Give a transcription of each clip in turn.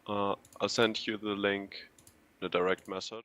I'll send you the link in a direct message.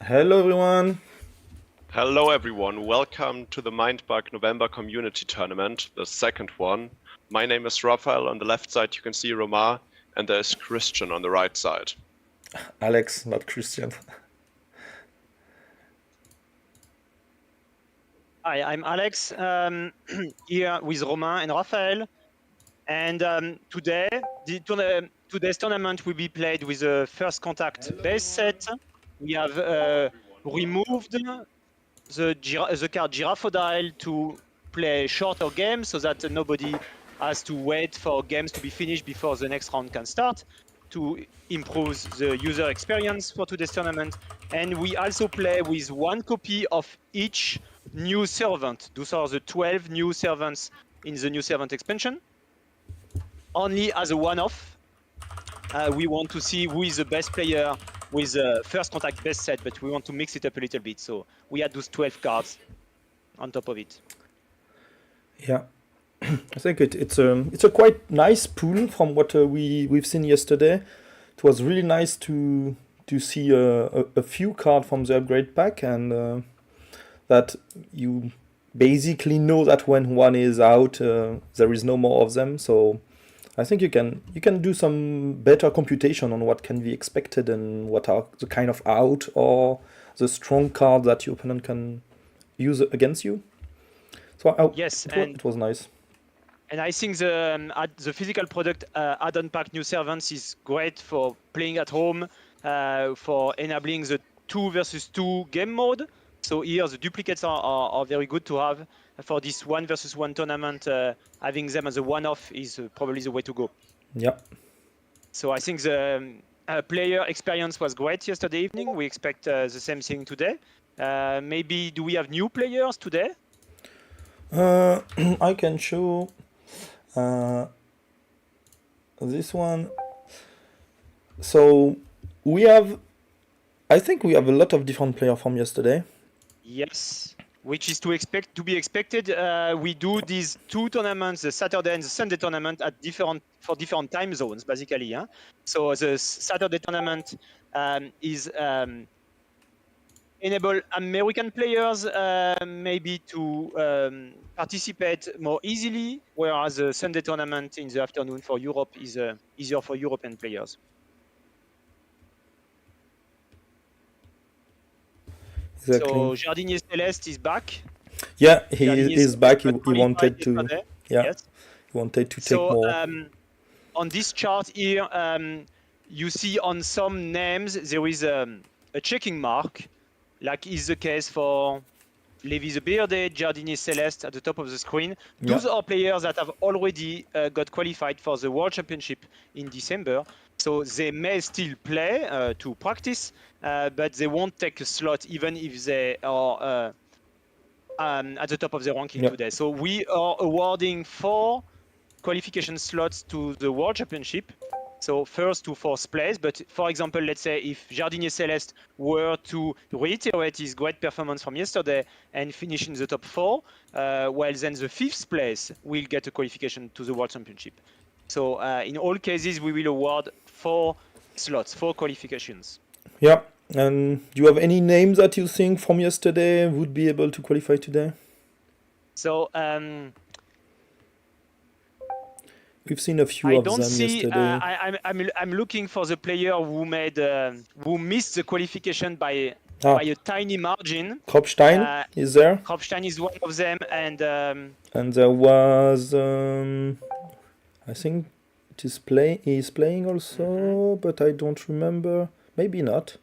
Hello everyone. Hello everyone, welcome to the Mindbug November Community Tournament, the second one. My name is Raphael, on the left side you can see Romar, and there's Christian on the right side. Alex, not Christian. Hi, I'm Alex, here with Romain and Raphael. And today's tournament will be played with a first contact base set. We have removed the card Giraffodile to play shorter games so that nobody has to wait for games to be finished before the next round can start, to improve the user experience for today's tournament. And we also play with one copy of each new servant. Those are the 12 new servants in the new servant expansion. Only as a one-off. We want to see who is the best player with first contact best set, but we want to mix it up a little bit. So we had those 12 cards on top of it. Yeah, I think it's a quite nice pool from what we've seen yesterday. It was really nice to see a few cards from the upgrade pack, and that you basically know that when one is out, there is no more of them. So I think you can do some better computation on what can be expected and what are the kind of out or the strong card that your opponent can use against you. So yes, it was nice. And I think the physical product add-on pack New Servants is great for playing at home, for enabling the 2 versus 2 game mode. So here the duplicates are very good to have. For this 1 versus 1 tournament, having them as a one-off is probably the way to go. Yeah. So I think the player experience was great yesterday evening. We expect the same thing today. Maybe do we have new players today? I can show this one. So I think we have a lot of different players from yesterday. Yes, which is to be expected. We do these 2 tournaments, the Saturday and the Sunday tournament, for different time zones, basically. Yeah? So the Saturday tournament is enable American players maybe to participate more easily, whereas the Sunday tournament in the afternoon for Europe is easier for European players. Exactly. So Jardinier Celeste is back. Yeah, he is back. He wanted to. Yesterday. Yeah, yes. He wanted to take more. On this chart here, you see on some names there is a checking mark, like is the case for Levi the Bearded, Jardinier Celeste at the top of the screen. Those are players that have already got qualified for the World Championship in December. So they may still play to practice, but they won't take a slot even if they are at the top of the ranking today. So we are awarding 4 qualification slots to the World Championship. So first to 4th place, but for example, let's say if Jardinier Celeste were to reiterate his great performance from yesterday and finish in the top 4, well, then the 5th place will get a qualification to the World Championship. So in all cases, we will award 4 slots, 4 qualifications. Yeah, and do you have any names that you think from yesterday would be able to qualify today? So we've seen a few of them yesterday. I'm looking for the player who made who missed the qualification by a tiny margin. Kropstein is there. Kropstein is one of them, and there was I think he's playing also, but I don't remember. Maybe not.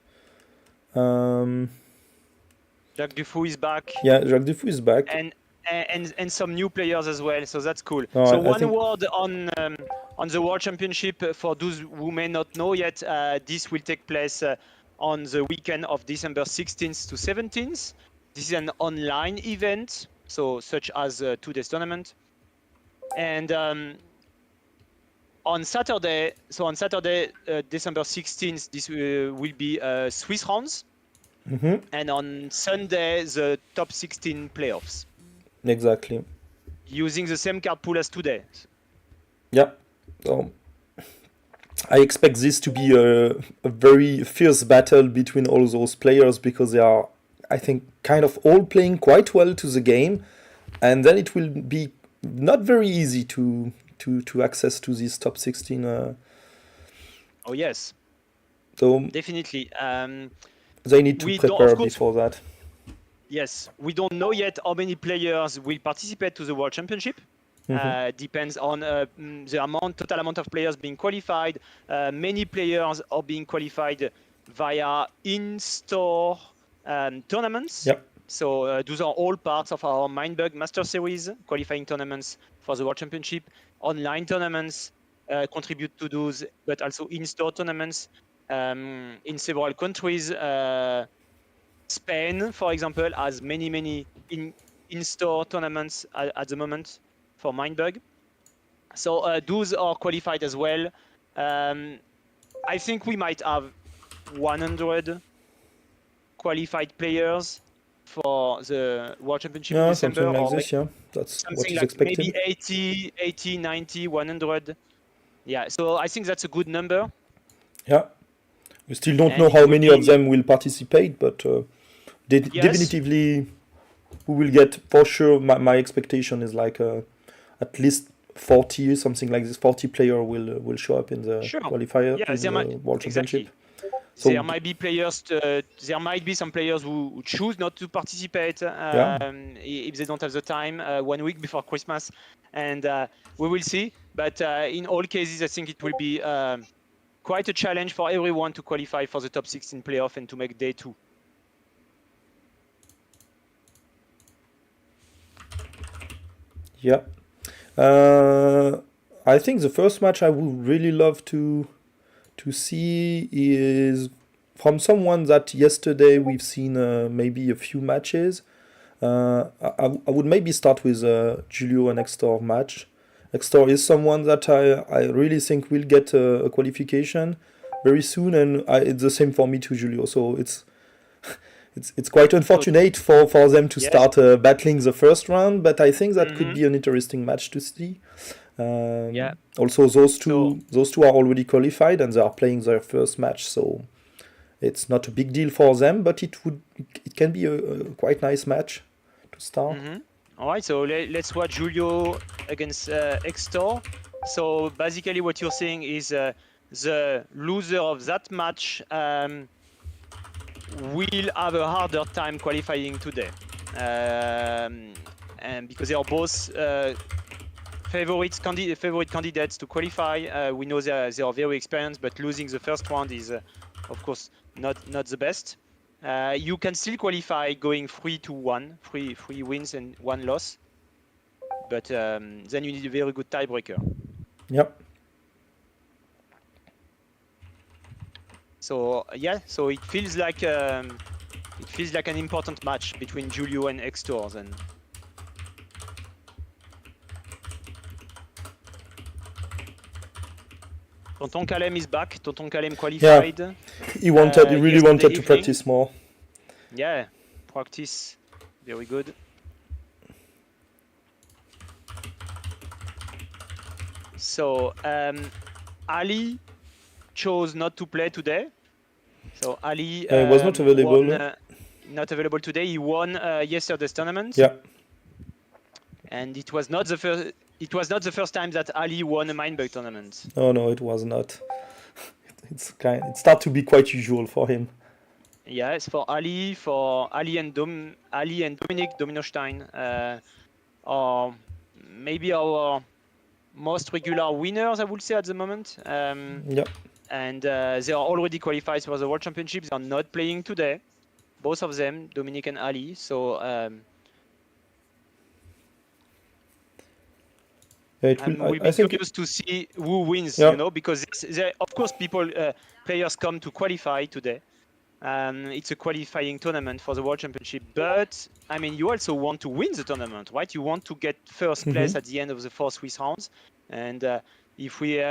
Jack Duu is back. Yeah, Jack Duu is back. And some new players as well, so that's cool. So one word on the World Championship for those who may not know yet. This will take place on the weekend of December 16th to 17th. This is an online event, so such as 2 days tournament. And on Saturday, December 16th, this will be Swiss rounds. And on Sunday, the top 16 playoffs. Exactly. Using the same card pool as today. Yeah. So I expect this to be a very fierce battle between all those players because they are, I think, kind of all playing quite well to the game. And then it will be not very easy to access to these top 16. Oh, yes. So definitely. They need to prepare before that. Yes, we don't know yet how many players will participate to the World Championship. Depends on the total amount of players being qualified. Many players are being qualified via in-store tournaments. Yep. So those are all parts of our Mindbug Master Series qualifying tournaments for the World Championship. Online tournaments contribute to those, but also in-store tournaments in several countries. Spain, for example, has many in-store tournaments at the moment for Mindbug. So those are qualified as well. I think we might have 100 qualified players for the World Championship in December. Something like this, yeah. That's what is expected. Maybe 80, 90, 100. Yeah, so I think that's a good number. Yeah. We still don't know how many of them will participate, but definitively we will get, for sure, my expectation is like at least 40, something like this. 40 player will show up in the qualifier, in the World Championship. So there might be players. There might be some players who choose not to participate if they don't have the time 1 week before Christmas, and we will see. But in all cases, I think it will be quite a challenge for everyone to qualify for the top 16 playoff and to make day 2. Yeah. I think the first match I would really love to see is from someone that yesterday we've seen maybe a few matches. I would maybe start with Julio and Extor match. Extor is someone that I really think will get a qualification very soon, and it's the same for me to Julio. So it's quite unfortunate for them to start battling the first round, but I think that could be an interesting match to see. Also, those two are already qualified and they are playing their first match, so it's not a big deal for them, but it can be a quite nice match to start. All right, so let's watch Julio against Extor. So basically what you're saying is the loser of that match will have a harder time qualifying today. And because they are both favorite candidates to qualify. We know they are very experienced, but losing the first round is, of course, not the best. you can still qualify going 3-1, three wins and 1 loss. But then you need a very good tiebreaker. Yep. So yeah, so it feels like an important match between Julio and X-Tours. And Tonton Kalem is back. Tonton Kalem qualified. Yeah. He really yesterday wanted to evening. practice more. Yeah, practice, very good. So Ali chose not to play today. So Ali was not available. not available today. He won yesterday's tournament. Yeah. And it was not the first. It was not the first time that Ali won a Mindbug tournament. Oh no, it was not. It started to be quite usual for him. Yes, for Ali and Dominic Dominostein, or maybe our most regular winners, I would say, at the moment. Yeah. And they are already qualified for the World Championships. They are not playing today, both of them, Dominic and Ali. So we'll be curious to see who wins. Yeah. You know, because of course players come to qualify today. It's a qualifying tournament for the World Championship, but I mean, you also want to win the tournament, right? You want to get first place at the end of the 4 Swiss rounds. And if we,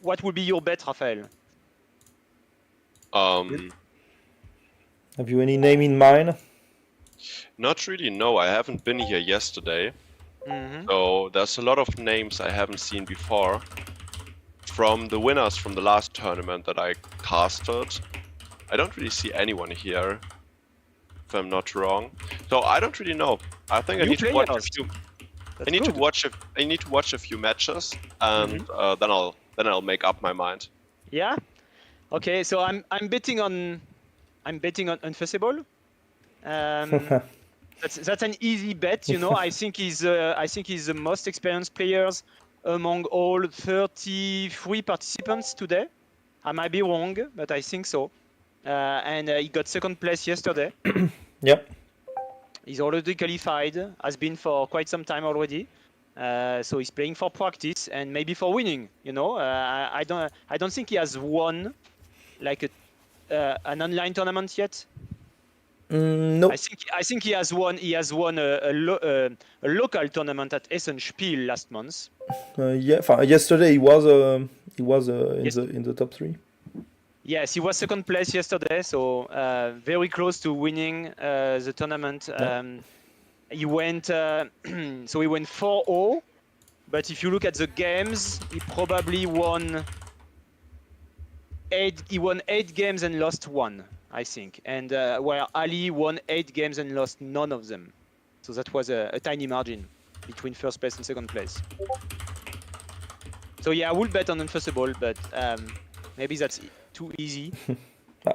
what would be your bet, Raphael? Have you any name in mind? Not really, no. I haven't been here yesterday. So there's a lot of names I haven't seen before. From the winners from the last tournament that I casted, I don't really see anyone here, if I'm not wrong. So I don't really know. I think I need to watch a few. I need to watch a few matches, and then I'll make up my mind. Yeah. Okay. So I'm betting on Unfussable. That's an easy bet, you know. I think he's the most experienced players among all 33 participants today. I might be wrong, but I think so. And he got second place yesterday. Yep. He's already qualified, has been for quite some time already. So he's playing for practice and maybe for winning. You know, I don't think he has won like an online tournament yet. No. I think he has won. He has won a local tournament at Essenspiel last month. Yeah. Yesterday he was in the top 3. Yes, he was second place yesterday, so very close to winning the tournament. He went so he went 4-0, but if you look at the games, he probably won 8. He won 8 games and lost 1, I think. And where Ali won 8 games and lost none of them. So that was a tiny margin between first place and second place. So yeah, I would bet on Unfussable, but maybe that's too easy.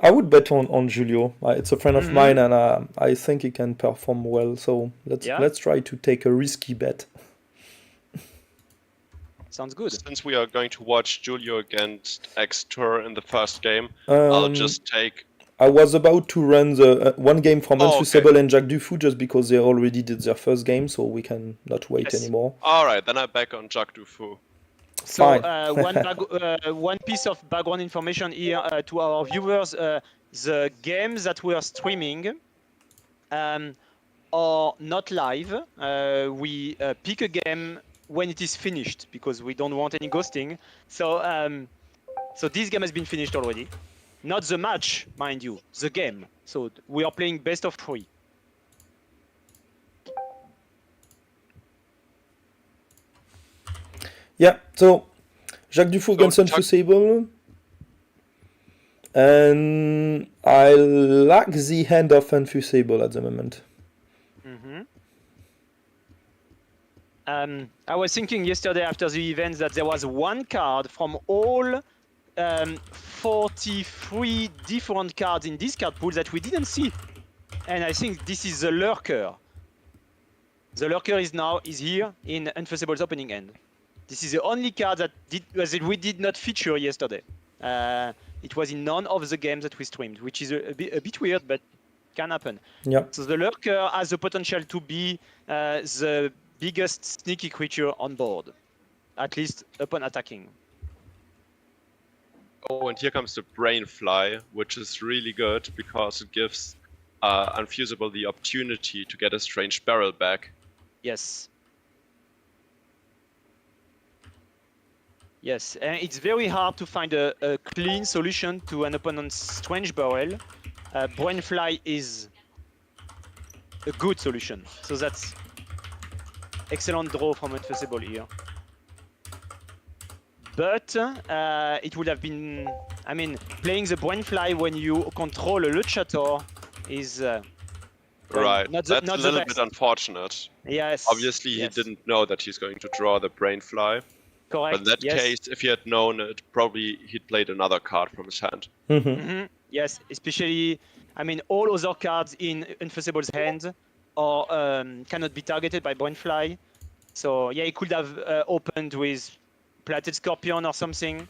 I would bet on Julio. It's a friend of mine, and I think he can perform well. So let's try to take a risky bet. Sounds good. Since we are going to watch Julio against X-Tour in the first game, I'll just take... I was about to run the one game from Unfussable and Jack Duu just because they already did their first game, so we can not wait anymore. All right, then I'm back on Jack Duu. So one piece of background information here to our viewers: the games that we are streaming are not live. We pick a game when it is finished because we don't want any ghosting. So this game has been finished already. Not the match, mind you, the game. So we are playing best of 3. Yeah, so Jack Duu against Unfussable. And I like the hand of Unfussable at the moment. I was thinking yesterday after the event that there was one card from all 43 different cards in this card pool that we didn't see. And I think this is the Lurker. The Lurker is here in Unfussable's opening end. This is the only card that we did not feature yesterday. it was in none of the games that we streamed, which is a bit weird, but can happen. Yeah. So the lurker has the potential to be the biggest sneaky creature on board, at least upon attacking. Oh, and here comes the Brainfly, which is really good because it gives Unfusible the opportunity to get a strange barrel back. Yes. Yes, and it's very hard to find a clean solution to an opponent's strange barrel. Brainfly is a good solution, so that's excellent draw from Unfusible here. But it would have been, I mean, playing the Brainfly when you control a Luchator is Right, not that's not a the little best. bit unfortunate. Yes. Obviously, yes. he didn't know that he's going to draw the Brainfly. Correct. But in that yes. case, if he had known it, probably he'd played another card from his hand. Yes, especially, I mean, all other cards in Unfusible's hand are cannot be targeted by Brainfly. So yeah, he could have opened with Plated Scorpion or something.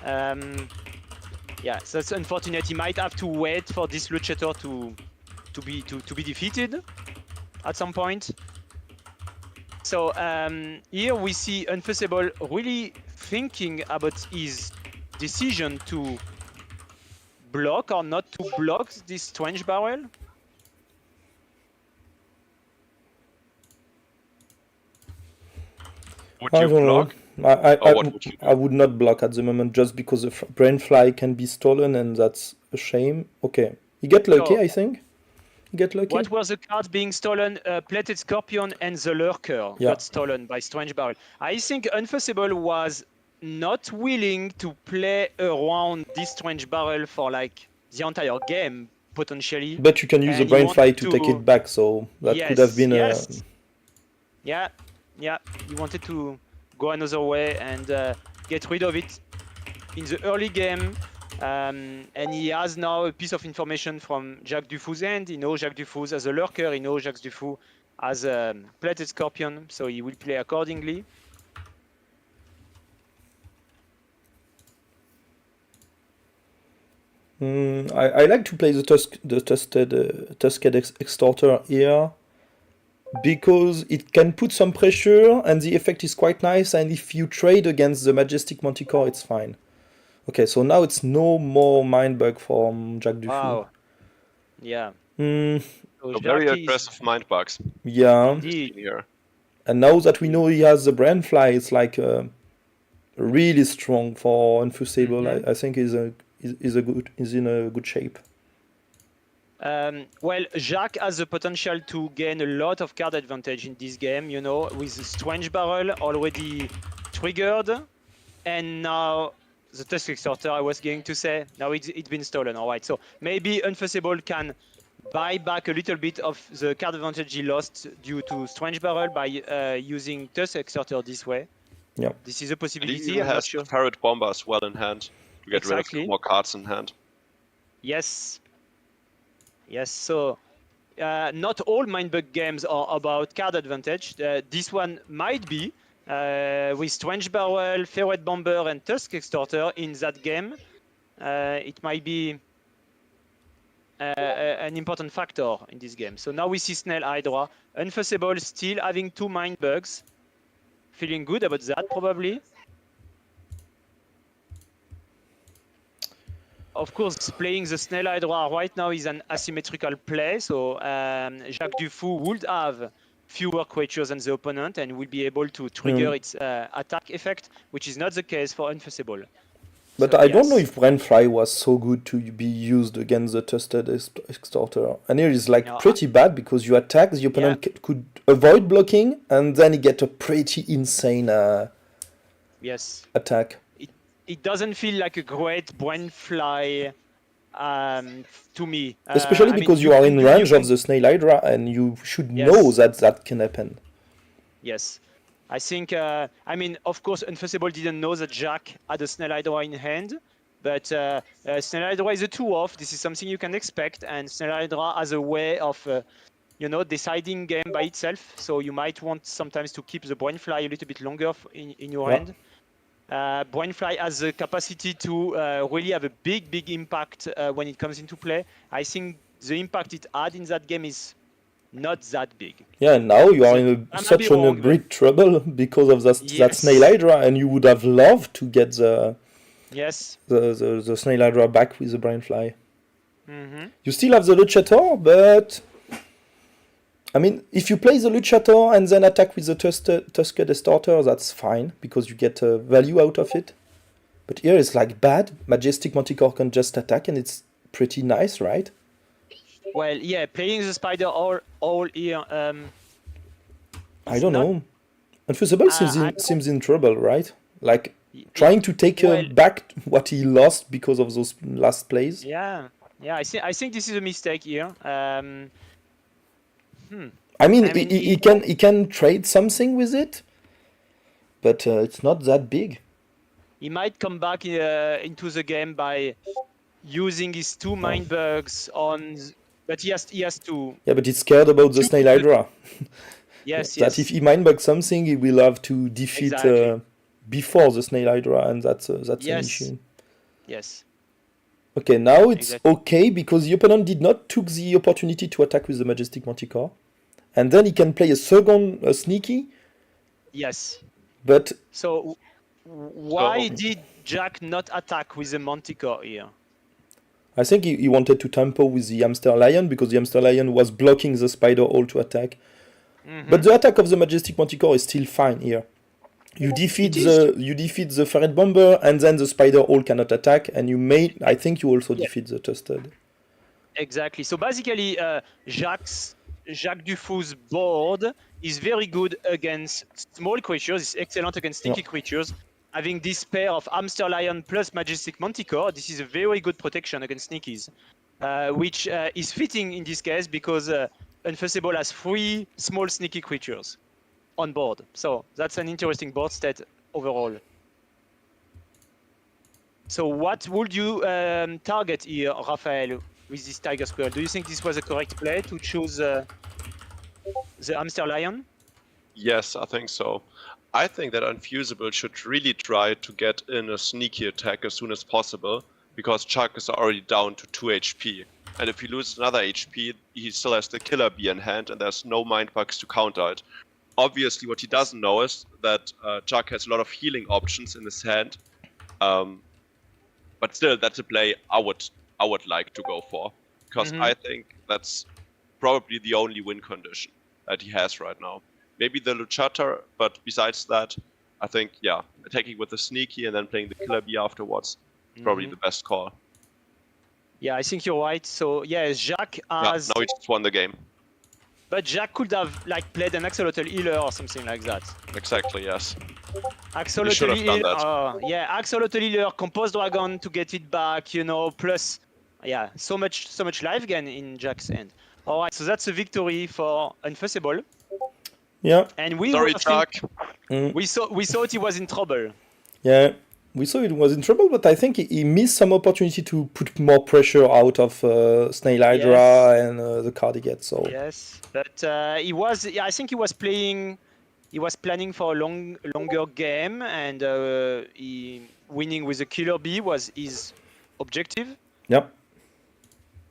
Yeah, so that's unfortunate. He might have to wait for this Luchator to be defeated at some point. So here we see Unfusible really thinking about his decision to block or not to block this strange barrel. Would I you don't block? know. I would not block at the moment just because the Brainfly can be stolen and that's a shame. Okay. You get lucky, So, I think. You get lucky. what were the cards being stolen? Plated Scorpion and the Lurker Yeah. got stolen by Strange Barrel. I think Unfusible was not willing to play around this Strange Barrel for like the entire game, potentially. But you can use the And he Brainfly wanted to take it back, so that could have been yes. Yeah, he wanted to go another way and get rid of it in the early game. And he has now a piece of information from Jack Dufu's end. He knows Jack Dufu as a lurker. He knows Jack Dufu as a Plated Scorpion, so he will play accordingly. I like to play the Tusked Extorter here because it can put some pressure and the effect is quite nice, and if you trade against the Majestic Manticore, it's fine. Okay, so now it's no more mind bug from Jack Duu. Wow. Yeah. So very aggressive mind bugs. Yeah. Indeed. Here. And now that we know he has the Brainfly, it's like really strong for Unfusible. I think he's in a good shape. Well, Jack has the potential to gain a lot of card advantage in this game, you know, with the Strange Barrel already triggered, and now the Tusk Extorter, I was going to say, now it's been stolen, all right. So maybe Unfusible can buy back a little bit of the card advantage he lost due to Strange Barrel by using Tusk Extorter this way. Yeah. This is a possibility. And he even has the Ferret Bomber as well in hand to get rid of more cards in hand. Yes. Yes, so not all Mindbug games are about card advantage. This one might be, with Strange Barrel, Ferret Bomber, and Tusk Extorter in that game. It might be an important factor in this game. So now we see Snail Hydra. Unfusible still having 2 Mindbugs. Feeling good about that, probably. Of course, playing the Snail Hydra right now is an asymmetrical play, so Jack Dufu would have fewer creatures than the opponent and will be able to trigger its attack effect, which is not the case for Unfusible. But So, I don't know if Brainfly was so good to be used against the Tusked Extorter. And here is like pretty bad because you attack, the opponent could avoid blocking, and then you get a pretty insane attack. It doesn't feel like a great Brainfly to me. Especially because you are in range of the Snail Hydra and you should know that can happen. Yes. I think, I mean, of course, Unfusible didn't know that Jack had a Snail Hydra in hand, but Snail Hydra is a 2-off. This is something you can expect, and Snail Hydra has a way of, you know, deciding game by itself. So you might want sometimes to keep the Brainfly a little bit longer in your hand. Brainfly has the capacity to really have a big impact when it comes into play. I think the impact it had in that game is not that big. Yeah, now you are So in I might such be a wrong, great trouble because of that Yes. snail hydra, and you would have loved to get yes. the snail hydra back with the brainfly. Mm-hmm. You still have the luchator, but I mean, if you play the luchator and then attack with the tusked starter, that's fine because you get value out of it. But here it's like bad. Majestic Manticore can just attack, and it's pretty nice, right? Well, yeah, playing the spider all here. I is don't not- know. Unfusible seems in trouble, right? Like trying to take back what he lost because of those last plays. Yeah, I think this is a mistake here. I mean, he can trade something with it, but it's not that big. He might come back into the game by using his 2 mind bugs on, but he has to. Yeah, but he's scared about the snail hydra. Yes, That if he mind bugs something, he will have to defeat before the snail hydra, and that's an issue. Yes. Okay, now it's okay because the opponent did not took the opportunity to attack with the Majestic Manticore, and then he can play a second sneaky. Yes. But so why did Jack not attack with the Manticore here? I think he wanted to tempo with the Hamster Lion because the Hamster Lion was blocking the Spider Hole to attack. But the attack of the Majestic Manticore is still fine here. You defeat the Ferret Bomber, and then the Spider Hole cannot attack, and I think you also defeat the Tusted. Exactly. So basically, Jack Duu's board is very good against small creatures. It's excellent against stinky creatures. Having this pair of Hamster Lion plus Majestic Manticore, this is a very good protection against sneakies, which is fitting in this case because Unfusible has 3 small sneaky creatures on board. So that's an interesting board state overall. So what would you target here, Raphael, with this Tiger Squirrel? Do you think this was a correct play to choose the Hamster Lion? Yes, I think so. I think that Unfusible should really try to get in a sneaky attack as soon as possible, because Chuck is already down to 2 HP. And if he loses another HP, he still has the Killer Bee in hand, and there's no mind bugs to counter it. Obviously, what he doesn't know is that Chuck has a lot of healing options in his hand. But still, that's a play I would like to go for, because I think that's probably the only win condition that he has right now. Maybe the Luchata, but besides that, I think, attacking with the Sneaky and then playing the Killer Bee afterwards is probably the best call. Yeah, I think you're right. So, Jack has... now he just won the game. But Jack could have played an Axolotl Healer or something like that. Exactly, yes. Axolotl Healer, Axolotl Healer, Composed Dragon to get it back, plus, so much life gain in Jack's hand. All right, so that's a victory for Unfusible. Yeah. And we thought he was in trouble. Yeah, we thought he was in trouble, but I think he missed some opportunity to put more pressure out of Snail Hydra and the card he gets. So yes, but I think he was playing. He was planning for a longer game, and winning with the Killer Bee was his objective. Yep.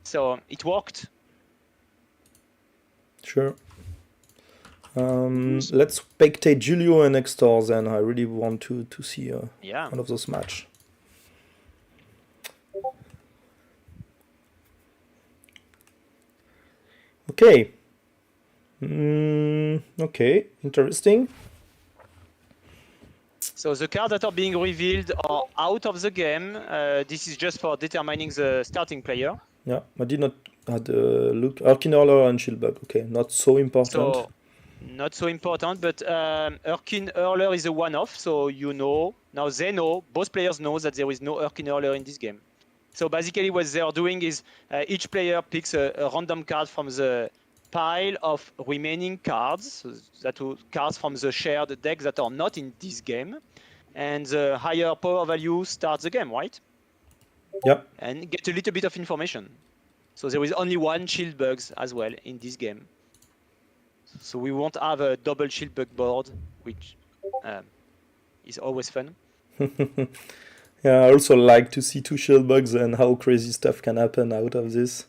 So it worked. Sure. Let's spectate Julio and Extor then. I really want to see one of those match. Okay. Okay, interesting. So the cards that are being revealed are out of the game. This is just for determining the starting player. Yeah, I did not have a look. Urkin Hurler and Shieldbug. Okay, not so important. So, not so important, but Urkin Hurler is a one-off, so now they know, both players know that there is no Urkin Hurler in this game. So basically what they are doing is each player picks a random card from the pile of remaining cards, so that are cards from the shared deck that are not in this game, and the higher power value starts the game, right? Yep. And get a little bit of information. So there is only one shield bugs as well in this game. So we won't have a double shield bug board, which is always fun. Yeah, I also like to see 2 shield bugs and how crazy stuff can happen out of this.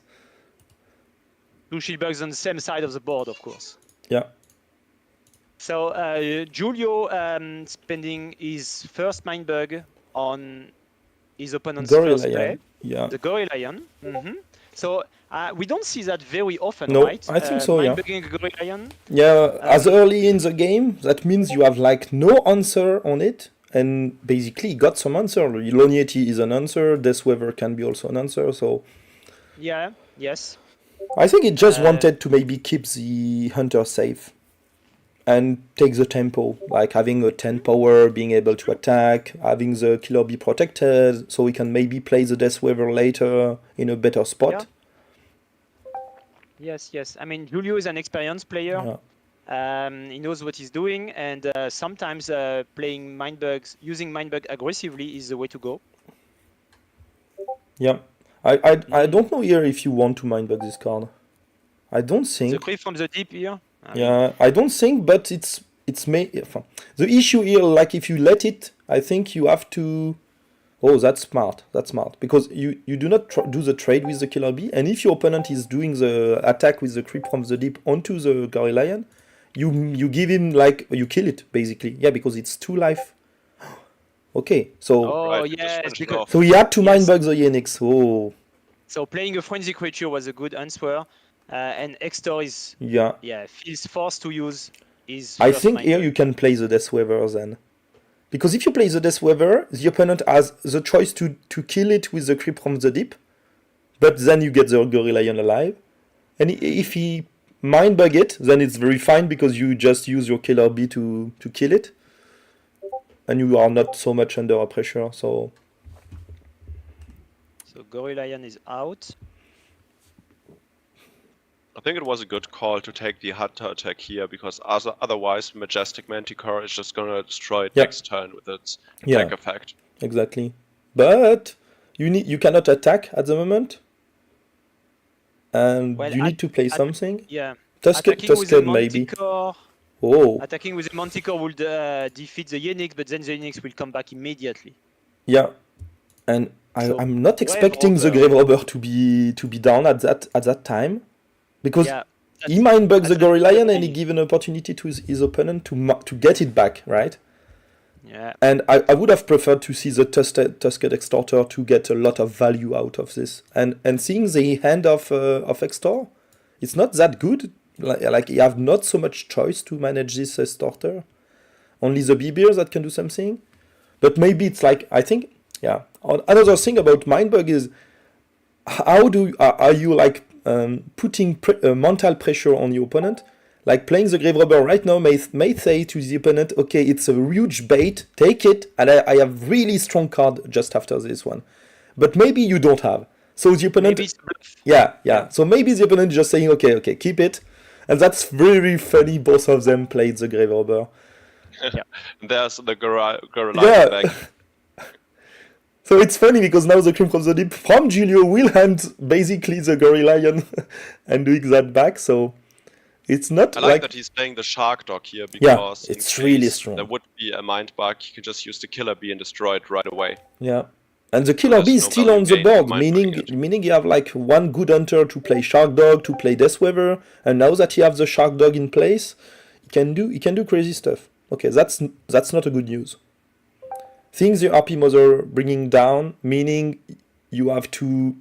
2 shield bugs on the same side of the board, of course. Yeah. So Julio spending his first mind bug on his opponent's first play, Yeah. the Gorilla. So we don't see that very often, No, right? I think so, yeah. Mind bugging a Gorilla. Yeah, as early in the game, that means you have like no answer on it, and basically you got some answer. Lonieti is an answer, Deathweaver can be also an answer, so... Yeah, yes. I think it just wanted to maybe keep the hunter safe and take the tempo, like having a 10 power, being able to attack, having the killer be protected, so we can maybe play the Deathweaver later in a better spot. Yeah. Yes. I mean, Julio is an experienced player. Yeah. He knows what he's doing, and sometimes playing mind bugs, using mind bug aggressively is the way to go. Yeah. I don't know here if you want to mind bug this card. I don't think. The creep from the deep here. I don't think, but it's the issue here. Like if you let it, I think you have to. Oh, that's smart. That's smart because you do not do the trade with the killer bee, and if your opponent is doing the attack with the creep from the deep onto the Gorilla, you give him like you kill it basically. Yeah, because it's 2 life. Okay, so. Oh Right, yes, just because So he had to mind bug the Yenix. Oh. so playing a frenzy creature was a good answer, and Extor is feels forced to use his. I think here you can play the Deathweaver then. Because if you play the Deathweaver, the opponent has the choice to kill it with the creep from the deep, but then you get the Gorilla alive. And if he mind bug it, then it's very fine because you just use your killer bee to kill it. And you are not so much under pressure, so Gorilla is out. I think it was a good call to take the Hunter attack here because otherwise Majestic Manticore is just gonna destroy it next turn with its attack effect. Exactly. But you cannot attack at the moment, and you need to play something. Yeah. Tusken maybe. Oh. Attacking with the Manticore would defeat the Yenix, but then the Yenix will come back immediately. Yeah, and I'm not expecting the Grave Robber to be down at that time, because he mind bugs the Gorilla and he give an opportunity to his opponent to get it back, right? Yeah. And I would have preferred to see the Tusked Extorter to get a lot of value out of this, and seeing the hand of Extor, it's not that good. Like you have not so much choice to manage this Extorter. Only the Beers that can do something. But maybe it's like, I think, another thing about Mindbug is how are you like putting mental pressure on your opponent? Like playing the Grave Robber right now may say to the opponent, okay, it's a huge bait, take it, and I have really strong card just after this one. But maybe you don't have. So the opponent... So maybe the opponent is just saying, okay, keep it. And that's very funny, both of them played the Grave Robber. There's the Gorilla back. So it's funny because now the Cream from the Deep from Julio will hand basically the Gorilla and doing that back, so it's not I like that he's playing the Shark Dog here because it's really strong. There would be a mind bug, you can just use the Killer Bee and destroy it right away. Yeah. And the Killer Bee is still on the board, meaning you have like one good hunter to play Shark Dog, to play Deathweaver, and now that you have the Shark Dog in place, he can do crazy stuff. Okay, that's not a good news. Things the RP Mother bringing down, meaning you have to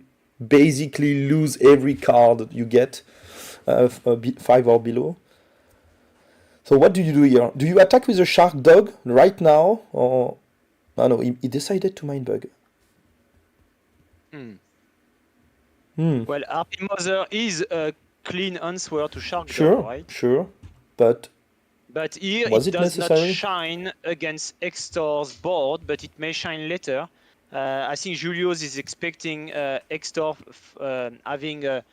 basically lose every card you get, 5 or below. So what do you do here? Do you attack with a Shark Dog right now, or... no, he decided to mind bug. Well, RP Mother is a clean answer to Shark Dog, right? Sure, but here was it does necessary? not shine against Extor's board, but it may shine later. I think Julius is expecting Extor having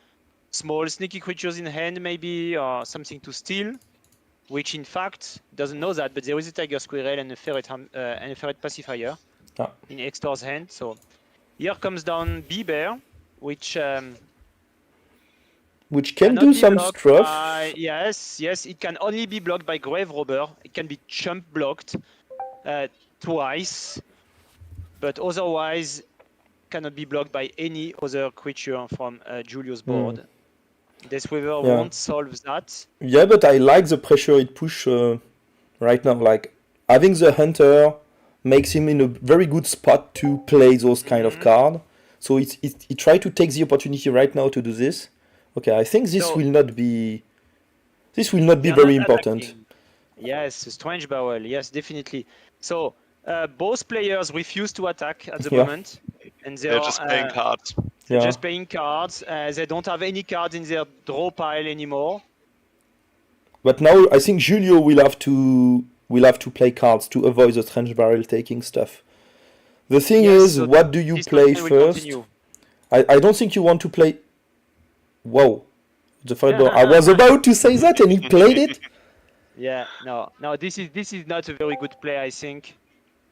small sneaky creatures in hand maybe, or something to steal, which in fact doesn't know that, but there is a Tiger Squirrel and a Ferret Pacifier in Extor's hand. So here comes down Bear, which can do some stuff. Yes, it can only be blocked by Grave Robber. It can be chump blocked twice. but otherwise cannot be blocked by any other creature from Julio's board. Deathweaver won't solve that. Yeah, but I like the pressure it push right now. Like having the hunter makes him in a very good spot to play those kind of card. So he tried to take the opportunity right now to do this. Okay, I think this will not be very important. Attacking. Yes, Strange Barrel. Yes, definitely. So both players refuse to attack at the moment, and they're just playing cards. They're just playing cards. They don't have any cards in their draw pile anymore. But now I think Julio will have to play cards to avoid the Strange Barrel taking stuff. The thing is, so what do you play first? I don't think you want to play. Whoa, the third door. I was about to say that, and he played it. Yeah, no. This is not a very good play, I think,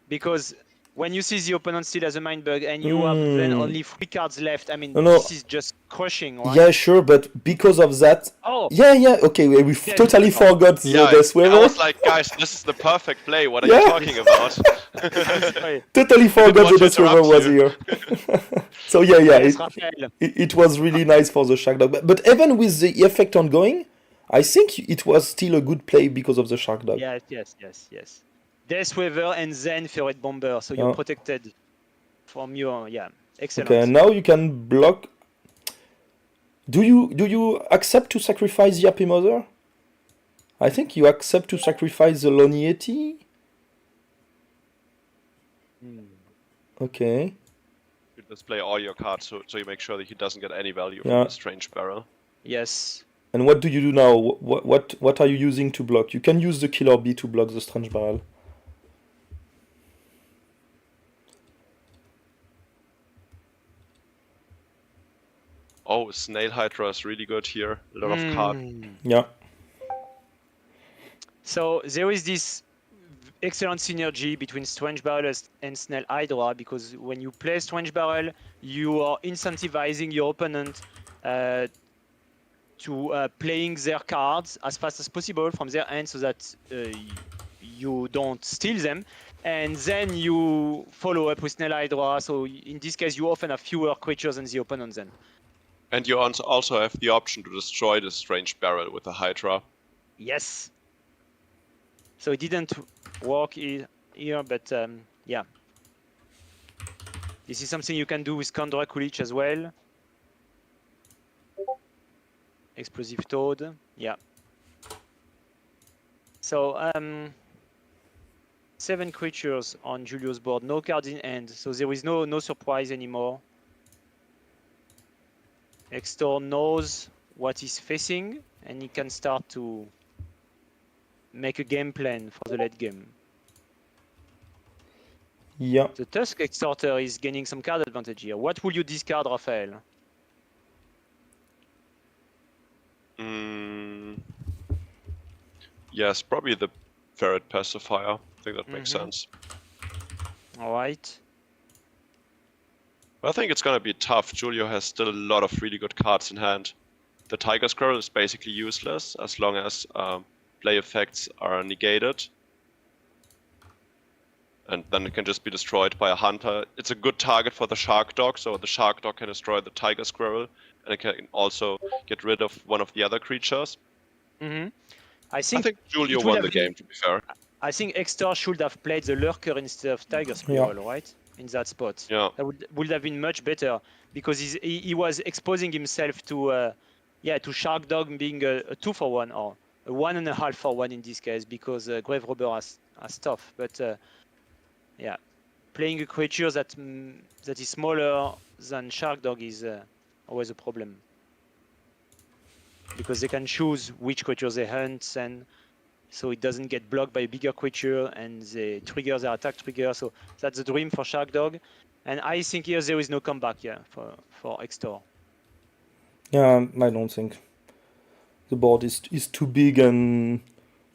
because when you see the opponent still has a mind bug and you have then only 3 cards left, I mean, this is just crushing, right? Yeah, sure, but because of that... Oh! Yeah, okay, we totally forgot the Deathweaver. I was like, guys, this is the perfect play, what are you talking about? Totally forgot the Deathweaver was here. So it was really nice for the Shark Dog. But even with the effect ongoing, I think it was still a good play because of the Shark Dog. Yes. Deathweaver and then Ferret Bomber, so you're protected from your excellent. Okay, now you can block. Do you accept to sacrifice the Happy Mother? I think you accept to sacrifice the Lone Yeti. Okay. You display all your cards so you make sure that he doesn't get any value from the Strange Barrel. Yes. And what do you do now? What are you using to block? You can use the Killer Bee to block the Strange Barrel. Oh, Snail Hydra is really good here. A lot of cards. Yeah. So there is this excellent synergy between Strange Barrel and Snail Hydra, because when you play Strange Barrel, you are incentivizing your opponent to playing their cards as fast as possible from their end so that you don't steal them. And then you follow up with Snail Hydra, so in this case you often have fewer creatures than the opponent then. And you also have the option to destroy the Strange Barrel with the Hydra. Yes. So it didn't work here, but yeah. This is something you can do with Kandra Kulich as well. Explosive Toad, yeah. So 7 creatures on Julio's board, no card in hand, so there is no surprise anymore. Extor knows what he's facing, and he can start to make a game plan for the late game. Yeah. The Tusk Extorter is gaining some card advantage here. What will you discard, Raphael? Yes, probably the Ferret Pacifier. I think that makes sense. All right. I think it's going to be tough. Julio has still a lot of really good cards in hand. The Tiger Squirrel is basically useless as long as play effects are negated. And then it can just be destroyed by a hunter. It's a good target for the Shark Dog, so the Shark Dog can destroy the Tiger Squirrel. And it can also get rid of one of the other creatures. I think Julio won the game, to be fair. I think Extor should have played the Lurker instead of Tiger Squirrel, right? In that spot. Yeah. That would have been much better, because he was exposing himself to Shark Dog being a 2-for-1 or a 1.5-for-1 in this case, because Grave Robber has stuff. But playing a creature that is smaller than Shark Dog is always a problem, because they can choose which creatures they hunt, and so it doesn't get blocked by a bigger creature, and they trigger their attack trigger. So that's the dream for Shark Dog. And I think here there is no comeback for Extor. Yeah, I don't think. The board is too big, and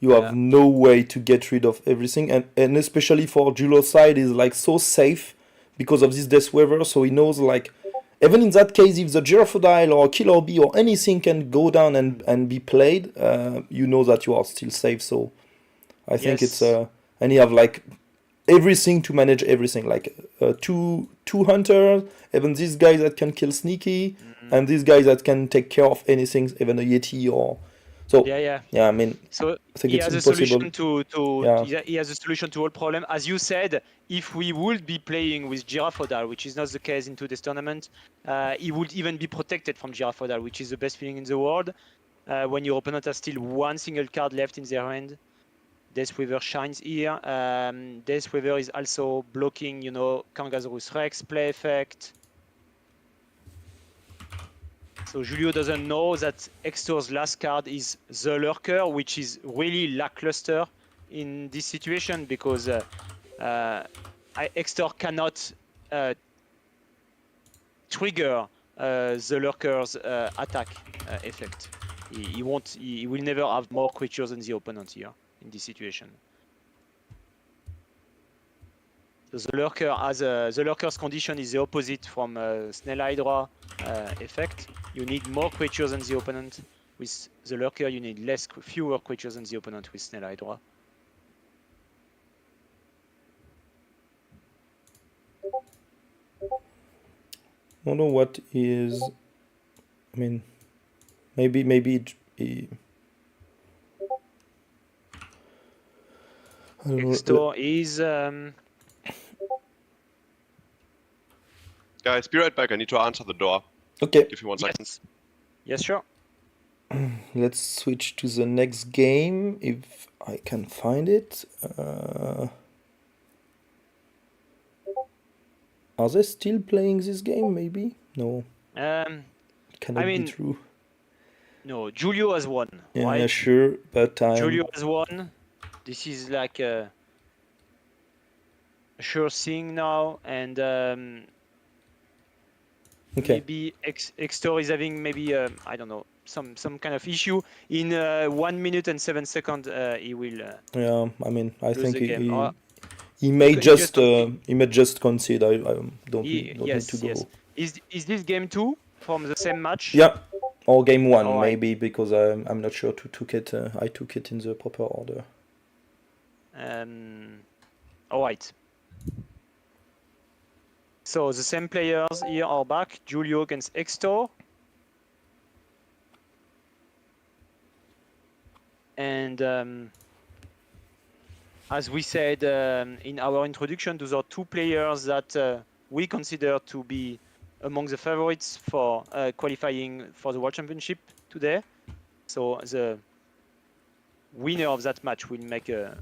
you have no way to get rid of everything. And especially for Julio's side is like so safe because of this Deathweaver, so he knows like even in that case, if the Giraffodile or Killer Bee or anything can go down and be played, you know that you are still safe. So I think it's and you have like everything to manage everything, like two hunters, even these guys that can kill sneaky, and these guys that can take care of anything, even a Yeti or so. Yeah. Yeah, I mean, So I think he it's has a impossible. solution Yeah. he has a solution to all problem. As you said, if we would be playing with Girafodal, which is not the case in today's tournament, he would even be protected from Girafodal, which is the best feeling in the world. When your opponent has still one single card left in their hand. Deathweaver shines here. Deathweaver is also blocking, Kangasaurus Rex play effect. So Julio doesn't know that Extor's last card is the Lurker, which is really lackluster in this situation because Extor cannot trigger the Lurker's attack effect. He won't. He will never have more creatures than the opponent here in this situation. So the Lurker has the Lurker's condition is the opposite from Snail Hydra effect. You need more creatures than the opponent. With the Lurker, you need fewer creatures than the opponent with Snail Hydra. I don't know what is. I mean, maybe I don't know. Extor is. Guys, be right back. I need to answer the door. Okay. Give me 1 second. Yes, sure. Let's switch to the next game if I can find it. Are they still playing this game? Maybe no. Cannot be true. No, Julio has won. Yeah, right? sure, but Julio has won. This is like a sure thing now, and okay. maybe Extor is having maybe I don't know some kind of issue. In 1 minute and 7 seconds, he will. Yeah, I mean, I think he may just concede. I don't need to go. Yes. Is this game 2 from the same match? Yeah, or game 1 All maybe right. Because I'm not sure to took it. I took it in the proper order. All right. So the same players here are back. Julio against Extor. And as we said in our introduction, those are two players that we consider to be among the favorites for qualifying for the World Championship today. So the winner of that match will make a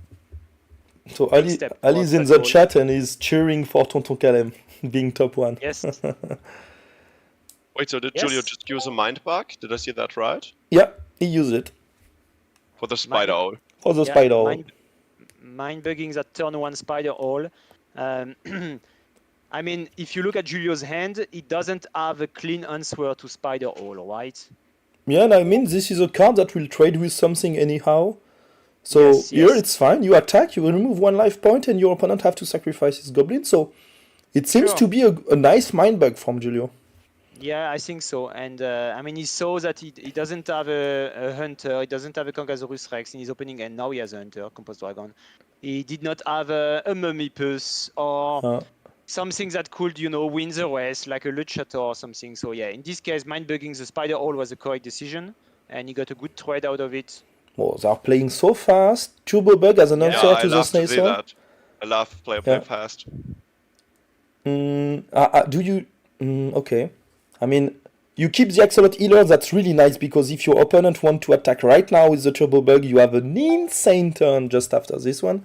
So Ali's in the chat and is cheering for Tonton Kalem being top 1. Yes. Wait, so did Julio just use a mind bug? Did I see that right? Yeah, he used it. For the spider hole. For the spider hole. Mind bugging that turn 1 spider hole. I mean, if you look at Julio's hand, he doesn't have a clean answer to spider hole, right? Yeah, and I mean, this is a card that will trade with something anyhow. So here it's fine. You attack, you remove 1 life point, and your opponent have to sacrifice his goblin. So it seems to be a nice mind bug from Julio. Yeah, I think so. And I mean, he saw that he doesn't have a hunter, he doesn't have a Kangasaurus Rex in his opening, and now he has a hunter, Compost Dragon. He did not have a Mummy Puss or something that could, win the race, like a Luchator or something. So yeah, in this case, mind bugging the spider hole was the correct decision, and he got a good trade out of it. Oh, they are playing so fast. Turbo Bug as an answer to the Snail Sword. I love play fast. Do you? Okay. I mean, you keep the Axolot Healer. That's really nice because if your opponent want to attack right now with the Turbo Bug, you have an insane turn just after this one.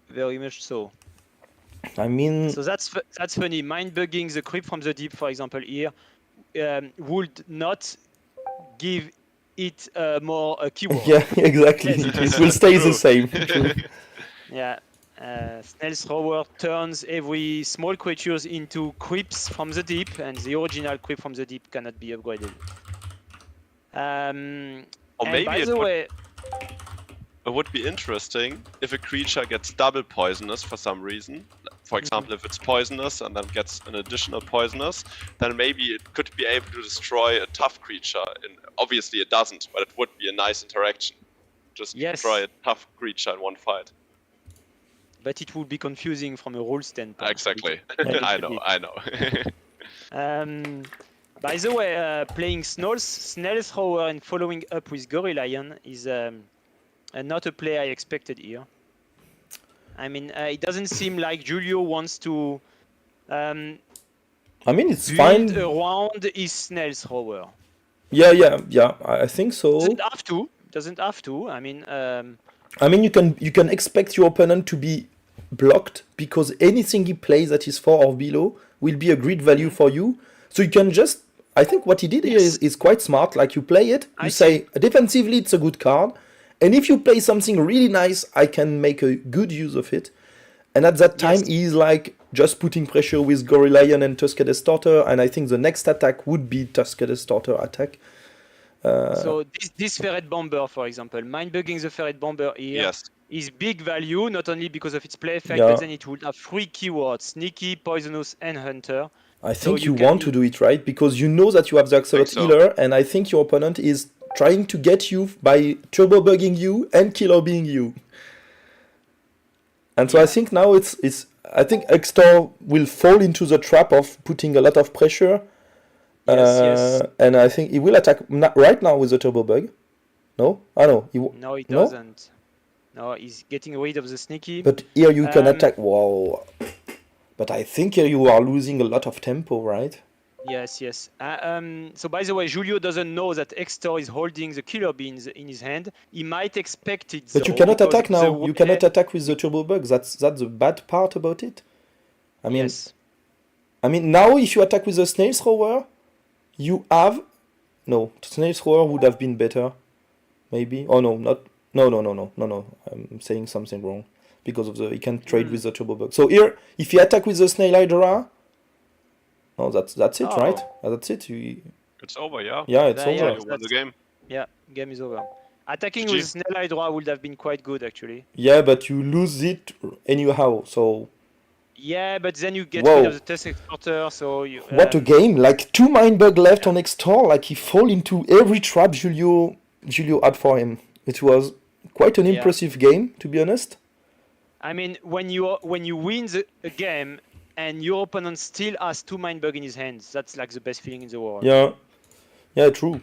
Very much so. I mean, so that's funny. Mind bugging the creep from the deep, for example, here would not give it more keyword. Yeah, exactly. It will stay the same. Yeah. Snail Thrower turns every small creatures into creeps from the deep, and the original creep from the deep cannot be upgraded. Or maybe it would be interesting if a creature gets double poisonous for some reason. For example, if it's poisonous and then gets an additional poisonous, then maybe it could be able to destroy a tough creature. And obviously it doesn't, but it would be a nice interaction. Just destroy a tough creature in one fight. but it would be confusing from a rule standpoint. Exactly. Yeah. I know. By the way, playing Snail Thrower and following up with Gorilla is not a play I expected here. I mean, it doesn't seem like Julio wants to I mean, it's build fine. around his Snail Thrower. Yeah. I think so. Doesn't have to. I mean, I mean, you can expect your opponent to be blocked because anything he plays that is 4 or below will be a great value for you. So you can just, I think what he did here is quite smart. Like you play it, you say defensively it's a good card, and if you play something really nice, I can make a good use of it. And at that time, he's like just putting pressure with Gorilla and Tusked Distorter, and I think the next attack would be Tusked Distorter attack. So this Ferret Bomber, for example, mind-bugging the Ferret Bomber here is big value, not only because of its play effect, but then it would have 3 keywords: Sneaky, Poisonous, and Hunter. I think you want to do it right, because you know that you have the Axolot Healer, and I think your opponent is trying to get you by turbo bugging you and killer being you. And so I think now I think Extor will fall into the trap of putting a lot of pressure. And I think he will attack right now with the turbo bug. No? No. No, he doesn't. No, he's getting rid of the Sneaky. But here you can attack. Wow. But I think here you are losing a lot of tempo, right? Yes. So by the way, Julio doesn't know that Extor is holding the killer beans in his hand. He might expect it. But you cannot attack now. You cannot attack with the turbo bug. That's the bad part about it. I mean, I mean, now if you attack with the Snail Thrower, you have Snail Thrower would have been better, maybe. Oh no, not no. I'm saying something wrong because of he can trade with the turbo bug. So here, if you attack with the Snail Hydra, no, that's it, right? That's it. It's over, yeah. Yeah, it's over. You won the game. Yeah, game is over. Attacking with Snail Hydra would have been quite good, actually. Yeah, but you lose it anyhow. So. Yeah, but then you get rid of the test exporter, so you... What a game! Like 2 mind bug left on Extor, like he fall into every trap Julio had for him. It was quite an impressive game, to be honest. I mean, when you win a game and your opponent still has 2 mind bug in his hands, that's like the best feeling in the world. Yeah, true.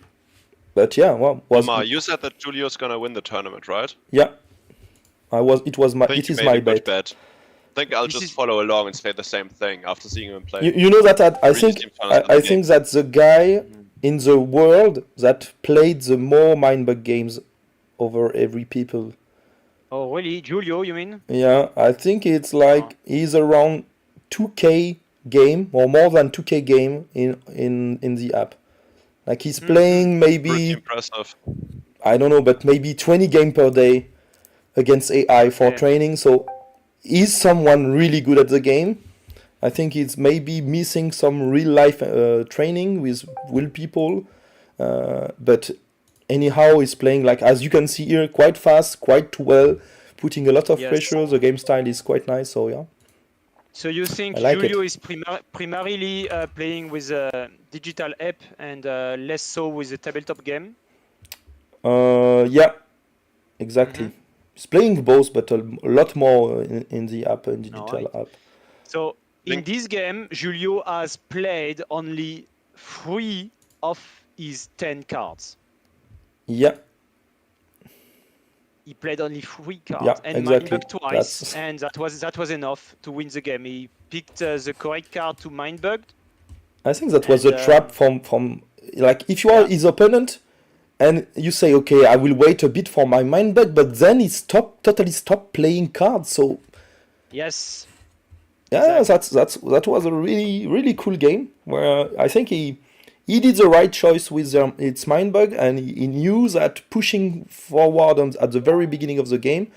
But yeah, well, you said that Julio's gonna win the tournament, right? Yeah, it is my bet. I think I'll just follow along and say the same thing after seeing him play. You know that I think that's the guy in the world that played the more mindbug games over every people. Oh really, Julio? You mean? Yeah, I think it's like he's around 2K game or more than 2K game in the app. Like he's playing maybe. Pretty impressive. I don't know, but maybe 20 game per day against AI for training. So. Is someone really good at the game? I think he's maybe missing some real life training with real people, but anyhow he's playing, like as you can see here, quite fast, quite well, putting a lot of pressure. The game style is quite nice, so yeah. So you think Julio is primarily playing with a digital app and less so with a tabletop game? Yeah, exactly. He's playing both, but a lot more in the app and digital app. So in this game, Julio has played only 3 of his 10 cards. Yeah. He played only 3 cards and mindbug twice, and that was enough to win the game. He picked the correct card to mindbug. I think that was a trap from like if you are his opponent. And you say, okay, I will wait a bit for my mindbug, but then he totally stopped playing cards. So yes, yeah, exactly. that was a really cool game where I think he did the right choice with its mindbug, and he knew that pushing forward at the very beginning of the game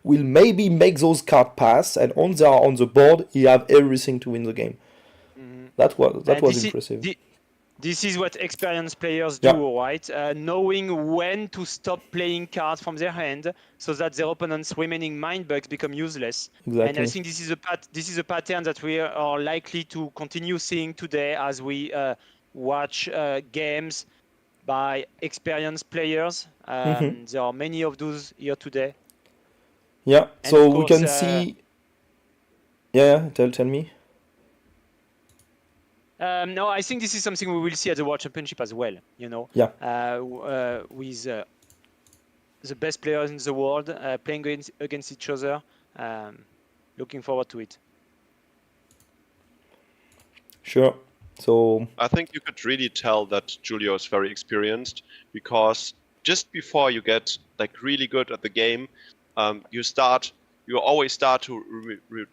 will maybe make those cards pass, and once they are on the board, he have everything to win the game. That was impressive. This is what experienced players do, right? Knowing when to stop playing cards from their hand so that their opponent's remaining mind bugs become useless. Exactly. And I think this is a pattern that we are likely to continue seeing today as we watch games by experienced players. There are many of those here today. Yeah, and so we can see Yeah, tell me. No, I think this is something we will see at the World Championship as well. Yeah. With the best players in the world playing against each other. Looking forward to it. Sure. So I think you could really tell that Julio is very experienced, because just before you get like really good at the game, you always start to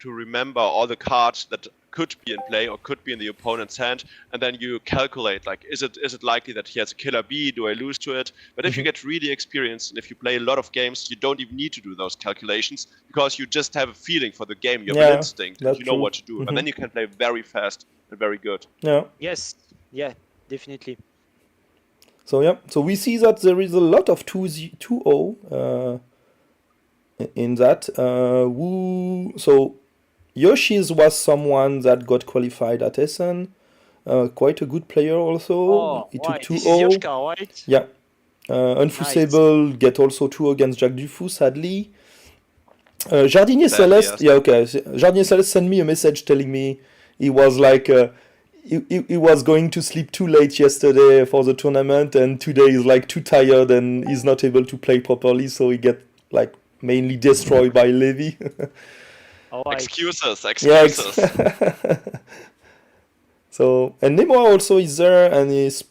remember all the cards that could be in play or could be in the opponent's hand, and then you calculate, like, is it likely that he has a killer B? Do I lose to it? But if you get really experienced and if you play a lot of games, you don't even need to do those calculations, because you just have a feeling for the game. You have an instinct, and you know what to do, and then you can play very fast and very good. Yeah. Yes. Yeah. Definitely. So yeah. So we see that there is a lot of 2-0 in that. So Yoshi's was someone that got qualified at Essen. Quite a good player also. Oh, He right. took This is 2-0. Yoshka, right? Yeah. Unforeseeable get also 2 against Jack Duu, sadly. Jardinier Celeste. Yeah, okay. Jardinier Celeste sent me a message telling me he was like he was going to sleep too late yesterday for the tournament, and today he's like too tired and he's not able to play properly, so he get like mainly destroyed by Levy. All right. Excuses. Yeah, so, and Nemoa also is there, and he's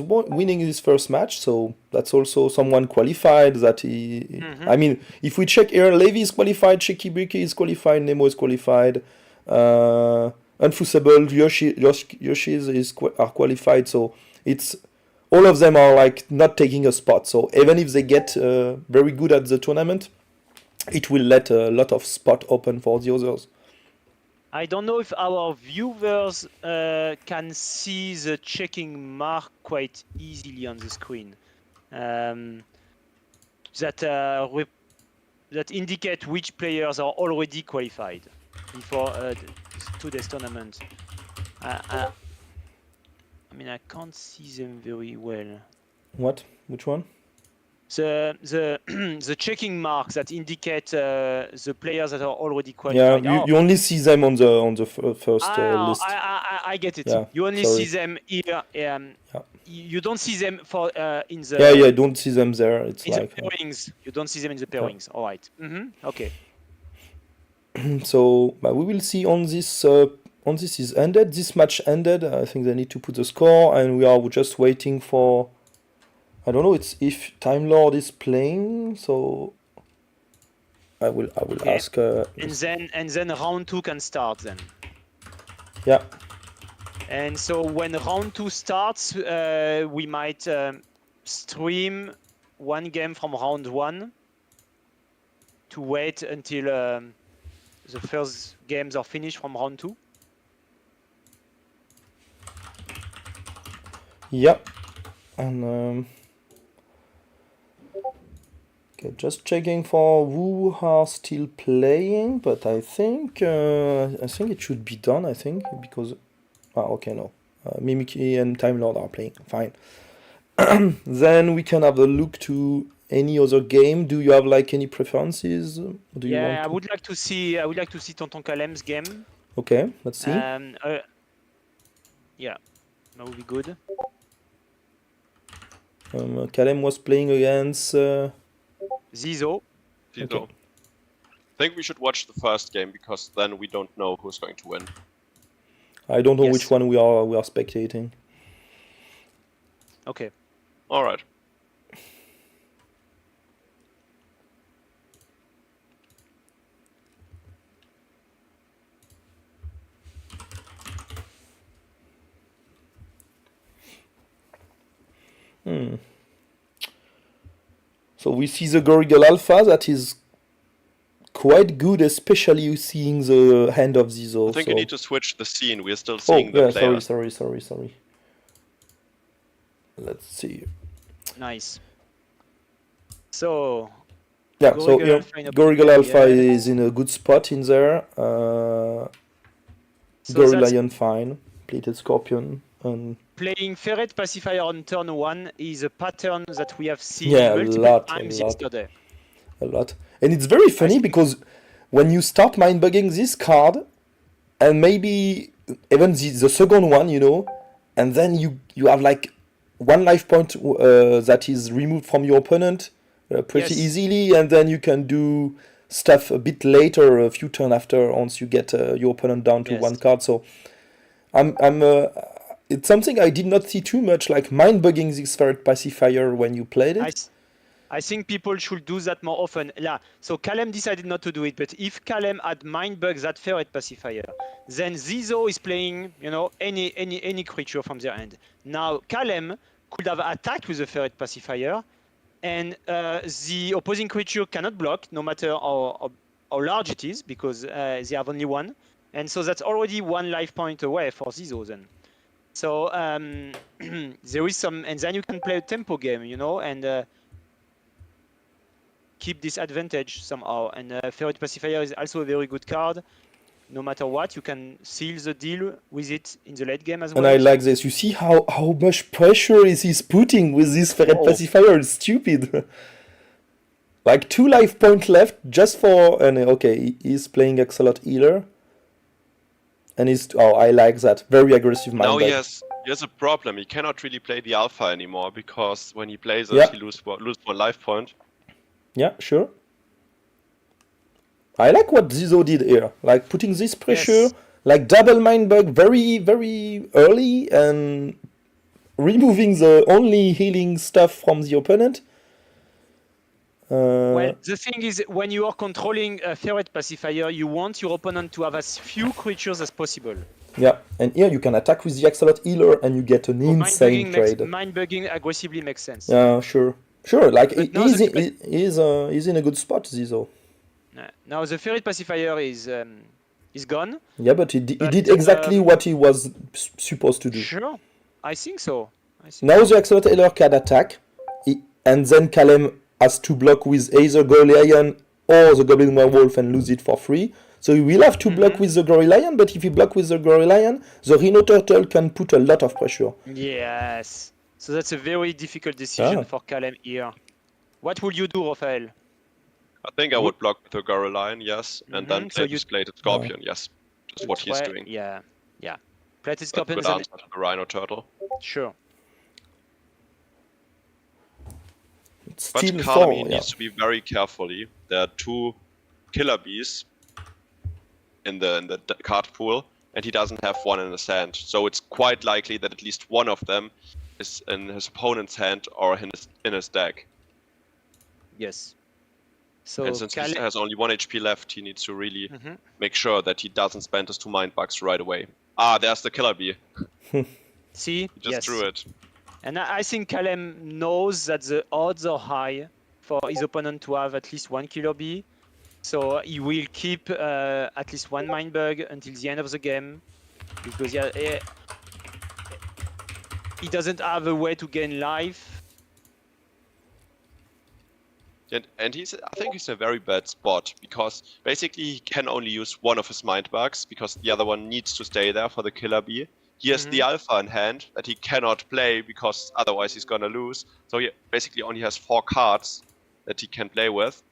winning his first match, so that's also someone qualified that he... I mean, if we check here, Levy is qualified, Cheeky Bricky is qualified, Nemo is qualified, Unforeseeable, Yoshi's are qualified, so it's... all of them are like not taking a spot, so even if they get very good at the tournament, it will let a lot of spot open for the others. I don't know if our viewers can see the checking mark quite easily on the screen. That indicate which players are already qualified before today's tournament. I mean, I can't see them very well. What? Which one? The checking marks that indicate the players that are already qualified. Yeah, you only see them on the first list. I get it. Yeah, You only sorry. see them here. You don't see them for in the. Yeah, don't see them there. It's in like the pairings. You don't see them in the pairings. All right. Okay. So we will see on this is ended. This match ended. I think they need to put the score, and we are just waiting for. I don't know. It's if Time Lord is playing, so I will ask. And then round 2 can start then. Yeah. And so when round 2 starts, we might stream one game from round 1 to wait until the first games are finished from round 2. Yeah. And okay, just checking for who are still playing, but I think it should be done. I think because okay, no, Mimikry and Time Lord are playing. Fine. Then we can have a look to any other game. Do you have like any preferences? Do you want I would like to see Tonton Kalem's game. Okay, let's see. Yeah, that would be good. Kalem was playing against Zizo. Okay. I think we should watch the first game, because then we don't know who's going to win. I don't know Yes. which one we are spectating. Okay. All right. So we see the Gorigal Alpha that is quite good, especially seeing the hand of Zizo. I think so. you need to switch the scene. We're still Oh, seeing the yeah, player. sorry. Let's see. Nice. So. Yeah, so Gorigal yeah, Alpha in a Gorigal good Alpha area. is in a good spot in there. So Gory that's Lion fine, Plated Scorpion, and playing Ferret Pacifier on turn 1 is a pattern that we have seen Yeah, a multiple lot. times yesterday. a lot. And it's very funny think- because when you start mind bugging this card, and maybe even the second one, you know, and then you have like one life point that is removed from your opponent pretty easily, and then you can do stuff a bit later, a few turns after, once you get your opponent down to one card. So it's something I did not see too much, like mind bugging this ferret pacifier when you played it. I think people should do that more often. Yeah. So Kalem decided not to do it, but if Kalem had mind bugs that ferret pacifier, then Zizo is playing, you know, any creature from their end. Now Kalem could have attacked with the ferret pacifier, and the opposing creature cannot block, no matter how large it is, because they have only one, and so that's already one life point away for Zizo then. So there is some, and then you can play a tempo game, you know, and keep this advantage somehow. And Ferret Pacifier is also a very good card. No matter what, you can seal the deal with it in the late game as well. And I like this. You see how much pressure is he putting with this Ferret Pacifier? It's stupid. Like 2 life points left just for... And okay, he's playing Axolot Healer. And he's... Oh, I like that. Very aggressive mind. Now he has a problem. He cannot really play the Alpha anymore, because when he plays it, he loses one life point. Yeah, sure. I like what Zizo did here. Like putting this pressure, like double mind bug very, very early, and removing the only healing stuff from the opponent. Well, the thing is, when you are controlling a Ferret Pacifier, you want your opponent to have as few creatures as possible. Yeah, and here you can attack with the Axolot Healer and you get an insane trade. Mind bugging aggressively makes sense. Yeah, sure. Sure, like he's in a good spot, Zizo. Now the Ferret Pacifier is gone. Yeah, but he did exactly what he was supposed to do. Sure, I think so. Now the Axolot Healer can attack, and then Kalem has to block with either Gorilla or the Goblin Werewolf and lose it for free. So he will have to block with the Gorilla, but if he block with the Gorilla, the Rhino Turtle can put a lot of pressure. Yes. So that's a very difficult decision for Kalem here. What would you do, Raphael? I think I would block the Gorilla, yes, and then play the Plated Scorpion, yes. Just what he's doing. Yeah. Plated Scorpion is an answer to the Rhino Turtle. Sure. But Kalem needs to be very carefully. There are 2 killer bees in the card pool, and he doesn't have one in his hand. So it's quite likely that at least one of them is in his opponent's hand or in his deck. Yes. So and since he has only 1 HP left, he needs to really make sure that he doesn't spend his 2 mind bugs right away. Ah, there's the killer bee. See? He just drew it. And I think Kalem knows that the odds are high for his opponent to have at least 1 killer bee. So he will keep at least 1 mind bug until the end of the game. Because he doesn't have a way to gain life. And I think he's in a very bad spot, because basically he can only use one of his mind bugs, because the other one needs to stay there for the killer bee. He has the Alpha in hand that he cannot play, because otherwise he's gonna lose. So he basically only has 4 cards that he can play with.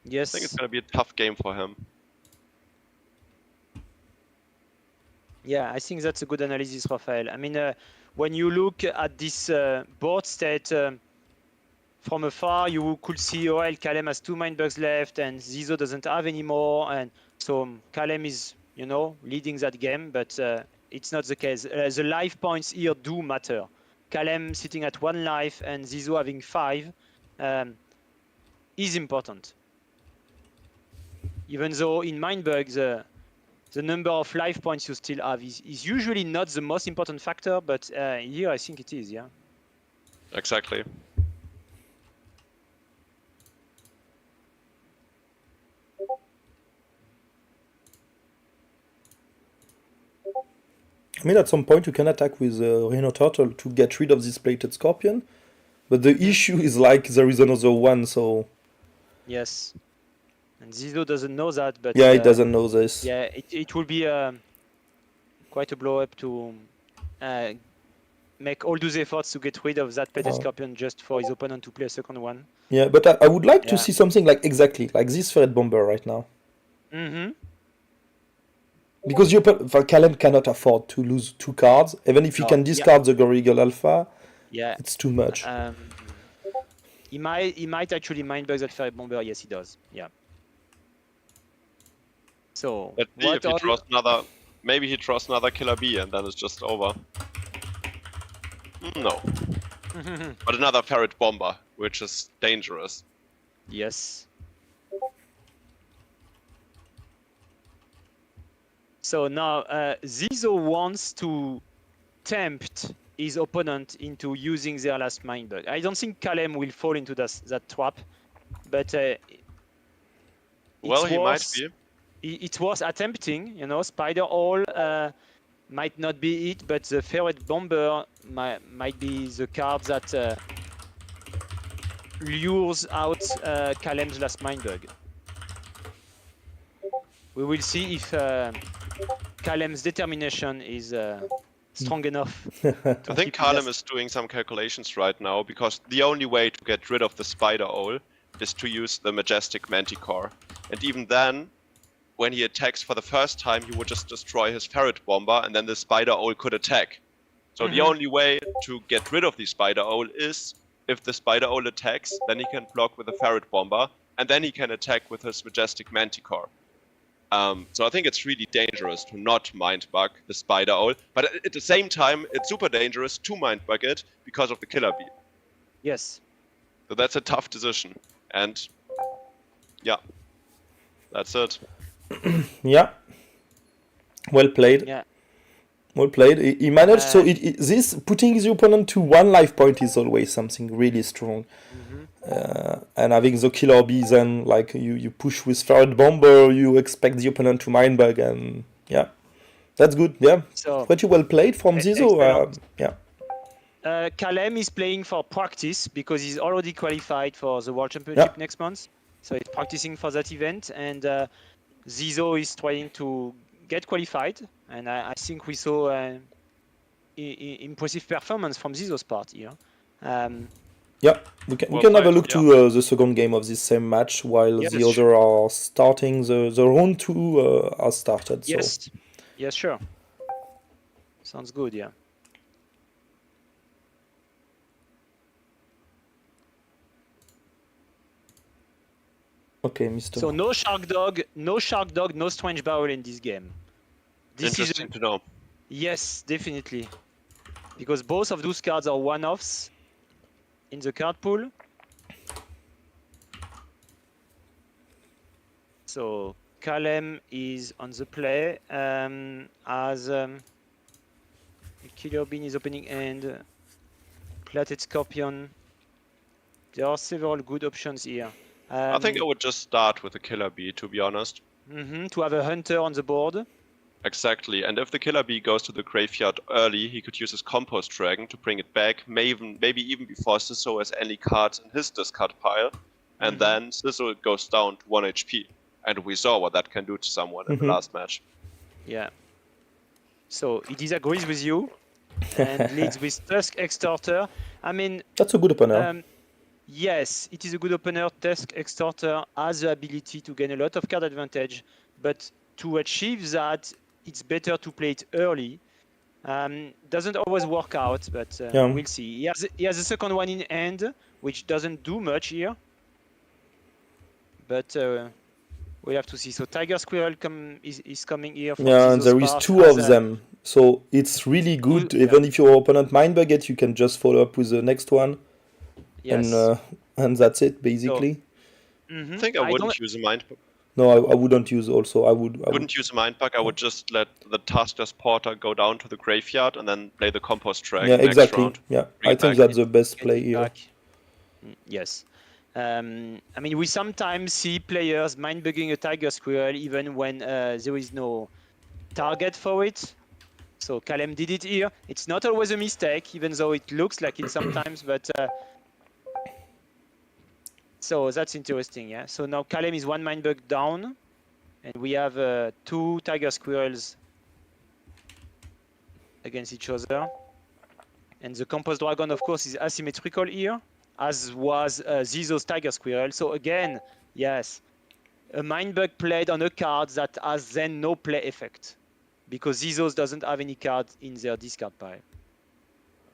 Yes. I think it's gonna be a tough game for him. Yeah, I think that's a good analysis, Raphael. I mean, when you look at this board state from afar, you could see, oh, Kalem has 2 mind bugs left, and Zizo doesn't have any more, and so Kalem is, you know, leading that game, but it's not the case. The life points here do matter. Kalem sitting at 1 life and Zizo having 5 is important. Even though in Mindbug, the number of life points you still have is usually not the most important factor, but here I think it is, yeah. Exactly. I mean, at some point you can attack with Rhino Turtle to get rid of this Plated Scorpion, but the issue is like there is another one, so... Yes. And Zizo doesn't know that, but... Yeah, he doesn't know this. Yeah, it will be quite a blow-up to make all those efforts to get rid of that Plated Scorpion just for his opponent to play a second one. Yeah, but I would like to see something like exactly like this Ferret Bomber right now. Mm-hmm. Because Calem cannot afford to lose 2 cards. Even if he No, can discard the Regal Alpha, Yeah. it's too much. He might actually mindbug that Ferret Bomber. Yes, he does. Yeah. So Let's see if he draws another. Maybe he draws another Killer Bee and then it's just over. No. But another Ferret Bomber, which is dangerous. Yes. So now Zizo wants to tempt his opponent into using their last mindbug. I don't think Calem will fall into that trap, but Well, he might be. It's worth attempting. You know, Spider Hole might not be it, but the Ferret Bomber might be the card that lures out Calem's last mindbug. We will see if Calem's determination is strong enough. I think Calem is doing some calculations right now, because the only way to get rid of the Spider Owl is to use the Majestic Manticore. And even then, when he attacks for the first time, he would just destroy his Ferret Bomber, and then the Spider Owl could attack. So the only way to get rid of the Spider Owl is, if the Spider Owl attacks, then he can block with the Ferret Bomber, and then he can attack with his Majestic Manticore. So I think it's really dangerous to not mindbug the Spider Owl, but at the same time, it's super dangerous to mindbug it because of the Killer Bee. Yes. So that's a tough decision, and yeah, that's it. Yeah. Well played. Yeah. Well played. He managed. So this putting the opponent to 1 life point is always something really strong. And having the Killer Bee, then like you push with Ferret Bomber, you expect the opponent to mindbug, and yeah, that's good. Yeah, So pretty well played from Zizo. Yeah. Calem is playing for practice because he's already qualified for the World Championship next month. So he's practicing for that event, and Zizo is trying to get qualified. And I think we saw impressive performance from Zizo's part here. Yeah, we can have a look to the second game of this same match while the other are starting. The round 2 are started. So. Yes, yes, sure. Sounds good, yeah. Okay, Mr. So no Shark Dog, no Strange Barrel in this game. This Interesting to know. Yes, definitely. Because both of those cards are one-offs in the card pool. So Calem is on the play as Killer Bean is opening hand, Plated Scorpion. There are several good options here. I think I would just start with the Killer Bee, to be honest. To have a Hunter on the board. Exactly, and if the Killer Bee goes to the graveyard early, he could use his Compost Dragon to bring it back, maybe even before Zizo has any cards in his discard pile, and then Zizo goes down to 1 HP. And we saw what that can do to someone in the last match. Yeah. So he disagrees with you and leads with Tusk Extorter. I mean... That's a good opener. Yes, it is a good opener. Tusk Extorter has the ability to gain a lot of card advantage, but to achieve that, it's better to play it early. Doesn't always work out, but we'll see. He has a second one in hand, which doesn't do much here. But we'll have to see. So Tiger Squirrel is coming here. Yeah, and there is 2 of them. So it's really good. Even if your opponent mindbug it, you can just follow up with the next one. Yes. And that's it, basically. So, I think I wouldn't use a mindbug. No, I wouldn't use also. I wouldn't use a mindbug. I would just let the Taskers Porter go down to the graveyard and then play the Compost Dragon next round. Yeah, I think that's the best play here. Yes. I mean, we sometimes see players mindbugging a Tiger Squirrel even when there is no target for it. So Calem did it here. It's not always a mistake, even though it looks like it sometimes, but... So that's interesting, yeah. So now Calem is 1 mindbug down, and we have 2 Tiger Squirrels against each other. And the Compost Dragon, of course, is asymmetrical here, as was Zizo's Tiger Squirrel. So again, yes, a Mindbug played on a card that has then no play effect, because Zizos doesn't have any card in their discard pile.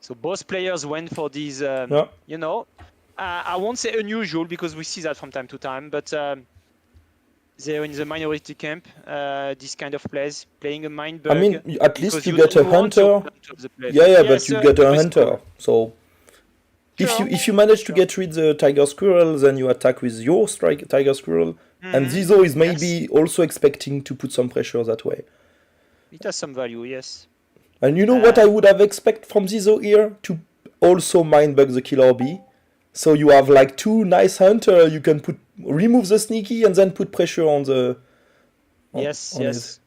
So both players went for these, you know, I won't say unusual because we see that from time to time, but they're in the minority camp, this kind of plays, playing a Mindbug. I mean, at least you get a hunter. Yeah, but you get a hunter. So if you manage to get rid the Tiger Squirrel, then you attack with your Tiger Squirrel. And Zizo is maybe also expecting to put some pressure that way. It has some value, yes. And you know what I would have expected from Zizo here? To also Mindbug the Killer Bee. So you have like two nice hunter, you can remove the sneaky and then put pressure on the... Yes.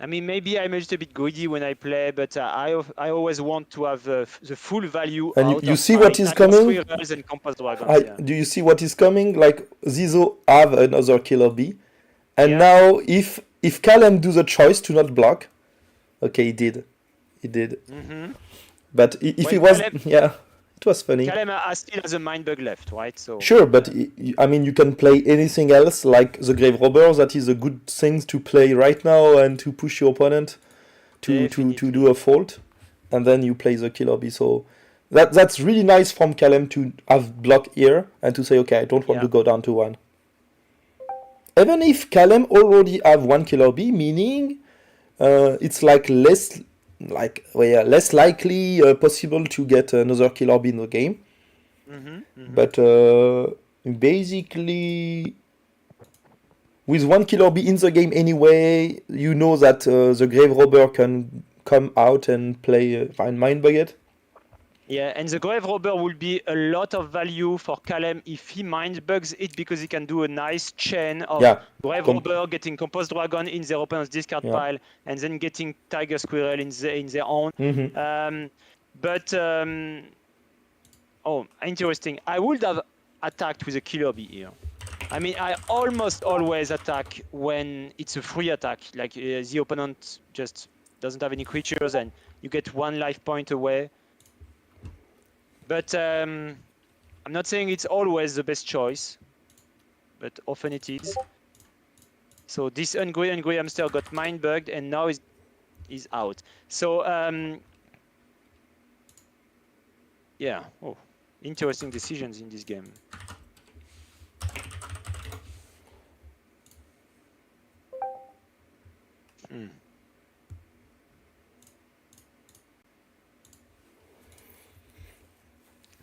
I mean, maybe I'm a little bit greedy when I play, but I always want to have the full value. And you see what is coming? And do you see what is coming? Like Zizo have another Killer Bee. And now if Callum do the choice to not block, okay, he did. But if he was... It was funny. Callum still has a Mindbug left, right? So sure, but I mean, you can play anything else, like the Grave Robber. That is a good thing to play right now and to push your opponent to do a fault, and then you play the Killer Bee. So that's really nice from Callum to have block here and to say, okay, I don't want to go down to 1. Even if Callum already have 1 Killer Bee, meaning it's like less likely possible to get another Killer Bee in the game. But basically, with 1 Killer Bee in the game anyway, you know that the Grave Robber can come out and play Mindbug it. Yeah, and the Grave Robber will be a lot of value for Callum if he Mindbugs it, because he can do a nice chain of Grave Robber getting Composed Dragon in their opponent's discard pile and then getting Tiger Squirrel in their own. Interesting. I would have attacked with a Killer Bee here. I mean, I almost always attack when it's a free attack, like the opponent just doesn't have any creatures and you get 1 life point away. But I'm not saying it's always the best choice, but often it is. So this Hungry Hamster got Mindbugged and now is out. So interesting decisions in this game.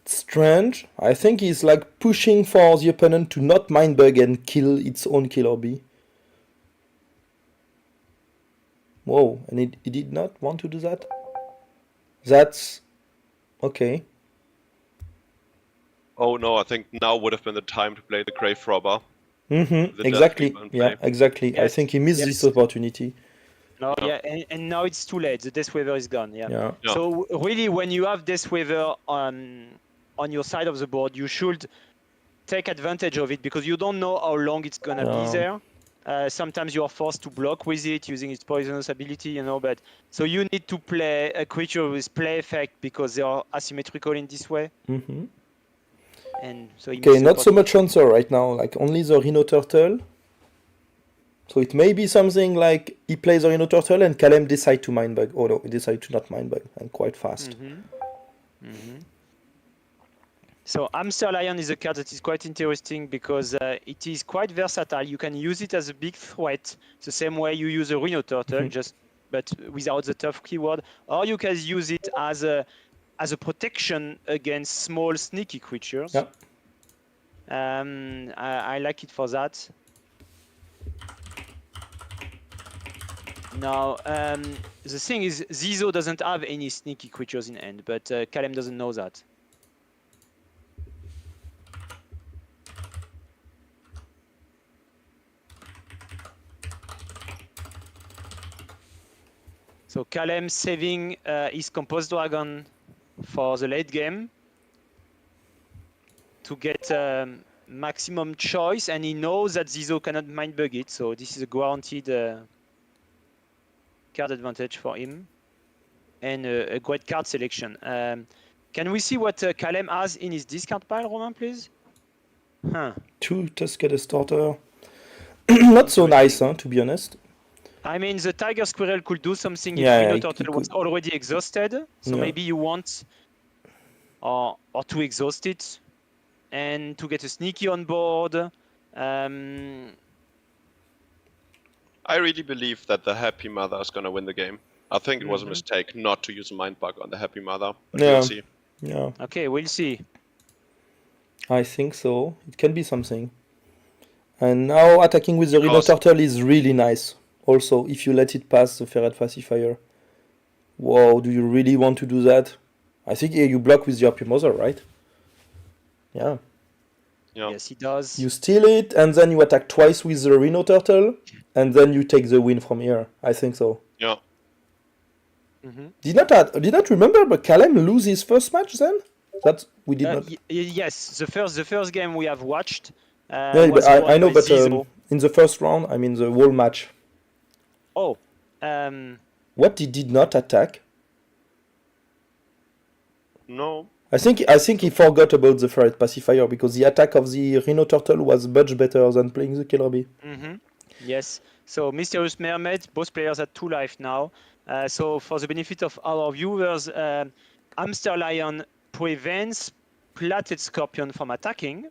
Strange. I think he's like pushing for the opponent to not Mindbug and kill its own Killer Bee. Whoa, and he did not want to do that? That's... okay. Oh no, I think now would have been the time to play the Grave Robber. Exactly. Yeah, exactly. Yes. I think he missed this opportunity. No, and now it's too late. The Death Weaver is gone. Yeah. So really, when you have Death Weaver on your side of the board, you should take advantage of it because you don't know how long it's gonna be there. Sometimes you are forced to block with it using its poisonous ability, you know. But so you need to play a creature with play effect because they are asymmetrical in this way. And so not so much answer right now. Like only the Rhino Turtle. So it may be something like he plays a Rhino Turtle and Callum decide to Mindbug. Oh no, he decide to not Mindbug and quite fast. So Hamster Lion is a card that is quite interesting because it is quite versatile. You can use it as a big threat, the same way you use a Rhino Turtle, but without the tough keyword, or you can use it as a protection against small sneaky creatures. I like it for that. Now, the thing is, Zizo doesn't have any sneaky creatures in hand, but Callum doesn't know that. So Callum saving his Composed Dragon for the late game to get maximum choice, and he knows that Zizo cannot Mindbug it, so this is a guaranteed card advantage for him, and a great card selection. Can we see what Callum has in his discard pile, Romain, please? Huh. 2 Tuscany starter. Not so nice, to be honest. I mean, the tiger squirrel could do something Yeah, if Rhino it Turtle was could. already exhausted. So Yeah. maybe you want or to exhaust it and to get a sneaky on board. I really believe that the Happy Mother is going to win the game. I think it was a Mhm. mistake not to use a Mind Bug on the Happy Mother, but Yeah. we'll see. Yeah, Okay, we'll see. I think so. It can be something. And now attacking with the Rhino Because- Turtle is really nice. Also, if you let it pass the Ferret Pacifier. Wow, do you really want to do that? I think you block with your Happy Mother, right? Yeah. Yeah. Yes, he does. You steal it, and then you attack twice with the Rhino Turtle, and then you take the win from here. I think so. Yeah. Mhm. Did not remember, but Calem lose his first match then? That we did not. Yes, the first game we have watched. Yeah, was but won I know, by but Zizo. in the first round, I mean the whole match. Oh, What he did not attack? No. I think he forgot about the Ferret Pacifier because the attack of the Rhino Turtle was much better than playing the Killer Bee. yes. So Mysterious Mermaid, both players at 2 life now. So for the benefit of our viewers, Hamster Lion prevents Plated Scorpion from attacking,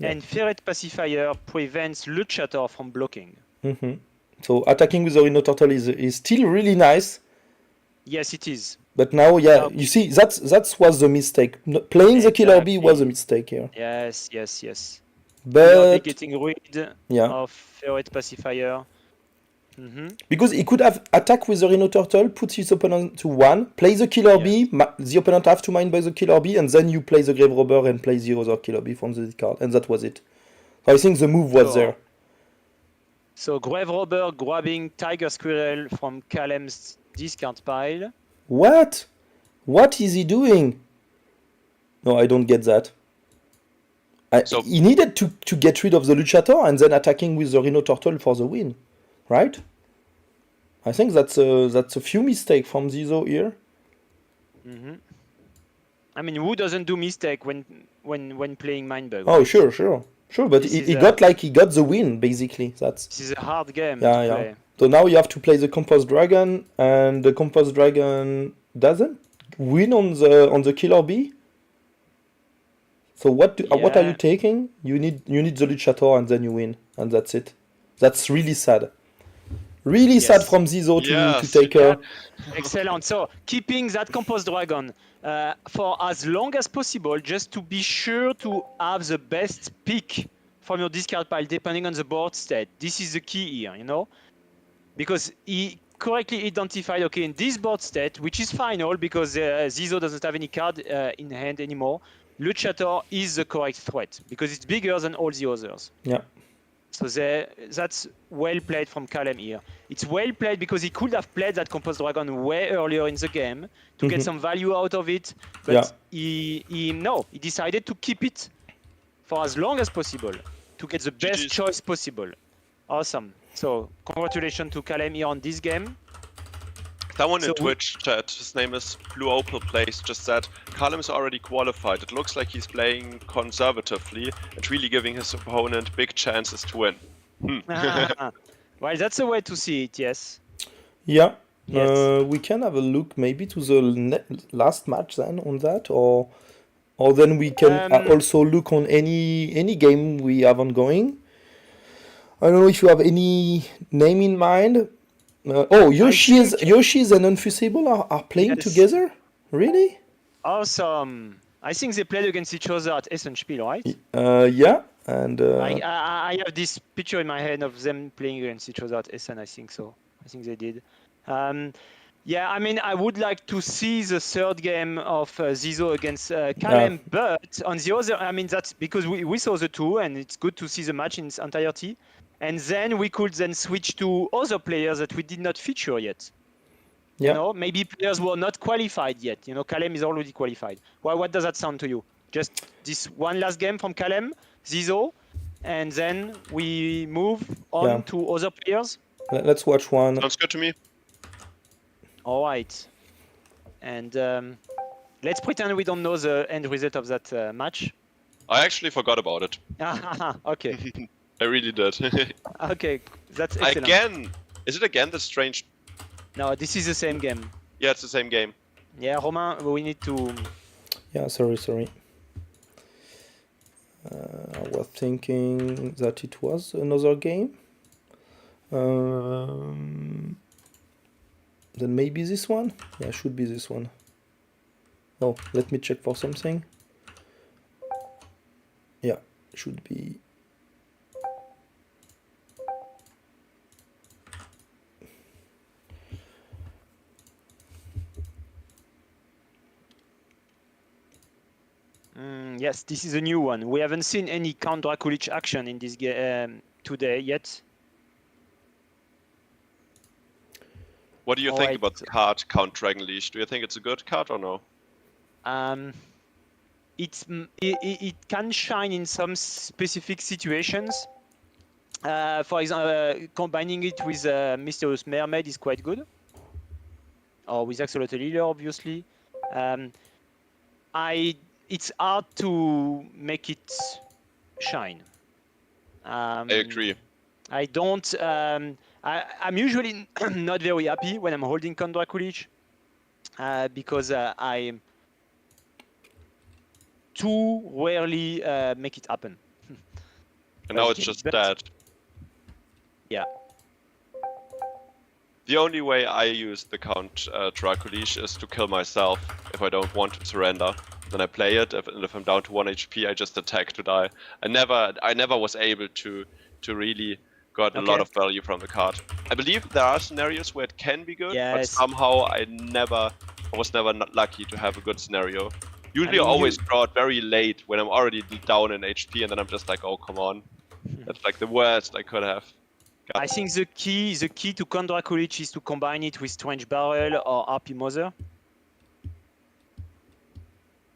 and Ferret Pacifier prevents Luchator from blocking. So attacking with the Rhino Turtle is still really nice. Yes, it is. But now, yeah, you see, that was the mistake. Playing the Killer Bee was a mistake here. Yes. We are But getting rid yeah, of Ferret Pacifier. because he could have attacked with the Rhino Turtle, put his opponent to 1, play the Killer Bee, the opponent have to mind by the Killer Bee, and then you play the Grave Robber and play the other Killer Bee from the card, and that was it. So I think the move was there. So Grave Robber grabbing Tiger Squirrel from Calem's discard pile. What? What is he doing? No, I don't get that. So- he needed to get rid of the Luchator and then attacking with the Rhino Turtle for the win, right? I think that's a few mistakes from Zizo here. I mean, who doesn't do mistake when playing Mindbug? Oh, right? sure. But This he is got the win basically. That's This is a hard game yeah. to play. So now you have to play the Compost Dragon, and the Compost Dragon doesn't win on the Killer Bee. So what are you taking? You need the Luchator and then you win, and that's it. That's really sad. Really sad from Zizo to take her. Excellent. So keeping that Compost Dragon for as long as possible, just to be sure to have the best pick from your discard pile, depending on the board state. This is the key here, because he correctly identified, okay, in this board state, which is final because Zizo doesn't have any card in hand anymore, Luchator is the correct threat because it's bigger than all the others. Yeah. So that's well played from Calem here. It's well played because he could have played that Compost Dragon way earlier in the game to get some value out of it, but he decided to keep it for as long as possible to get the best choice possible. Awesome. So congratulations to Calem here on this game. Someone in Twitch chat, his name is Blue Opal Plays, just said Calem is already qualified. It looks like he's playing conservatively and really giving his opponent big chances to win. Well, that's a way to see it, yes. Yeah. Yes. We can have a look maybe to the last match then on that, or then we can also look on any game we have ongoing. I don't know if you have any name in mind. Yoshi and Unfusible are playing together? Really? Awesome. I think they played against each other at Essenspiel, right? Yeah. And I have this picture in my head of them playing against each other at Essen. I think so. I think they did. Yeah, I mean, I would like to see the third game of Zizo against Calem, but on the other, I mean, that's because we saw the two, and it's good to see the match in its entirety. And then we could then switch to other players that we did not feature yet. Yeah. Maybe players who are not qualified yet. Calem is already qualified. Well, what does that sound to you? Just this one last game from Calem, Zizo, and then we move on to other players? Let's watch one. Sounds good to me. All right. And let's pretend we don't know the end result of that match. I actually forgot about it. Okay. I really did. Okay, that's excellent. Again, is it again the strange? No, this is the same game. Yeah, it's the same game. Yeah, Romain, we need to. Yeah, sorry. I was thinking that it was another game. Then maybe this one? Yeah, should be this one. Oh, let me check for something. Yeah, should be. Yes, this is a new one. We haven't seen any Count Draculich action in this game today yet. What do you think about the card Count Dragonleash? Do you think it's a good card or no? It can shine in some specific situations. For example, combining it with Mysterious Mermaid is quite good. Or with Axolotl Healer, obviously. It's hard to make it shine. I agree. I don't. I'm usually not very happy when I'm holding Count Draculich because I too rarely make it happen. And now it's just dead. Yeah. The only way I use the Count Draculich is to kill myself if I don't want to surrender. Then I play it, and if I'm down to 1 HP, I just attack to die. I never was able to really got a lot of value from the card. I believe there are scenarios where it can be good, but somehow I was never lucky to have a good scenario. Usually I always draw it very late when I'm already down in HP, and then I'm just like, oh, come on. That's like the worst I could have. I think the key to Count Draculich is to combine it with Strange Barrel or RP Mother.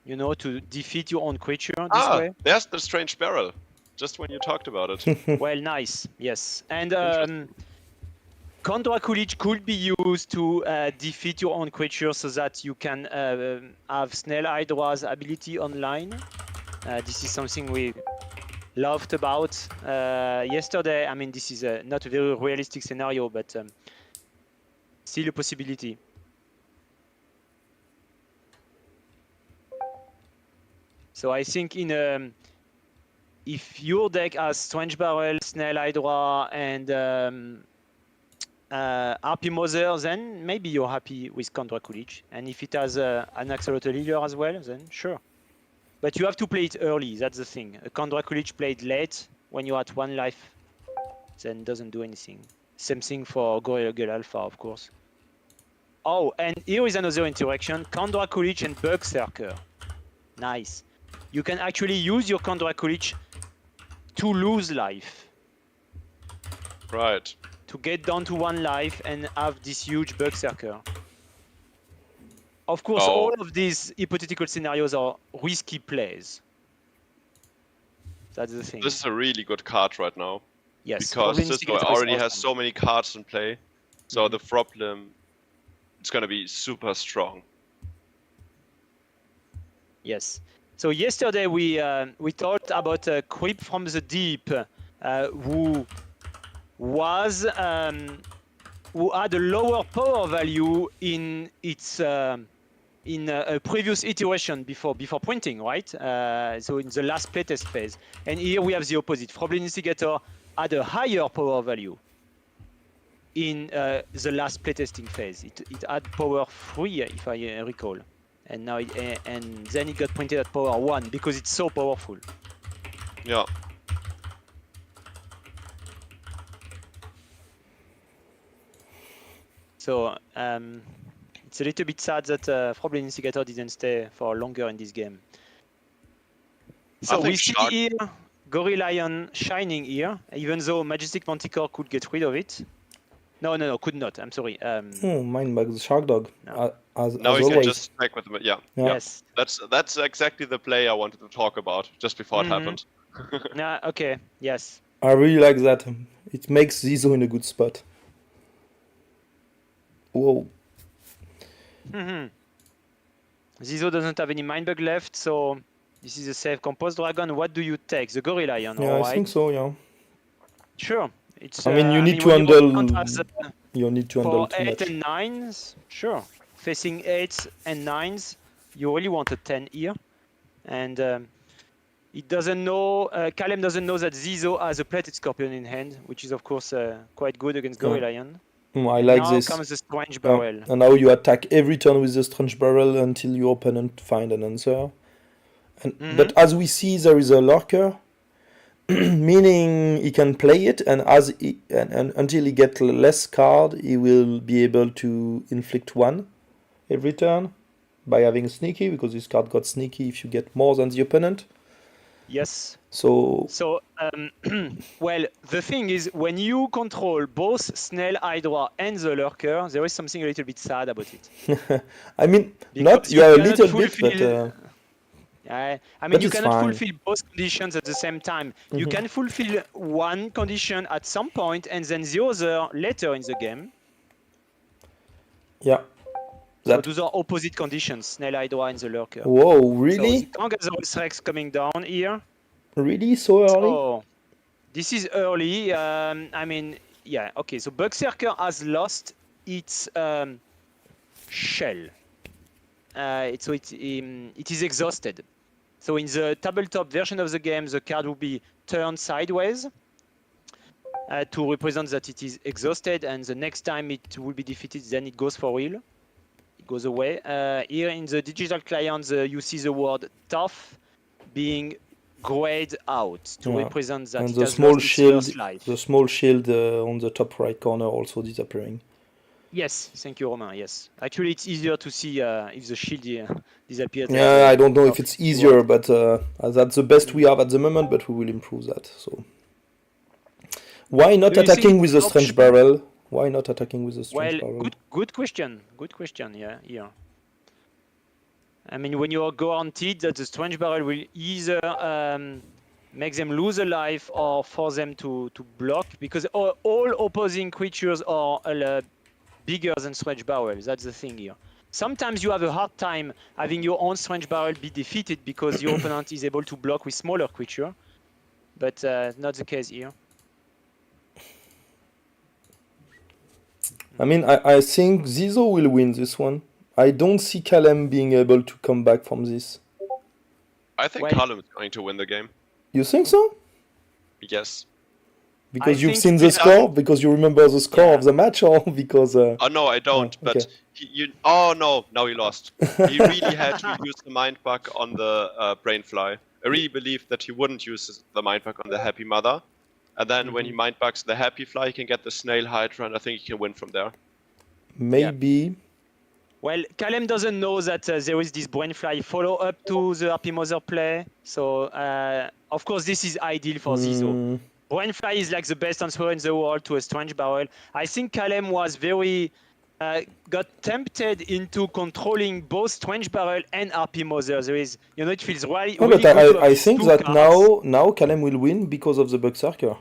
You know, to defeat your own creature this way. There's the Strange Barrel. Just when you talked about it. Well, nice. Yes. And Count Draculich could be used to defeat your own creature so that you can have Snail Hydra's ability online. This is something we loved about yesterday. I mean, this is not a very realistic scenario, but still a possibility. So I think if your deck has Strange Barrel, Snail Hydra, and RP Mother, then maybe you're happy with Count Draculich. And if it has an Axolotl Healer as well, then sure. But you have to play it early, that's the thing. A Count Draculich played late, when you're at 1 life, then doesn't do anything. Same thing for Gorilla Girl Alpha, of course. Oh, and here is another interaction. Count Draculich and Berserker. Nice. You can actually use your Count Draculich to lose life. Right. To get down to 1 life and have this huge Berserker. Of course, all of these hypothetical scenarios are risky plays. That's the thing. This is a really good card right now. Yes. Because Cisco already has so many cards in play. So the problem, it's going to be super strong. Yes. So yesterday we talked about a Creep from the Deep who had a lower power value in its in a previous iteration before printing, right? So in the last playtest phase. And here we have the opposite. Froblin Instigator had a higher power value in the last playtesting phase. It had power 3, if I recall. And now and then it got printed at power 1 because it's so powerful. Yeah. So it's a little bit sad that Froblin Instigator didn't stay for longer in this game. So we see here Gorilla shining here, even though Majestic Manticore could get rid of it. No, could not. I'm sorry. Mine bugs Shark Dog. No. As now you always. can just check with them. Yeah. Yes. That's exactly the play I wanted to talk about just before it happened. Okay. Yes. I really like that. It makes Zizo in a good spot. Whoa. Zizo doesn't have any Mindbug left, so This is a safe Compost Dragon. What do you take? The Gorilla Lion, Yeah, all I right? think so. Yeah. Sure. It's. I mean, you need to when you count handle. as, You need to handle for too 8 much. and 9s, sure. Facing 8s and 9s, you really want a 10 here. And it doesn't know, Calem doesn't know that Zizo has a Plated Scorpion in hand, which is of course quite good against Gorilla Lion. I And like now this. comes the Strange Barrel. And now you attack every turn with the Strange Barrel until your opponent find an answer. But as we see, there is a lurker, meaning he can play it, and until he gets less card, he will be able to inflict 1 every turn by having sneaky, because this card got sneaky if you get more than the opponent. Yes. So Well, the thing is, when you control both Snail Hydra and the Lurker, there is something a little bit sad about it. I mean, Because yeah, a cannot little bit, but I mean, but you it's cannot fine. fulfill both conditions at the same time. You can fulfill one condition at some point and then the other later in the game. yeah. So those are opposite conditions, Snail Hydra and the Lurker. Whoa, So really? the Gangasaurus Rex coming down here. Really so early? Oh, this is early. I mean, yeah, okay. So Berserker has lost its shell. It is exhausted. So in the tabletop version of the game, the card will be turned sideways to represent that it is exhausted, and the next time it will be defeated, then it goes for real. It goes away. Here in the digital client, you see the word tough being grayed out to represent that and it the has small lost its shield, first life. the small shield on the top right corner also disappearing. Yes, thank you, Romain. Yes, actually, it's easier to see if the shield disappears. Yeah, I don't know if it's easier, but that's the best we have at the moment. But we will improve that. So why not Do you think attacking with the it's Strange optional? Barrel? Why not attacking with the Strange Well, Barrel? good question. Good question. Yeah. I mean, when you are guaranteed that the Strange Barrel will either make them lose a life or force them to block, because all opposing creatures are bigger than Strange Barrel. That's the thing here. Sometimes you have a hard time having your own Strange Barrel be defeated because your opponent is able to block with smaller creature, but not the case here. I mean, I think Zizo will win this one. I don't see Calem being able to come back from this. I think Calem is going to win the game. You think so? Yes. Because I you've think seen the we score? Because you remember the score Yeah. of the match, or because? Oh no, I don't. Oh, okay. But oh no, now he lost. He really had to use the mind bug on the Brainfly. I really believed that he wouldn't use the mind bug on the Happy Mother, and then when he mind bugs the Happy Fly, he can get the Snail Hydra, and I think he can win from there. Maybe. Well, Calem doesn't know that there is this Brainfly follow-up to the Happy Mother play, so of course this is ideal for Zizo. Brainfly is like the best answer in the world to a Strange Barrel. I think Calem was very got tempted into controlling both Strange Barrel and RP Mother. There is, it feels really, No, really but good to have I these think two that cards. now Calem will win because of the Berserker.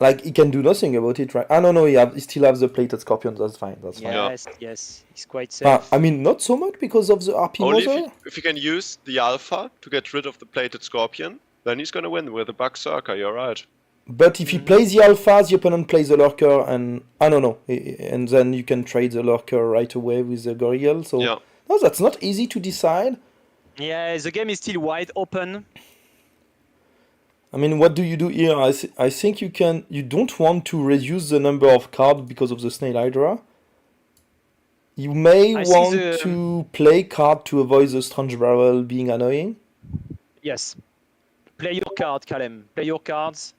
Like, he can do nothing about it, right? No, he still has the Plated Scorpion. That's fine. That's fine. Yes, it's quite safe. I mean, not so much because of the RP Only Mother. if you can use the Alpha to get rid of the Plated Scorpion, then he's gonna win with the Berserker. You're right. But if he plays the Alpha, the opponent plays the Lurker, and and then you can trade the Lurker right away with the Gorilla. So Yeah. no, that's not easy to decide. Yeah, the game is still wide open. I mean, what do you do here? I think you don't want to reduce the number of cards because of the Snail Hydra. You may want to play card to avoid the Strange Barrel being annoying. Yes. Play your card, Calem. Play your cards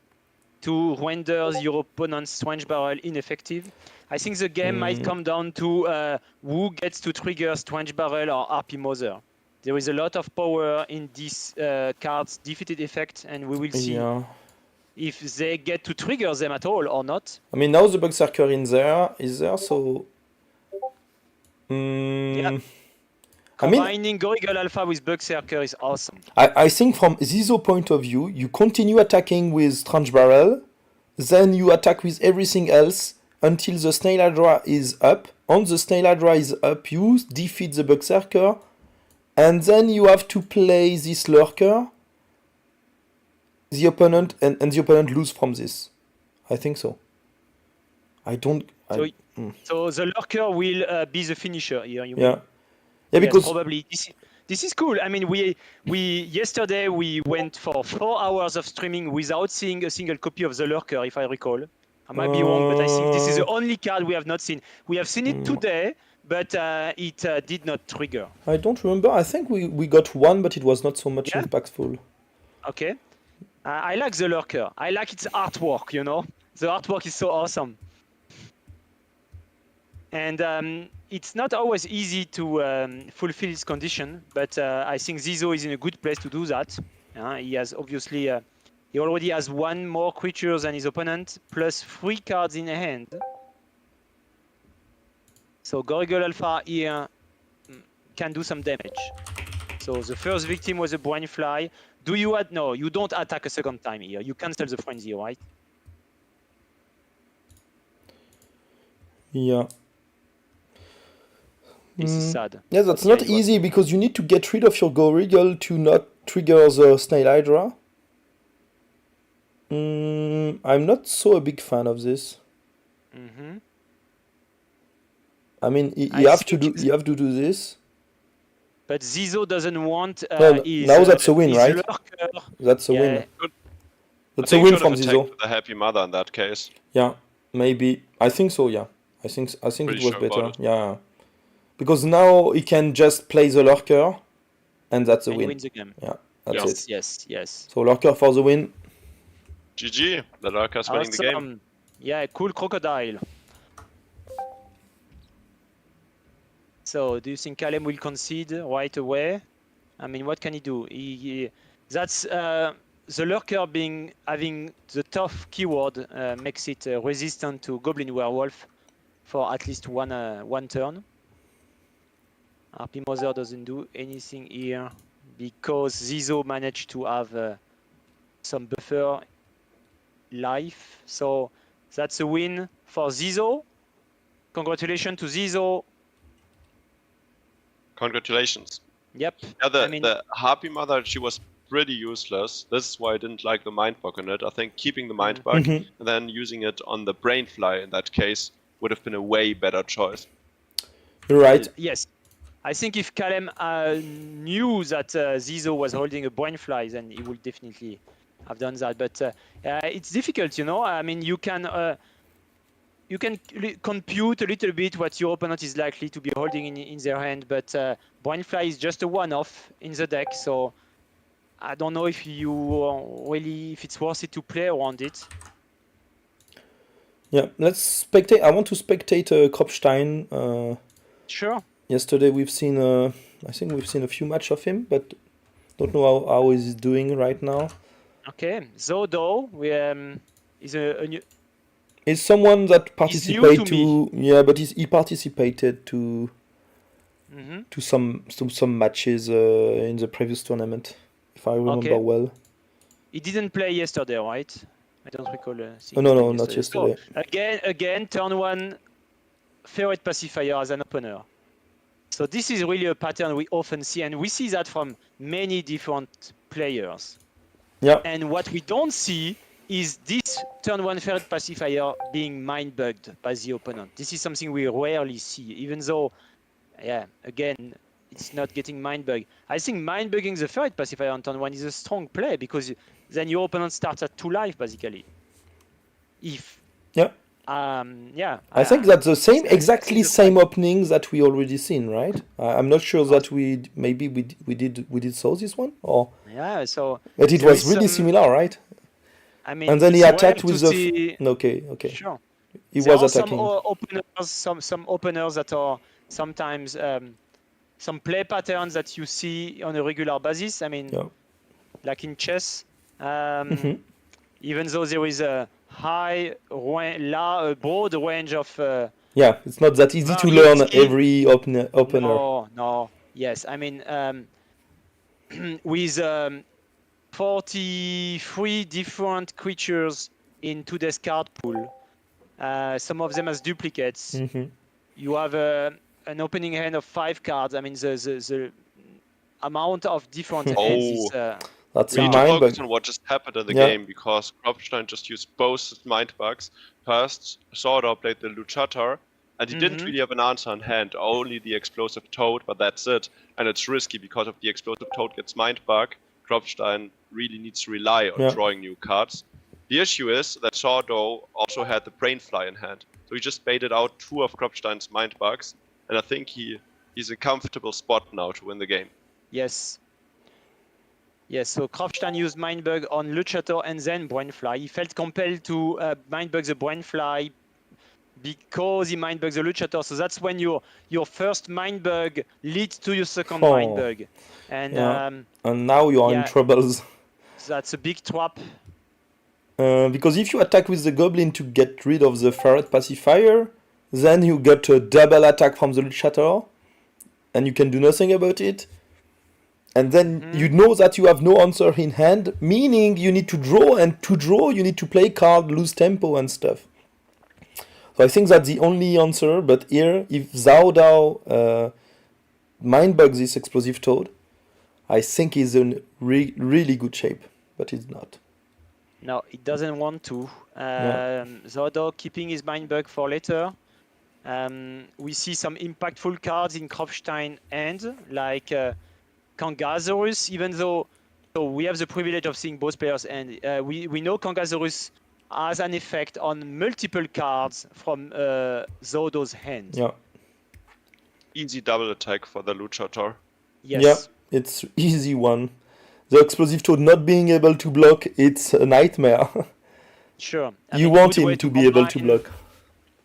to render your opponent's Strange Barrel ineffective. I think the game might come down to who gets to trigger Strange Barrel or RP Mother. There is a lot of power in this card's defeated effect, and we will see if they get to trigger them at all or not. I mean, now the Berserker is there, so... Combining Gorilla Alpha with Berserker is awesome. I think from Zizo point of view, you continue attacking with Strange Barrel, then you attack with everything else until the Snail Hydra is up. Once the Snail Hydra is up, you defeat the Berserker, And then you have to play this lurker. The opponent and the opponent lose from this. I think so. I don't. So the lurker will be the finisher here. You Yeah. mean? Yeah, Yes, because probably this is cool. I mean, we yesterday we went for 4 hours of streaming without seeing a single copy of the lurker, if I recall. I might be wrong, but I think this is the only card we have not seen. We have seen it today, but it did not trigger. I don't remember. I think we got one, but it was not so much Yeah? impactful. Okay. I like the lurker. I like its artwork. You know, the artwork is so awesome. And it's not always easy to fulfill its condition, but I think Zizo is in a good place to do that. He has obviously, he already has 1 more creature than his opponent, plus 3 cards in hand. So Gorigol Alpha here can do some damage. So the first victim was a Brain Fly. Do you add? No, you don't attack a second time here. You cancel the frenzy, right? Yeah. This is sad. Yeah, that's not easy because you need to get rid of your Gorigol to not trigger the Snail Hydra. I'm not so a big fan of this. Mm-hmm. I mean, you have to do this. But Zizo doesn't want. Now that's a win, right? Lurker. That's a win. That's a I think win should from have Zizo. attacked the Happy Mother in that case. Yeah, maybe. I think so. Yeah, I think it was Pretty sure better. about it. Yeah, because now he can just play the lurker, and that's a And win. wins the game. Yeah, that's it. Yes. So lurker for the win. GG, the Lurker's winning the game. Yeah, cool crocodile. So, do you think Kalem will concede right away? I mean, what can he do? That's the lurker having the tough keyword makes it resistant to Goblin Werewolf for at least one turn. RP Mother doesn't do anything here because Zizo managed to have some buffer life. So that's a win for Zizo. Congratulations to Zizo. Congratulations. Yep. Yeah, the Harpy Mother, she was pretty useless. This is why I didn't like the Mind Bug on it. I think keeping the Mind Bug and then using it on the Brain Fly in that case would have been a way better choice. You're right. Yes. I think if Kalem knew that Zizo was holding a Brain Fly, then he would definitely have done that. But it's difficult, you know. I mean, you can compute a little bit what your opponent is likely to be holding in their hand, but Brain Fly is just a one-off in the deck, so I don't know if if it's worth it to play around it. Yeah, let's spectate. I want to spectate Kropstein. Sure. Yesterday we've seen, I think we've seen a few matches of him, but don't know how he's doing right now. Okay, Zodo is a new. Is someone that participated to yeah, but he participated to some matches in the previous tournament, if I remember well. He didn't play yesterday, right? I don't recall. No, not yesterday. So, again, turn 1, Ferret Pacifier as an opener. So this is really a pattern we often see, and we see that from many different players. Yeah. And what we don't see is this turn 1 Ferret Pacifier being mind bugged by the opponent. This is something we rarely see, even though, again, it's not getting mind bugged. I think mind bugging the Ferret Pacifier on turn 1 is a strong play because then your opponent starts at 2 life basically. I think that's the same, exactly same opening that we already seen, right? I'm not sure that we did saw this one or. Yeah, so. But it was really similar, right? I mean, and then he attacked with the. Okay. Sure. He was attacking. Some openers that are sometimes some play patterns that you see on a regular basis. I mean, like in chess, even though there is a broad range of. It's not that easy to learn every opener. No. Yes, I mean, with 43 different creatures in today's card pool, some of them as duplicates. You have an opening hand of 5 cards. I mean, amount of different Oh. hands is That's We a need to mind focus bug. on what just happened in the Yeah. game, because Kropstein just used both mind bugs. First, Sordor played the Luchatar, and he didn't really have an answer on hand, only the Explosive Toad, but that's it. And it's risky because if the Explosive Toad gets mind bug, Kropstein really needs to rely on Yeah. drawing new cards. The issue is that Sordor also had the Brainfly in hand, so he just baited out 2 of Kropstein's mind bugs, and I think he's in a comfortable spot now to win the game. yes. Yes, so Kropstein used Mindbug on Luchator and then Brainfly. He felt compelled to Mindbug the Brainfly because he Mindbugs the Luchator. So that's when your first Mindbug leads to your second Oh. Mindbug. And Yeah. And now you are in yeah. troubles. That's a big trap. Because if you attack with the Goblin to get rid of the Ferret pacifier, then you get a double attack from the Luchator, and you can do nothing about it. And then you know that you have no answer in hand, meaning you need to draw, and to draw you need to play card, lose tempo and stuff. So I think that's the only answer, but here, if Zaudao Mindbugs this Explosive Toad, I think he's in really good shape, but he's not. No, he doesn't want to. Zodo keeping his Mindbug for later. We see some impactful cards in Kropstein hand, like Kangasaurus, even though we have the privilege of seeing both players, and we know Kangasaurus has an effect on multiple cards from Zodo's hand. Yeah. Easy double attack for the Luchator. Yes. Yeah, it's easy one. The Explosive Toad not being able to block, it's a nightmare. Sure. You want him to be able to block.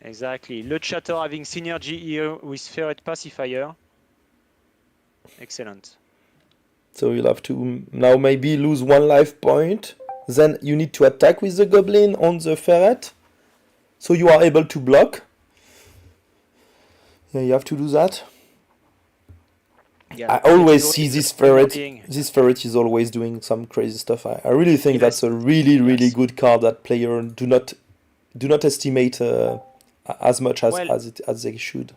Exactly. Luchator having synergy here with Ferret Pacifier. Excellent. So you'll have to now maybe lose 1 life point. Then you need to attack with the Goblin on the Ferret. So you are able to block. Yeah, you have to do that. Yeah, I always see this Ferret. This Ferret is always doing some crazy stuff. I really think that's a really good card that player do not estimate as much as they should.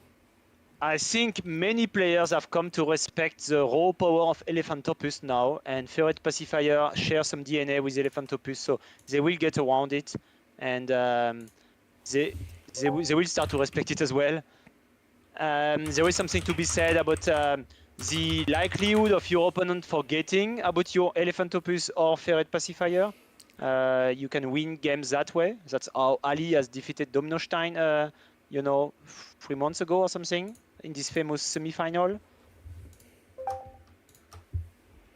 I think many players have come to respect the raw power of Elephantopus now, and Ferret Pacifier shares some DNA with Elephantopus, so they will get around it, and they will start to respect it as well. There is something to be said about the likelihood of your opponent forgetting about your Elephantopus or Ferret Pacifier. You can win games that way. That's how Ali has defeated Dominostein, 3 months ago or something, in this famous semi-final.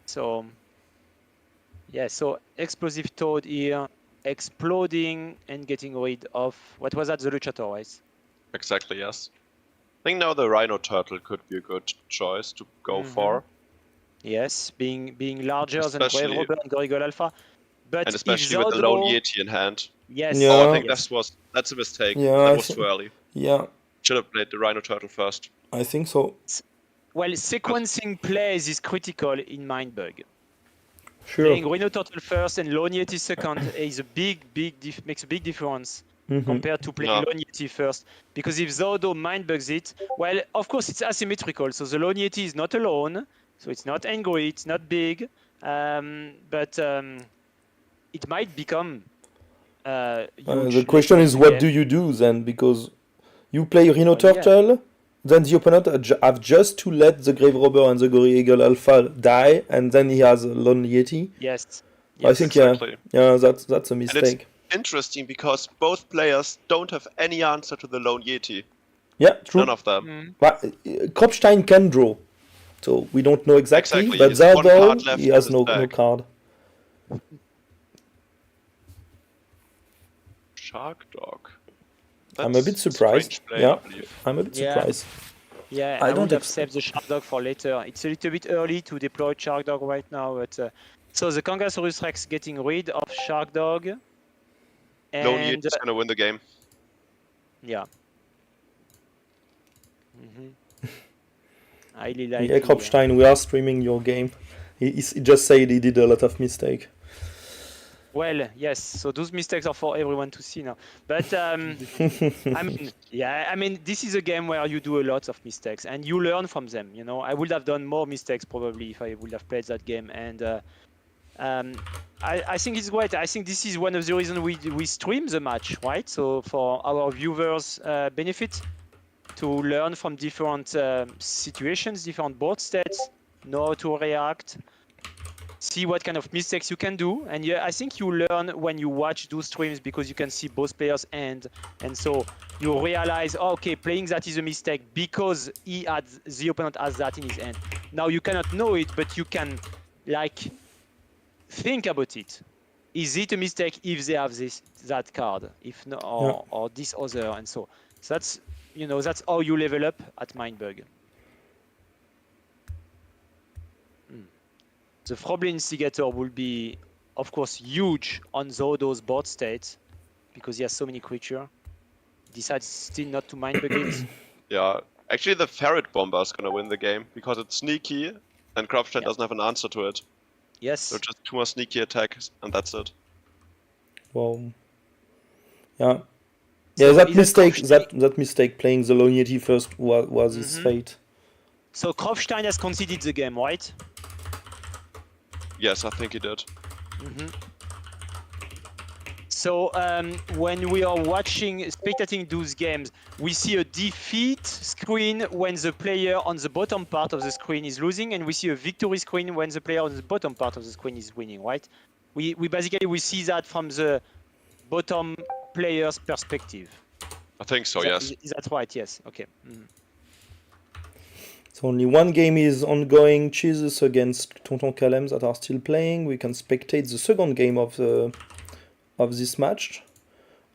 So, yeah, so Explosive Toad here, exploding and getting rid of, what was that, the Luchator, right? Exactly, yes. I think now the Rhino Turtle could be a good choice to go for. Yes, being larger than Grave Robber and Gorigol Alpha. But and especially with the Lone Yeti in hand. Yes. Yeah. Oh, I think that's a mistake. Yeah, that was too early. Yeah, Should have played the Rhino Turtle first. I think so. Well, sequencing plays is critical in Mindbug. Sure. Playing Rhino Turtle first and Lone Yeti second is makes a big difference compared to playing Lone Yeti first. Because if Zodo Mindbugs it, well, of course it's asymmetrical. So the Lone Yeti is not alone, so it's not angry, it's not big, but it might become huge. The question is, what do you do then? Because you play Rhino Turtle, then the opponent have just to let the Grave Robber and the Gory Eagle Alpha die, and then he has a Lone Yeti. Yes. I think exactly. That's a mistake. It's interesting because both players don't have any answer to the Lone Yeti. Yeah, true. None of them. But Kropstein can draw, so we don't know exactly. But He has one Zaudao, card left he has in no his deck. card. Shark Dog. I'm a bit surprised. Play, I believe. I'm a bit surprised. Yeah, I would have saved the Shark Dog for later. It's a little bit early to deploy Shark Dog right now, but so the Kangasaurus Rex getting rid of Shark Dog. And Lone Yeti's gonna win the game. yeah. Highly likely. Yeah, Kropstein, we are streaming your game. He just said he did a lot of mistake. Well, yes. So those mistakes are for everyone to see now. But I mean, this is a game where you do a lot of mistakes and you learn from them. You know, I would have done more mistakes probably if I would have played that game. And I think it's great. I think this is one of the reasons we stream the match, right? So for our viewers' benefit, to learn from different situations, different board states, know how to react, see what kind of mistakes you can do. And yeah, I think you learn when you watch those streams because you can see both players' end, and so you realize, oh, okay, playing that is a mistake because the opponent has that in his hand. Now you cannot know it, but you can like think about it. Is it a mistake if they have that card, if no, or this other, and so that's, you know, that's how you level up at Mindbug. The Froble Instigator will be, of course, huge on those board states because he has so many creatures. Decides still not to Mindbug it. Yeah, actually the Ferret Bomber is gonna win the game because it's sneaky and Kropfstein doesn't have an answer to it. Yes. So just 2 more sneaky attacks and that's it. Well, yeah. So Yeah, that mistake playing the Loyalty first was his fate. So Kropfstein has conceded the game, right? Yes, I think he did. So when we are spectating those games, we see a defeat screen when the player on the bottom part of the screen is losing, and we see a victory screen when the player on the bottom part of the screen is winning, right? We basically see that from the bottom player's perspective. I think so, yes. Is that right? Yes. Okay. So only one game is ongoing. Cheeses against Tonton Calems that are still playing. We can spectate the second game of this match.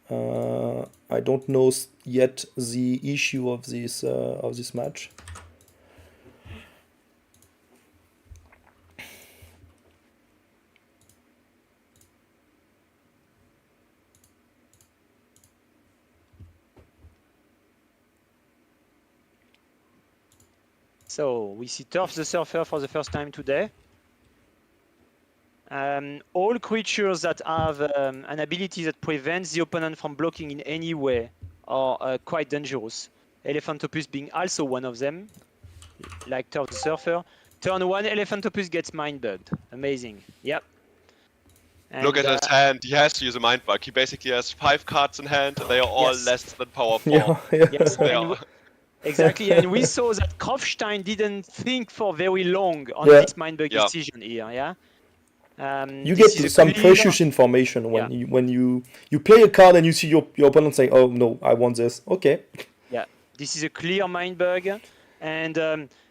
I don't know yet the issue of this match. So we see Turf the Surfer for the first time today. All creatures that have an ability that prevents the opponent from blocking in any way are quite dangerous. Elephantopus being also one of them, like Turf the Surfer. Turn 1, Elephantopus gets mind-bugged. Amazing. Yep. And, look at his hand. He has to use a mind bug. He basically has 5 cards in hand and they are all less than power 4. Yes, exactly, and we saw that Kropfstein didn't think for very long on this Mindbug decision here. You get some precious information when you play a card and you see your opponent saying, "Oh no, I want this." Okay. Yeah, this is a clear Mindbug, and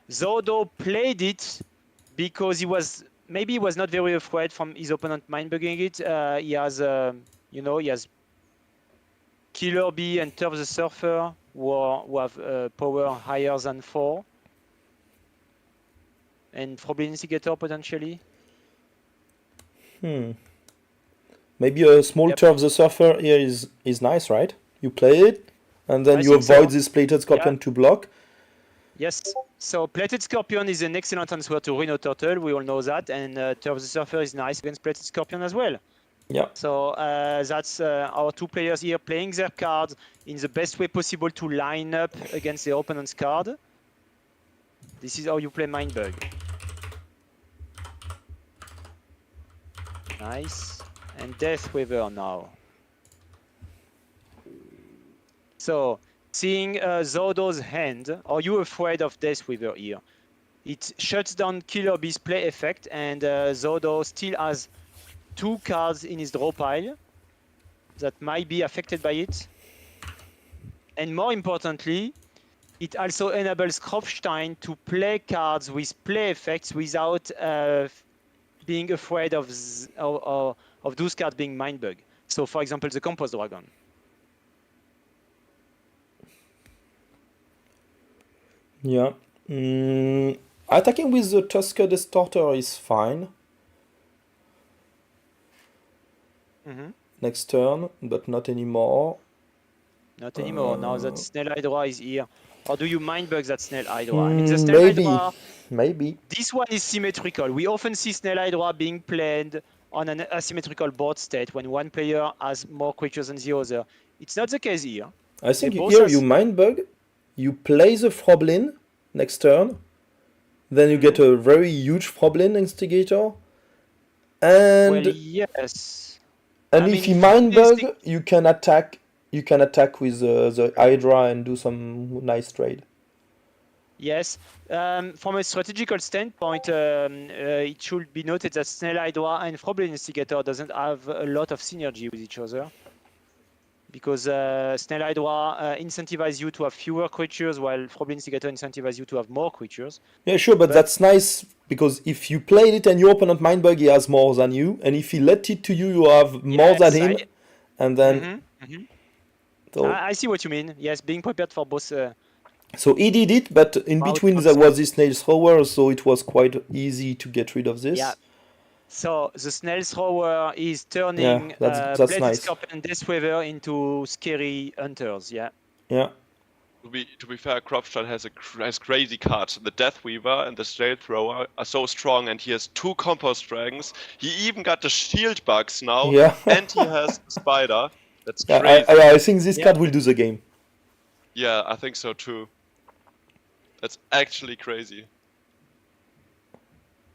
Zodo played it because he was not very afraid from his opponent Mindbugging it. He has he has Killer Bee and Turf the Surfer who have power higher than 4, and Froble Instigator potentially. Maybe a small Turf the Surfer here is nice, right? You play it, and then you avoid this Plated Scorpion to block. Yes, so Plated Scorpion is an excellent answer to Rhino Turtle, we all know that, and Turf the Surfer is nice against Plated Scorpion as well. Yeah. So that's our 2 players here playing their cards in the best way possible to line up against the opponent's card. This is how you play Mindbug. Nice. And Deathweaver now. So, seeing Zodo's hand, are you afraid of Deathweaver here? It shuts down Killer Bee's play effect, and Zodo still has 2 cards in his draw pile that might be affected by it. And more importantly, it also enables Kropfstein to play cards with play effects without being afraid of those cards being Mindbug. So, for example, the Compost Dragon. Yeah. Attacking with the Tusker Distorter is fine. Next turn, but not anymore. Not anymore, now that Snail Hydra is here. Or do you Mindbug that Snail Hydra? I mean, the Snail Hydra, maybe. This one is symmetrical. We often see Snail Hydra being played on an asymmetrical board state when one player has more creatures than the other. It's not the case here. I think They both here has- you mind bug, you play the Froblin next turn, then you get a very huge Froblin instigator, and Well, yes. and I if mean, you mind this bug, thing- you can attack with the Hydra and do some nice trade. Yes. From a strategical standpoint, it should be noted that Snail Hydra and Froblin Instigator doesn't have a lot of synergy with each other. Because Snail Hydra incentivizes you to have fewer creatures, while Froblin Instigator incentivizes you to have more creatures. Yeah, sure, but that's nice because if you played it and your opponent mind bug, he has more than you, and if he let it to you, you have more than him, and then so I see what you mean. Yes, being prepared for both. so he did it, but in Out between of there was this snail thrower, so it was quite easy to get rid of this. Yeah. So the Snail Thrower is turning that's Bladed nice. Scorpion and Deathweaver into scary hunters. Yeah. Yeah. To be fair, Kropfstein has crazy cards. The Death Weaver and the Snail Thrower are so strong, and he has 2 Compost Dragons. He even got the Shield Bugs now, Yeah. and he has the Spider. That's Yeah, crazy. I think this Yeah. card will do the game. Yeah, I think so too. That's actually crazy.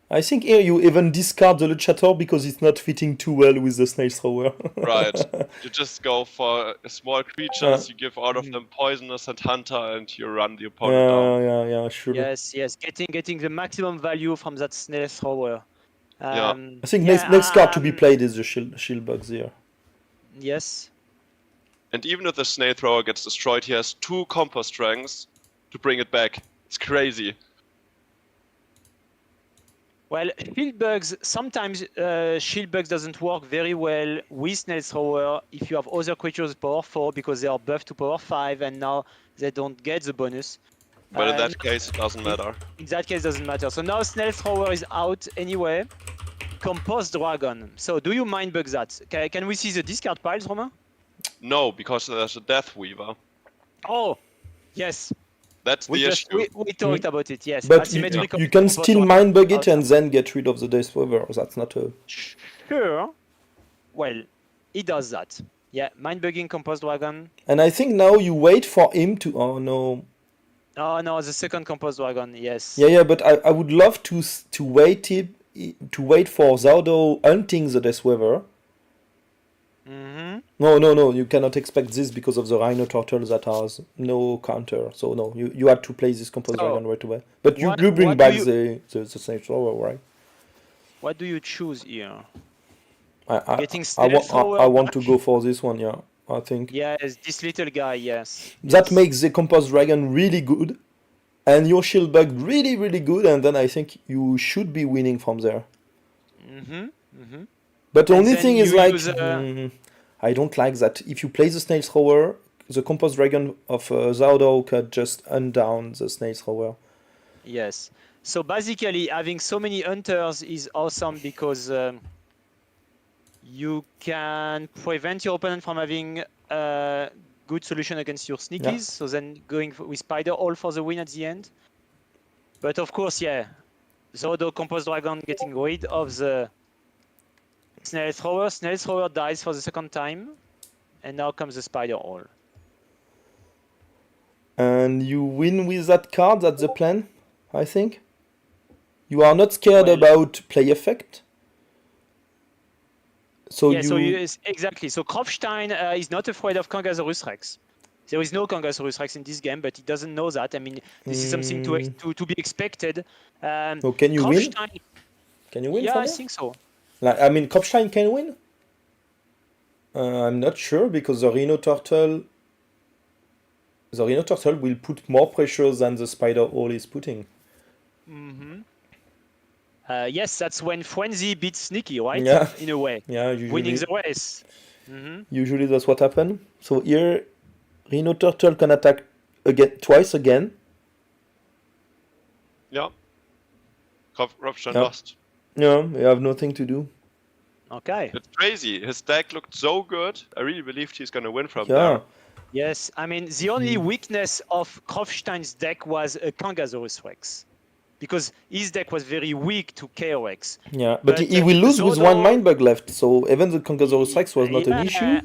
I think here you even discard the Luchator because it's not fitting too well with the Snail Thrower. Right. You just go for small creatures, you give all of them Poisonous and Hunter, and you run the opponent down. Yeah, sure. Yes, getting the maximum value from that Snail Thrower. Yeah. I think next card to be played is the Shield Bugs here. Yes. And even if the Snail Thrower gets destroyed, he has 2 Compost Dragons to bring it back. It's crazy. Well, Shield Bugs, sometimes Shield Bugs doesn't work very well with Snail Thrower if you have other creatures power 4 because they are buffed to power 5 and now they don't get the bonus. But in that case, it doesn't matter. In that case, it doesn't matter. So now Snail Thrower is out anyway. Compost Dragon. So do you mind bug that? Can we see the discard piles, Romain? No, because there's a Death Weaver. Oh, yes. That's the issue. We talked about it, yes. But you Asymmetrical can Compost still Dragon. mind bug it and then get rid of the Deathweaver. That's not a... Sure. Well, he does that. Yeah, mind bugging Compost Dragon. And I think now you wait for him to... Oh, no. Oh no, the second Compost Dragon, yes. Yeah, but I would love to wait for Zardo hunting the Deathweaver. Mm-hmm. No, you cannot expect this because of the Rhino Turtle that has no counter. So no, you had to play this Compost Dragon right away. But you bring back the Snail Thrower, right? What do you choose here? I Snail Thrower want to back? go for this one, yeah. I think Yes, this little guy, yes. that makes the Compost Dragon really good, and your Shield Bug really, really good, and then I think you should be winning from there. Mm-hmm. Mm-hmm. But the And only then thing is you like, use, I don't like that. If you play the Snail Thrower, the Compost Dragon of Zardo can just undown the Snail Thrower. Yes. So basically, having so many hunters is awesome because you can prevent your opponent from having a good solution against your sneakies. Yeah. So then going with Spider all for the win at the end. But of course, yeah, Zordo Compost Dragon getting rid of the Snail Thrower. Snail Thrower dies for the second time. And now comes the Spider All. And you win with that card, that's the plan, I think. You are not scared about play effect. So Yeah, exactly. So Kropfstein is not afraid of Kangasaurus Rex. There is no Kangasaurus Rex in this game, but he doesn't know that. I mean, this is something to be expected. So can you win? Can you win? Yeah, from I there? think so. Like, I mean, Kropfstein can win? I'm not sure because the Rhino Turtle will put more pressure than the Spider Hole is putting. Mm-hmm. Yes, that's when Frenzy beats Sneaky, right? Yeah. In a way. Yeah, usually. Winning the race. Mm-hmm. Usually that's what happens. So here, Rhino Turtle can attack twice again. Yeah. Kropfstein Yeah. lost. Yeah, you have nothing to do. Okay. It's crazy. His deck looked so good. I really believed he's gonna win from Yeah. there. Yes, I mean, the only weakness of Kropfstein's deck was a Kangasaurus Rex. because his deck was very weak to KOX. Yeah, but he will lose with one mind bug left, so even the Conqueror's Rex was not an issue.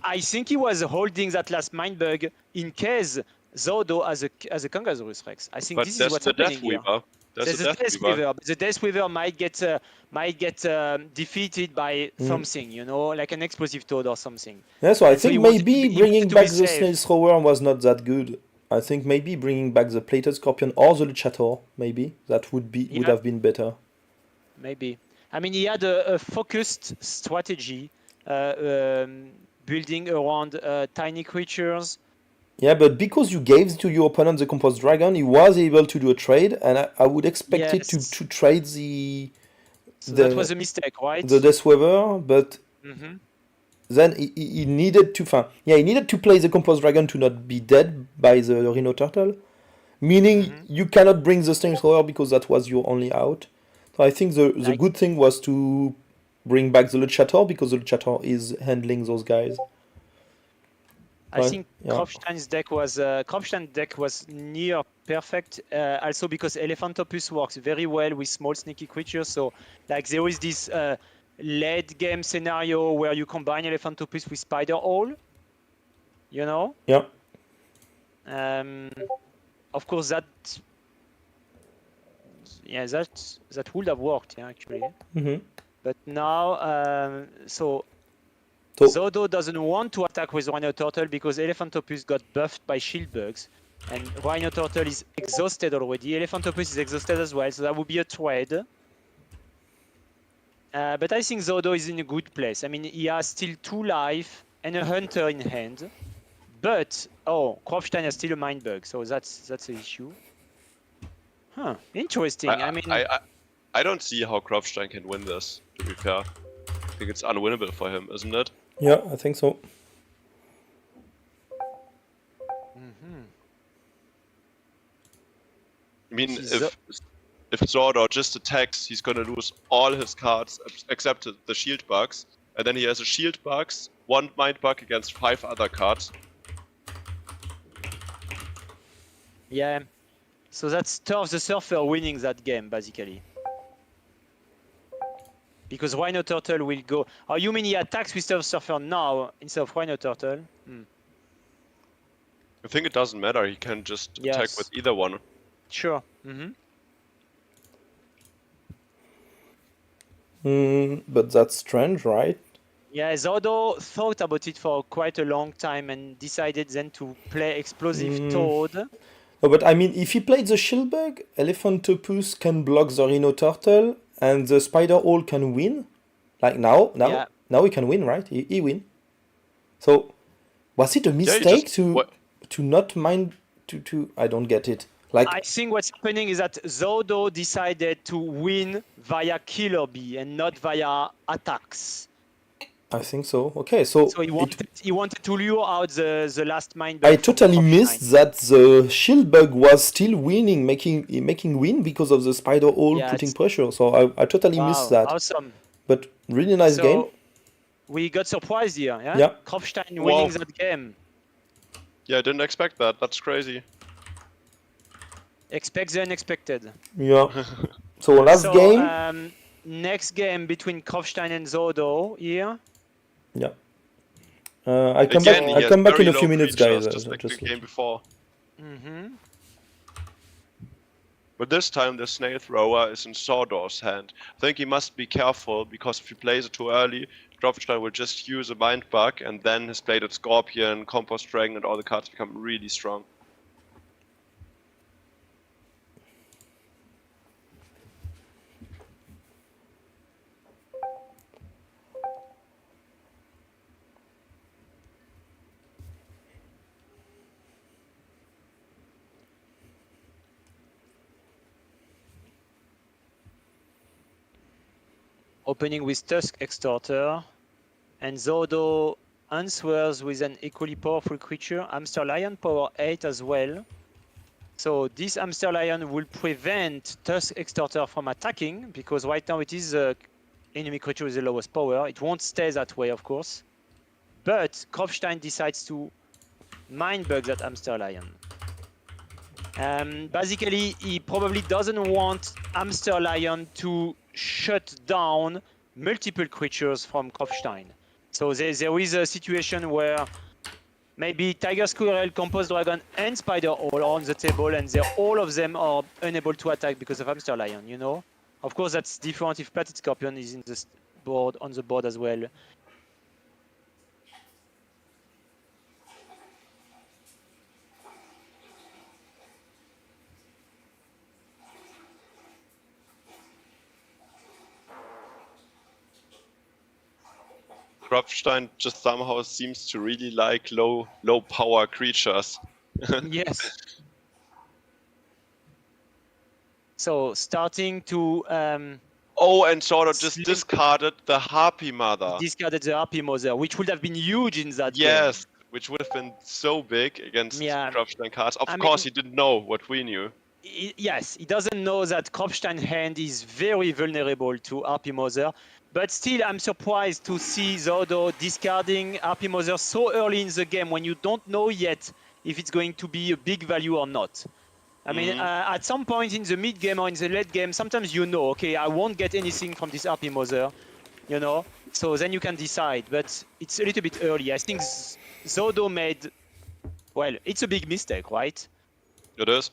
I think he was holding that last mind bug in case Zodo has a Conqueror's Rex. I think But this is there's what's the happening Death here. Weaver. There's a Death Weaver, but the Death Weaver might get defeated by something, you know, like an explosive toad or something. Yeah, so I And so think he wanted maybe to be- he bringing wanted to back be the safe. Snail Thrower was not that good. I think maybe bringing back the Plated Scorpion or the Luchator, maybe that would Yeah. have been better. Maybe. I mean, he had a focused strategy, building around tiny creatures. Yeah, but because you gave to your opponent the Composed Dragon, he was able to do a trade, and I would expect it Yes. to trade the So that was a mistake, right? the Death Weaver, but Mhm. then he needed to he needed to play the Composed Dragon to not be dead by the Rhino Turtle, meaning you cannot bring the Snail Thrower because that was your only out. So I think the Like- good thing was to bring back the Luchator because the Luchator is handling those guys. I Right, think yeah. Kropstein's deck was near perfect. Also because Elephantopus works very well with small sneaky creatures. So like there is this late game scenario where you combine Elephantopus with Spider Hole. You know. Yeah. Of course that would have worked, yeah, actually. Mm-hmm. But now so So Zodo doesn't want to attack with Rhino Turtle because Elephantopus got buffed by shield bugs, and Rhino Turtle is exhausted already. Elephantopus is exhausted as well, so that would be a trade. But I think Zodo is in a good place. I mean, he has still 2 life and a Hunter in hand. But Kropstein has still a Mind Bug, so that's an issue. Huh? Interesting. I don't see how Kropstein can win this. To be fair, I think it's unwinnable for him, isn't it? yeah, I think so. I mean, Zo- if Zordor just attacks, he's gonna lose all his cards except the shield bugs, and then he has a shield bugs, 1 mind bug against 5 other cards. Yeah. So that's Turf the Surfer winning that game, basically. Because Rhino Turtle will go... Oh, you mean he attacks with Turf Surfer now instead of Rhino Turtle? I think it doesn't matter. He can just attack Yes. with either one. Sure. But that's strange, right? Yeah, Zodo thought about it for quite a long time and decided then to play Explosive Toad. No, but I mean, if he played the Shield Bug, Elephantopus can block the Rhino Turtle, and the Spider Hole can win. Like now he can win, right? He win. So, was it a mistake to not mind to? I don't get it. Like I think what's happening is that Zodo decided to win via Killer Bee and not via attacks. I think so. Okay, so he wanted to lure out the last mind. I totally missed that the Shield Bug was still winning, making win because of the Spider Hole putting pressure. So I totally missed that. Awesome. But really nice game. We got surprised here. Yeah. Yeah. Kropstein winning that game. Yeah, I didn't expect that. That's crazy. Expect the unexpected. Yeah. So last game. Next game between Kropstein and Zodo here. Yeah. I come back in a few minutes, guys. Just like the game before. But this time the Snail Thrower is in Zordor's hand. I think he must be careful because if he plays it too early, Kropstein will just use a Mind Bug and then his Plated Scorpion, Compost Dragon and all the cards become really strong. Opening with Tusk Extorter, and Zodo answers with an equally powerful creature, Hamster Lion, power 8 as well. So this Hamster Lion will prevent Tusk Extorter from attacking, because right now it is the enemy creature with the lowest power. It won't stay that way, of course. But Kropstein decides to Mind Bug that Hamster Lion. Basically, he probably doesn't want Hamster Lion to shut down multiple creatures from Kropfstein. So there is a situation where maybe Tiger Squirrel, Compost Dragon, and Spider all are on the table, and all of them are unable to attack because of Hamster Lion, you know? Of course, that's different if Plated Scorpion is in the board, on the board as well. Kropfstein just somehow seems to really like low power creatures. Yes. So starting to Oh, and sort of just discarded the Harpy Mother. discarded the Harpy Mother, which would have been huge in that Yes, game. which would have been so big against Yeah. Kropfstein cards. Of I course, mean- he didn't know what we knew. Yes, he doesn't know that Kropfstein hand is very vulnerable to Harpy Mother. But still, I'm surprised to see Zodo discarding Harpy Mother so early in the game when you don't know yet if it's going to be a big value or not. I mean, at some point in the mid game or in the late game, sometimes you know, okay, I won't get anything from this Harpy Mother, you know? So then you can decide, but it's a little bit early. I think Zodo made, well, it's a big mistake, right? It is.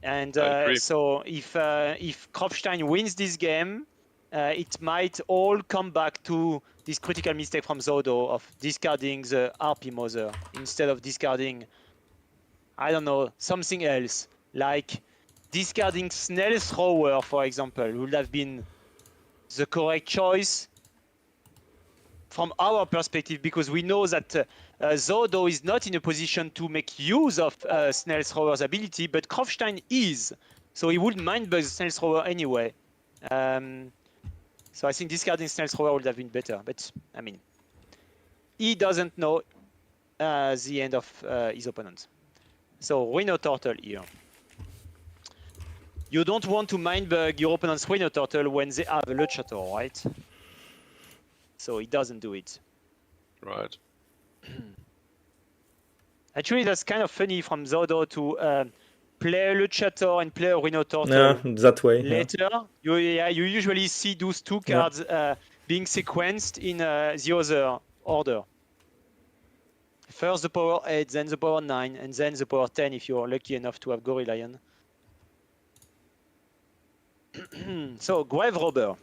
And I agree. so if Kropfstein wins this game, it might all come back to this critical mistake from Zodo of discarding the Harpy Mother instead of discarding, I don't know, something else. Like discarding Snail Thrower, for example, would have been the correct choice from our perspective, because we know that Zodo is not in a position to make use of Snail Thrower's ability, but Kropfstein is. So he wouldn't mind the Snail Thrower anyway. So I think discarding Snail Thrower would have been better. But, I mean, he doesn't know the end of his opponent. So Rhino Turtle here. You don't want to mindbug your opponent's Rhino Turtle when they have a Luchator, right? So he doesn't do it. Right. Actually, that's kind of funny from Zodo to play a Luchator and play a Rhino Turtle. Yeah, that way. Later, you usually see those two cards being sequenced in the other order. First the power 8, then the power 9, and then the power 10 if you're lucky enough to have Gorillion. So, Grave Robber.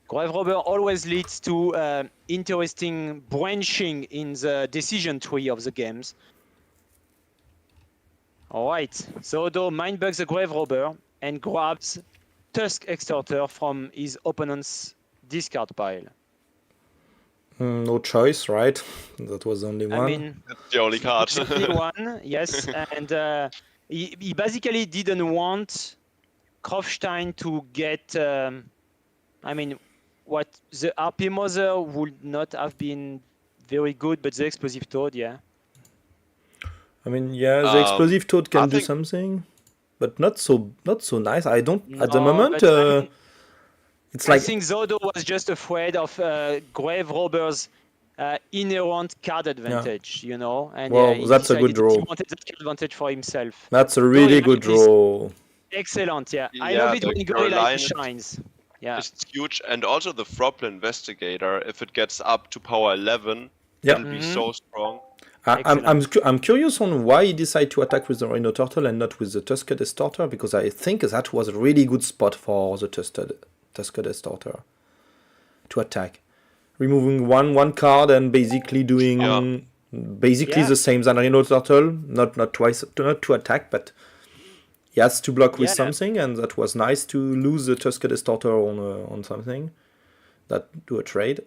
Grave Robber always leads to interesting branching in the decision tree of the games. Alright, Zodo mindbugs the Grave Robber and grabs Tusk Extorter from his opponent's discard pile. No choice, right? That was the only one. I mean, That's the only card. the only one, yes, and he basically didn't want Kropfstein to get, I mean, what the Harpy Mother would not have been very good, but the Explosive Toad, yeah. I mean, yeah, the explosive toad I can do think- something, but not so nice. I don't at the No, moment. but I mean, It's I like think Zodo was just afraid of Grave Robber's inherent card advantage, you know. And Well, he that's a good decided that he draw. wanted that card advantage for himself. that's a really I good like this. draw. Excellent, yeah. I Yeah, love it the when Gorilla Gorillion shines. Yeah. It's huge, and also the Froppler Investigator, if it gets up to power 11, Yeah. it'll be so strong. I'm curious on why he decided to attack with the Rhino Turtle and not with the Tusked Starter, because I think that was a really good spot for the Tusked Starter to attack, removing one card and basically doing Yeah. the same as Rhino Turtle, not to attack, but he has to block with Yeah. something, and that was nice to lose the Tusked Starter on something that do a trade.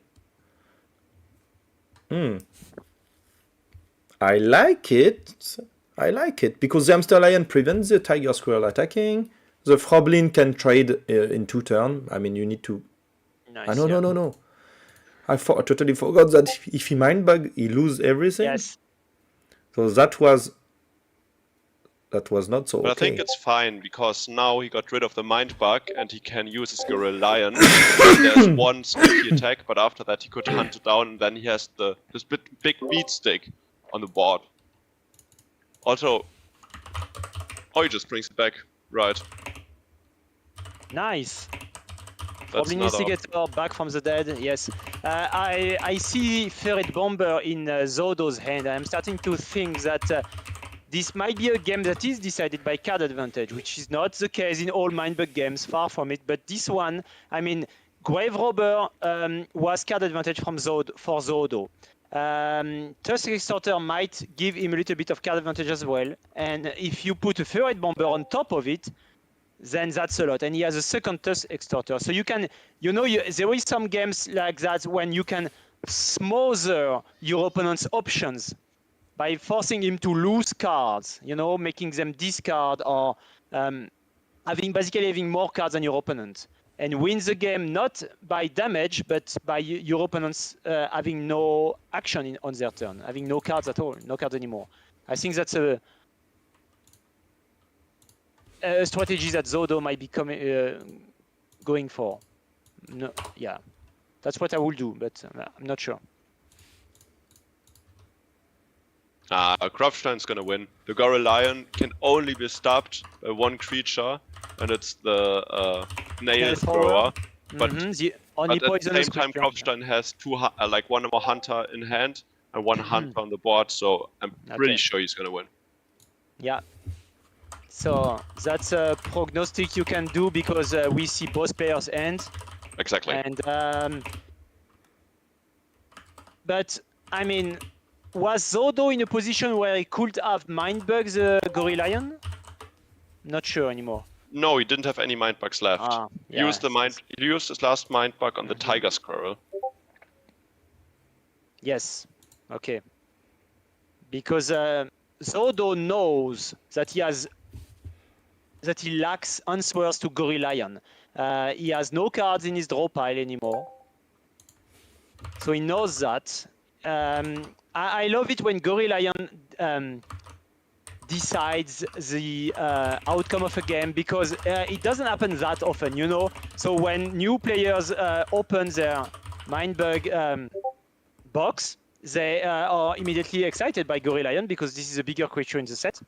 I like it because the Hamster Lion prevents the Tiger Squirrel attacking. The Froblin can trade in 2 turns. I mean, you need to. Nice, No. I totally forgot that if he mindbug, he lose everything. Yes. So that was not so But I okay. think it's fine, because now he got rid of the Mind Bug, and he can use his Gorillion. There's one sticky attack, but after that he could hunt it down, and then he has this big beat stick on the board. Also, Oh, he just brings it back. Right. Nice. That's Goblin another. Instigator back from the dead, yes. I see Ferret Bomber in Zodo's hand. I'm starting to think that this might be a game that is decided by card advantage, which is not the case in all Mindbug games, far from it. But this one, I mean, Grave Robber was card advantage from for Zodo. Tusk Extorter might give him a little bit of card advantage as well. And if you put a Ferret Bomber on top of it, then that's a lot. And he has a second Tusk Extorter. So you can, there is some games like that when you can smother your opponent's options by forcing him to lose cards, making them discard or basically having more cards than your opponent. And win the game not by damage, but by your opponents having no action on their turn, having no cards at all, no cards anymore. I think that's a strategy that Zodo might be going for. No, yeah, that's what I will do, but I'm not sure. Kropfstein's gonna win. The Gorilla Lion can only be stopped by one creature, and it's the Nail Thrower. But, The but only at the poisonous same time, creature. Kropfstein has one more Hunter in hand and one Hunter on the board, so I'm pretty sure he's gonna win. Yeah. So that's a prognostic you can do because we see both players end. Exactly. And but I mean, was Zodo in a position where he could have Mindbug the Gorilla Lion? Not sure anymore. No, he didn't have any Mindbugs left. He used his last Mindbug on the Tiger Squirrel. Yes. Okay. Because Zodo knows that he lacks answers to Gorilla Lion. He has no cards in his draw pile anymore. So he knows that. I love it when Gorilla Lion decides the outcome of a game because it doesn't happen that often, So when new players open their Mindbug box, they are immediately excited by Gorilla Lion because this is a bigger creature in the set.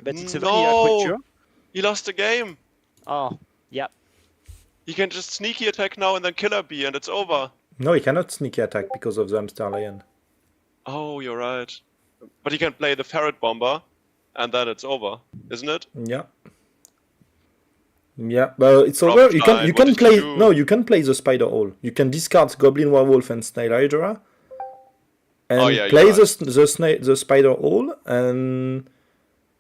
But it's a vanilla creature. He lost the game. Oh, yeah. He can just sneaky attack now and then Killer Bee and it's over. No, he cannot sneaky attack because of the Hamster Lion. Oh, you're right. But he can play the Ferret Bomber and then it's over, isn't it? Yeah. Yeah, well, it's over. You can play. No, you can play the Spider Hole. You can discard Goblin Werewolf and Snail Hydra, and play the Spider Hole. And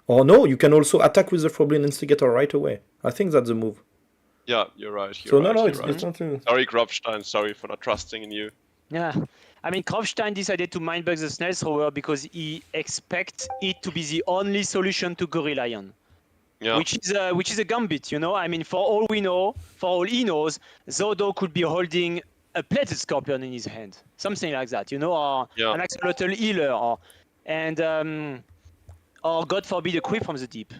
or no, you can also attack with the Goblin Instigator right away. I think that's the move. Yeah, you're right. It's not true. Sorry, Kropfstein. Sorry for not trusting in you. Yeah. I mean, Kropfstein decided to Mindbug the Snail Thrower because he expects it to be the only solution to Gorilla Lion. Yeah. Which is a gambit, I mean, for all he knows, Zodo could be holding a Plated Scorpion in his hand, something like that, or an Axolotl Healer, or God forbid a Creep from the Deep.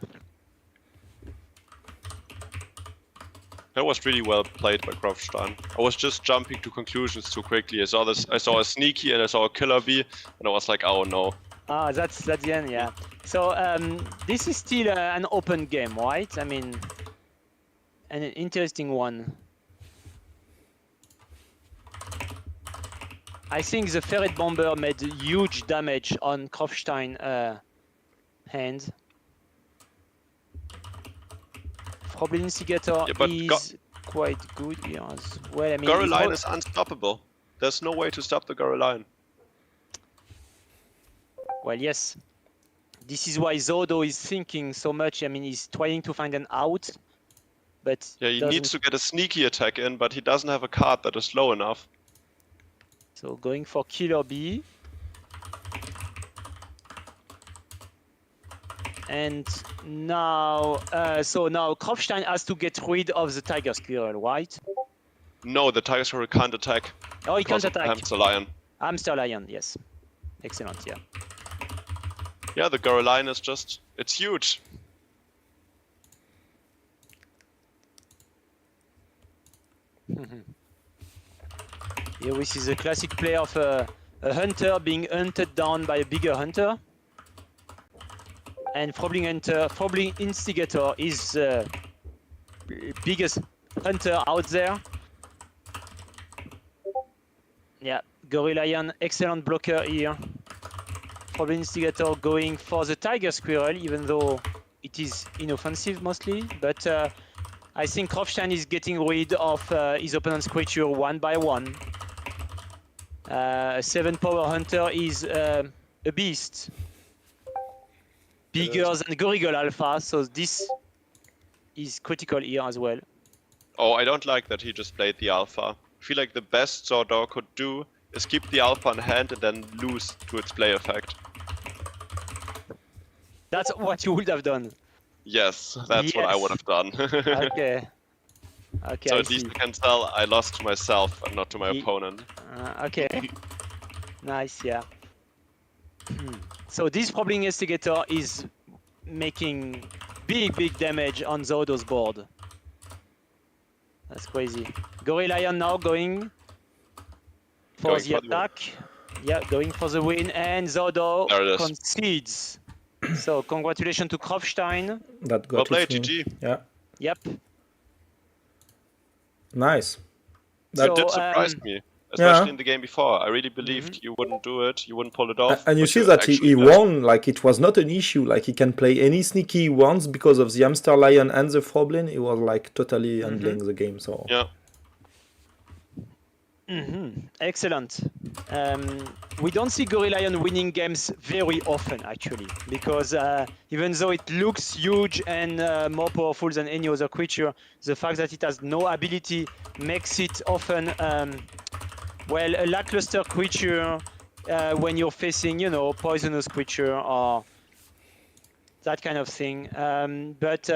That was really well played by Kropfstein. I was just jumping to conclusions too quickly. I saw a sneaky and I saw a Killer Bee, and I was like, oh no. Ah, that's the end, yeah. So this is still an open game, right? I mean, an interesting one. I think the Ferret Bomber made huge damage on Kropfstein hand. Goblin Instigator is quite good here as well. I mean, Gorilla Lion is unstoppable. There's no way to stop the Gorilla Lion. Well, yes. This is why Zodo is thinking so much. I mean, he's trying to find an out, but he needs to get a sneaky attack in, but he doesn't have a card that is low enough. So going for Killer Bee. And now, now Kropfstein has to get rid of the Tiger Squirrel, right? No, the Tiger Squirrel can't attack. Oh, he can't attack. Hamster Lion. Hamster Lion, yes. Excellent, yeah. Yeah, the Gorilla Lion is just, it's huge. Here we see the classic play of a hunter being hunted down by a bigger hunter. and Froebling Instigator is the biggest hunter out there. Yeah, Gorilla excellent blocker here. Froebling Instigator going for the Tiger Squirrel, even though it is inoffensive mostly. But I think Krofstein is getting rid of his opponent's creature one by one. 7 power hunter is a beast. Bigger than Gorigol Alpha, so this is critical here as well. Oh, I don't like that he just played the alpha. I feel like the best Zordor could do is keep the alpha in hand and then lose to its play effect. That's what you would have done. Yes, that's what I would have done. Okay. Okay. So I at least see. I can tell I lost to myself and not to my opponent. Okay. Nice, yeah. So this Froebling Instigator is making big damage on Zordo's board. That's crazy. Gorilla now going for the attack. Yeah, going for the win, and Zordo concedes. So congratulations to Krofstein. That got Well played, it. GG. Yeah. Yep. Nice. That did surprise me, especially in the game before. I really believed you wouldn't do it, you wouldn't pull it off. And you see that he won, like it was not an issue. Like he can play any sneaky he wants because of the Hamster Lion and the Froebling. He was like totally handling the game. So yeah. Excellent. We don't see Gorilla winning games very often, actually, because even though it looks huge and more powerful than any other creature, the fact that it has no ability makes it often, well, a lackluster creature when you're facing, you know, poisonous creature or that kind of thing. But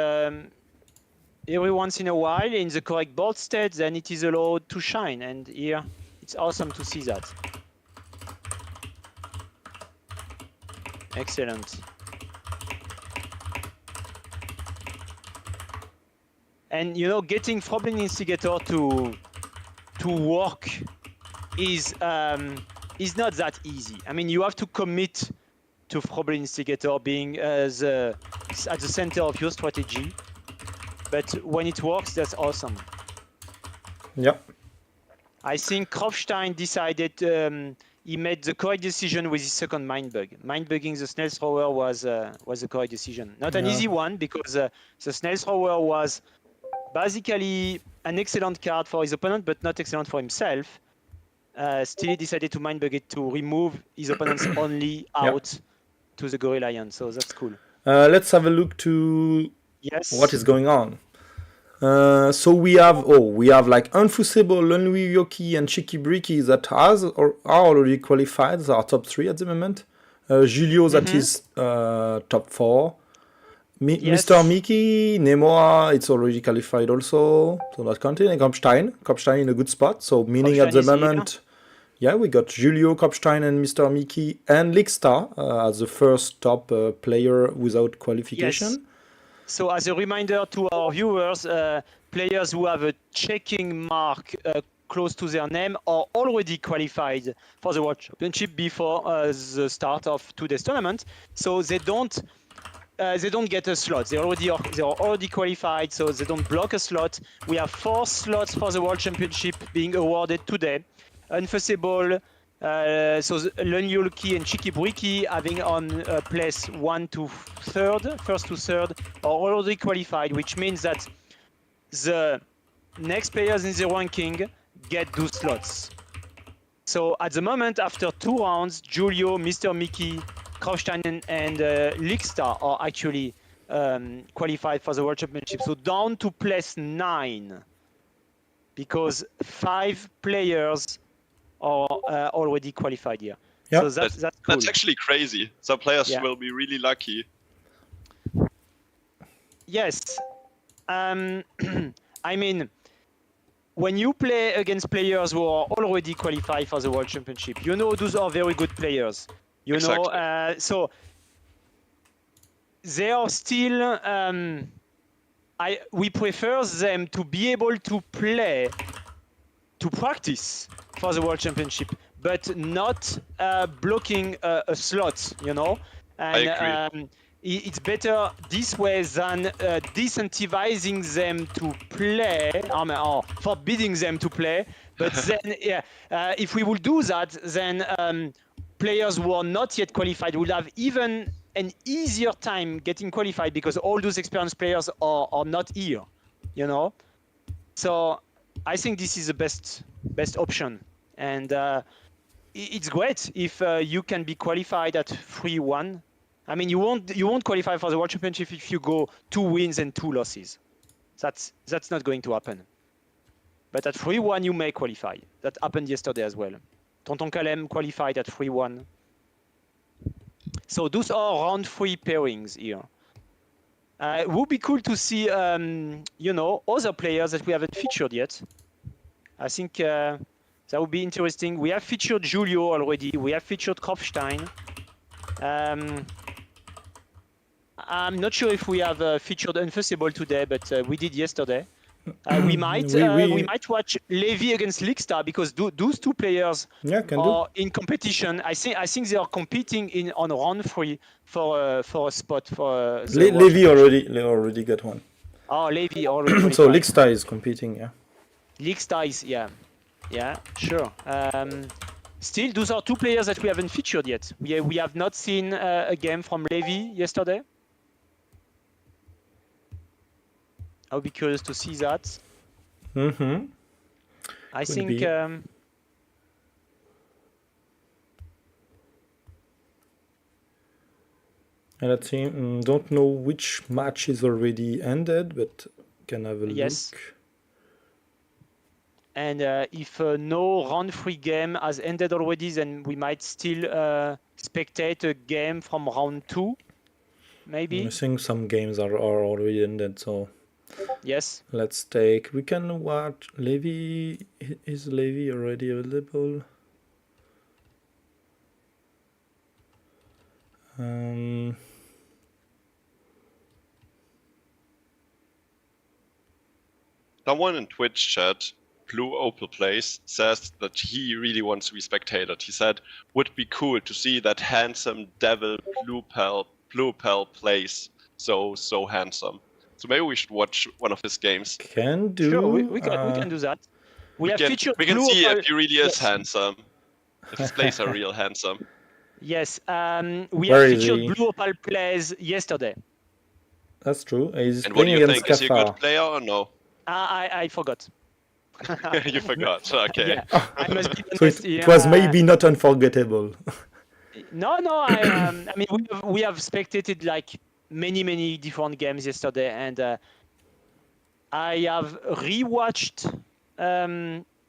every once in a while, in the correct board state, then it is allowed to shine, and here it's awesome to see that. Excellent. And you know, getting Froebling Instigator to work is not that easy. I mean, you have to commit to Froebling Instigator being at the center of your strategy. But when it works, that's awesome. yeah. I think Krofstein decided he made the correct decision with his second Mindbug. Mindbugging the Snail Thrower was the correct decision. Not an easy one, because the Snail Thrower was basically an excellent card for his opponent, but not excellent for himself. Still, he decided to Mindbug it to remove his opponent's only out to the Gorilla Lion. So that's cool. Let's have a look to what is going on. So we have like Unfusible, Lonely Yoki, and Cheeky Bricky that are already qualified. They are top 3 at the moment. Julio that is top 4. Mr. Mickey, Nemoa, it's already qualified also. So not counting. And Kopstein in a good spot. So meaning at the moment, we got Julio, Kopstein, and Mr. Mickey, and Lickstar as the first top player without qualification. Yes. So as a reminder to our viewers, players who have a checking mark close to their name are already qualified for the World Championship before the start of today's tournament. So they don't get a slot. They are already qualified, so they don't block a slot. We have 4 slots for the World Championship being awarded today. Unfusible, so Lonely Yoki and Cheeky Bricky having on place 1 to 3rd, first to 3rd, are already qualified, which means that the next players in the ranking get 2 slots. So at the moment, after 2 rounds, Julio, Mr. Mickey, Krofstein, and Lickstar are actually qualified for the World Championship. So down to place 9, because 5 players are already qualified here. Yeah. So that's cool. That's actually crazy. Some players will be really lucky. Yes. I mean, when you play against players who are already qualified for the World Championship, you know those are very good players. You know, so they are still. We prefer them to be able to play, to practice for the World Championship, but not blocking a slot. You know, and I agree. it's better this way than disincentivizing them to play, or forbidding them to play. But then, if we will do that, then players who are not yet qualified will have even an easier time getting qualified because all those experienced players are not here, you know. So I think this is the best option, and it's great if you can be qualified at 3-1. I mean, you won't qualify for the World Championship if you go 2 wins and 2 losses. That's not going to happen. But at 3-1, you may qualify. That happened yesterday as well. Tonton Kalem qualified at 3-1. So those are round 3 pairings here. It would be cool to see, other players that we haven't featured yet. I think that would be interesting. We have featured Julio already. We have featured Kropfstein. I'm not sure if we have featured Unfussable today, but we did yesterday. We might watch Levy against Lickstar because those 2 players are in competition. I think they are competing on round 3 for a spot for. Levy already got one. Oh, Levy already. So Lickstar is competing, yeah. Lickstar is sure. Still, those are 2 players that we haven't featured yet. We have not seen a game from Levy yesterday. I'll be curious to see that. I think And let's see. Don't know which match is already ended, but can have a yes. look. And if no round 3 game has ended already, then we might still spectate a game from round 2, maybe. I think some games are already ended, so yes. let's take. We can watch Levy. Is Levy already available? Someone in Twitch chat, Blue Opal Plays, says that he really wants to be spectated. He said, would be cool to see that handsome devil Blue Pal plays so handsome. So maybe we should watch one of his games. Can do. Sure, we can do that. We can see if he really is handsome. If his plays are real handsome. Yes, we have featured Blue Opal Plays yesterday. That's true. And what do you think? Is he a good player or no? I forgot. You forgot. Okay. Yeah, I must be honest. So it was maybe not unforgettable. No. I mean, we have spectated like many different games yesterday, and I have rewatched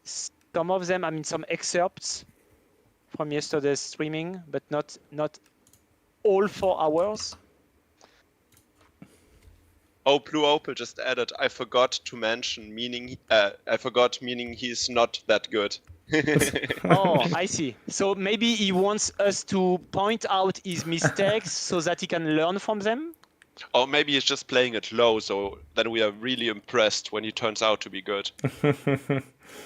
some of them. I mean, some excerpts from yesterday's streaming, but not all 4 hours. Oh, Blue Opal just added, I forgot to mention, meaning he's not that good. Oh, I see. So maybe he wants us to point out his mistakes so that he can learn from them? Or maybe he's just playing it low, so then we are really impressed when he turns out to be good.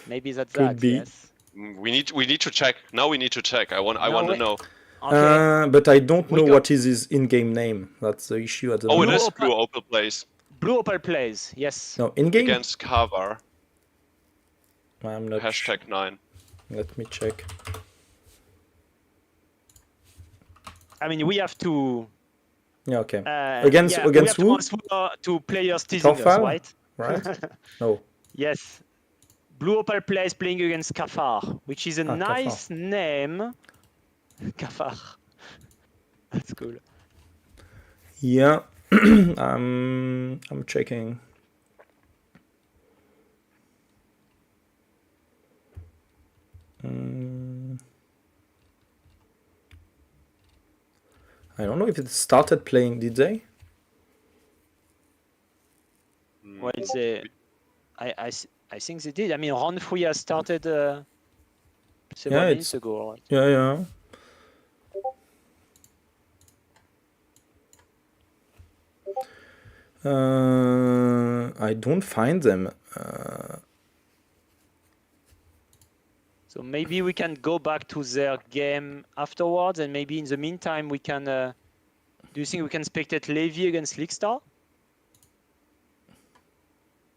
Maybe that's Could be. Yes. We need to check. Now we need to check. I want to know. Okay. But I don't know what is his in-game name. That's the issue at the moment. Oh, it is Blue Opal Plays. Blue Opal Plays, yes. No, in-game? Against Kavar. I'm not #9. Let me check. I mean, we have to... Yeah, okay. Against who? To players teasing us, right? Right? No. Yes. Blue Opal Plays playing against Kafar, which is a nice name. Kafar. That's cool. Yeah. I'm checking. I don't know if it started playing, did they? Well, I think they did. I mean, round 3 has started several minutes ago. Right? Yeah. I don't find them. So maybe we can go back to their game afterwards, and maybe in the meantime we can Do you think we can spectate Levy against Leakstar?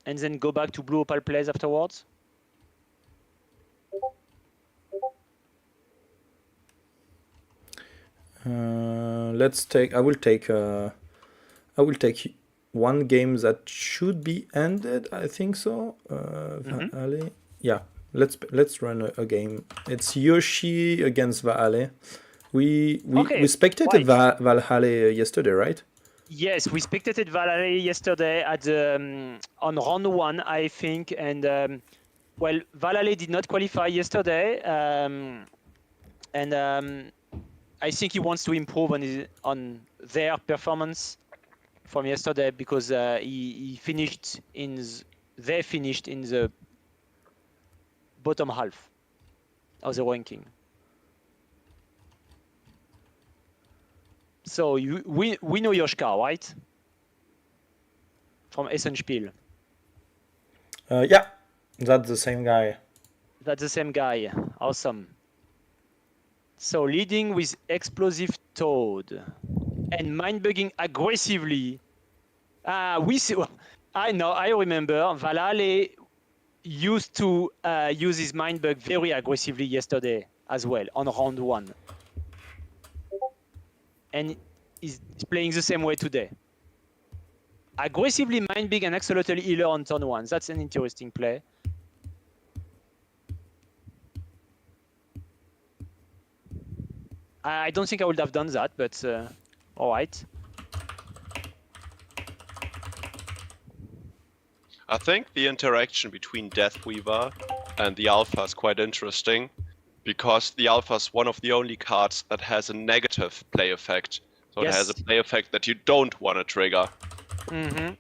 And then go back to Blue Opal plays afterwards? Let's take. I will take one game that should be ended. I think so. Vaale. Yeah. Let's run a game. It's Yoshi against Vaale. We spectated Valhalla yesterday, right? Yes, we spectated Vaale yesterday at on round 1, I think, and well, Vaale did not qualify yesterday, and I think he wants to improve on their performance from yesterday because they finished in the bottom half of the ranking. So we know Yoshka, right? From Essenspiel. Yeah, that's the same guy. That's the same guy. Awesome. So leading with Explosive Toad and mind-bugging aggressively. I remember Valhalla used to use his mind-bug very aggressively yesterday as well on round 1. And he's playing the same way today. Aggressively mind-big and axolotl healer on turn 1. That's an interesting play. I don't think I would have done that, but all right. I think the interaction between Deathweaver and the Alpha is quite interesting, because the Alpha is one of the only cards that has a negative play effect. So Yes. it has a play effect that you don't want to trigger. Mm-hmm.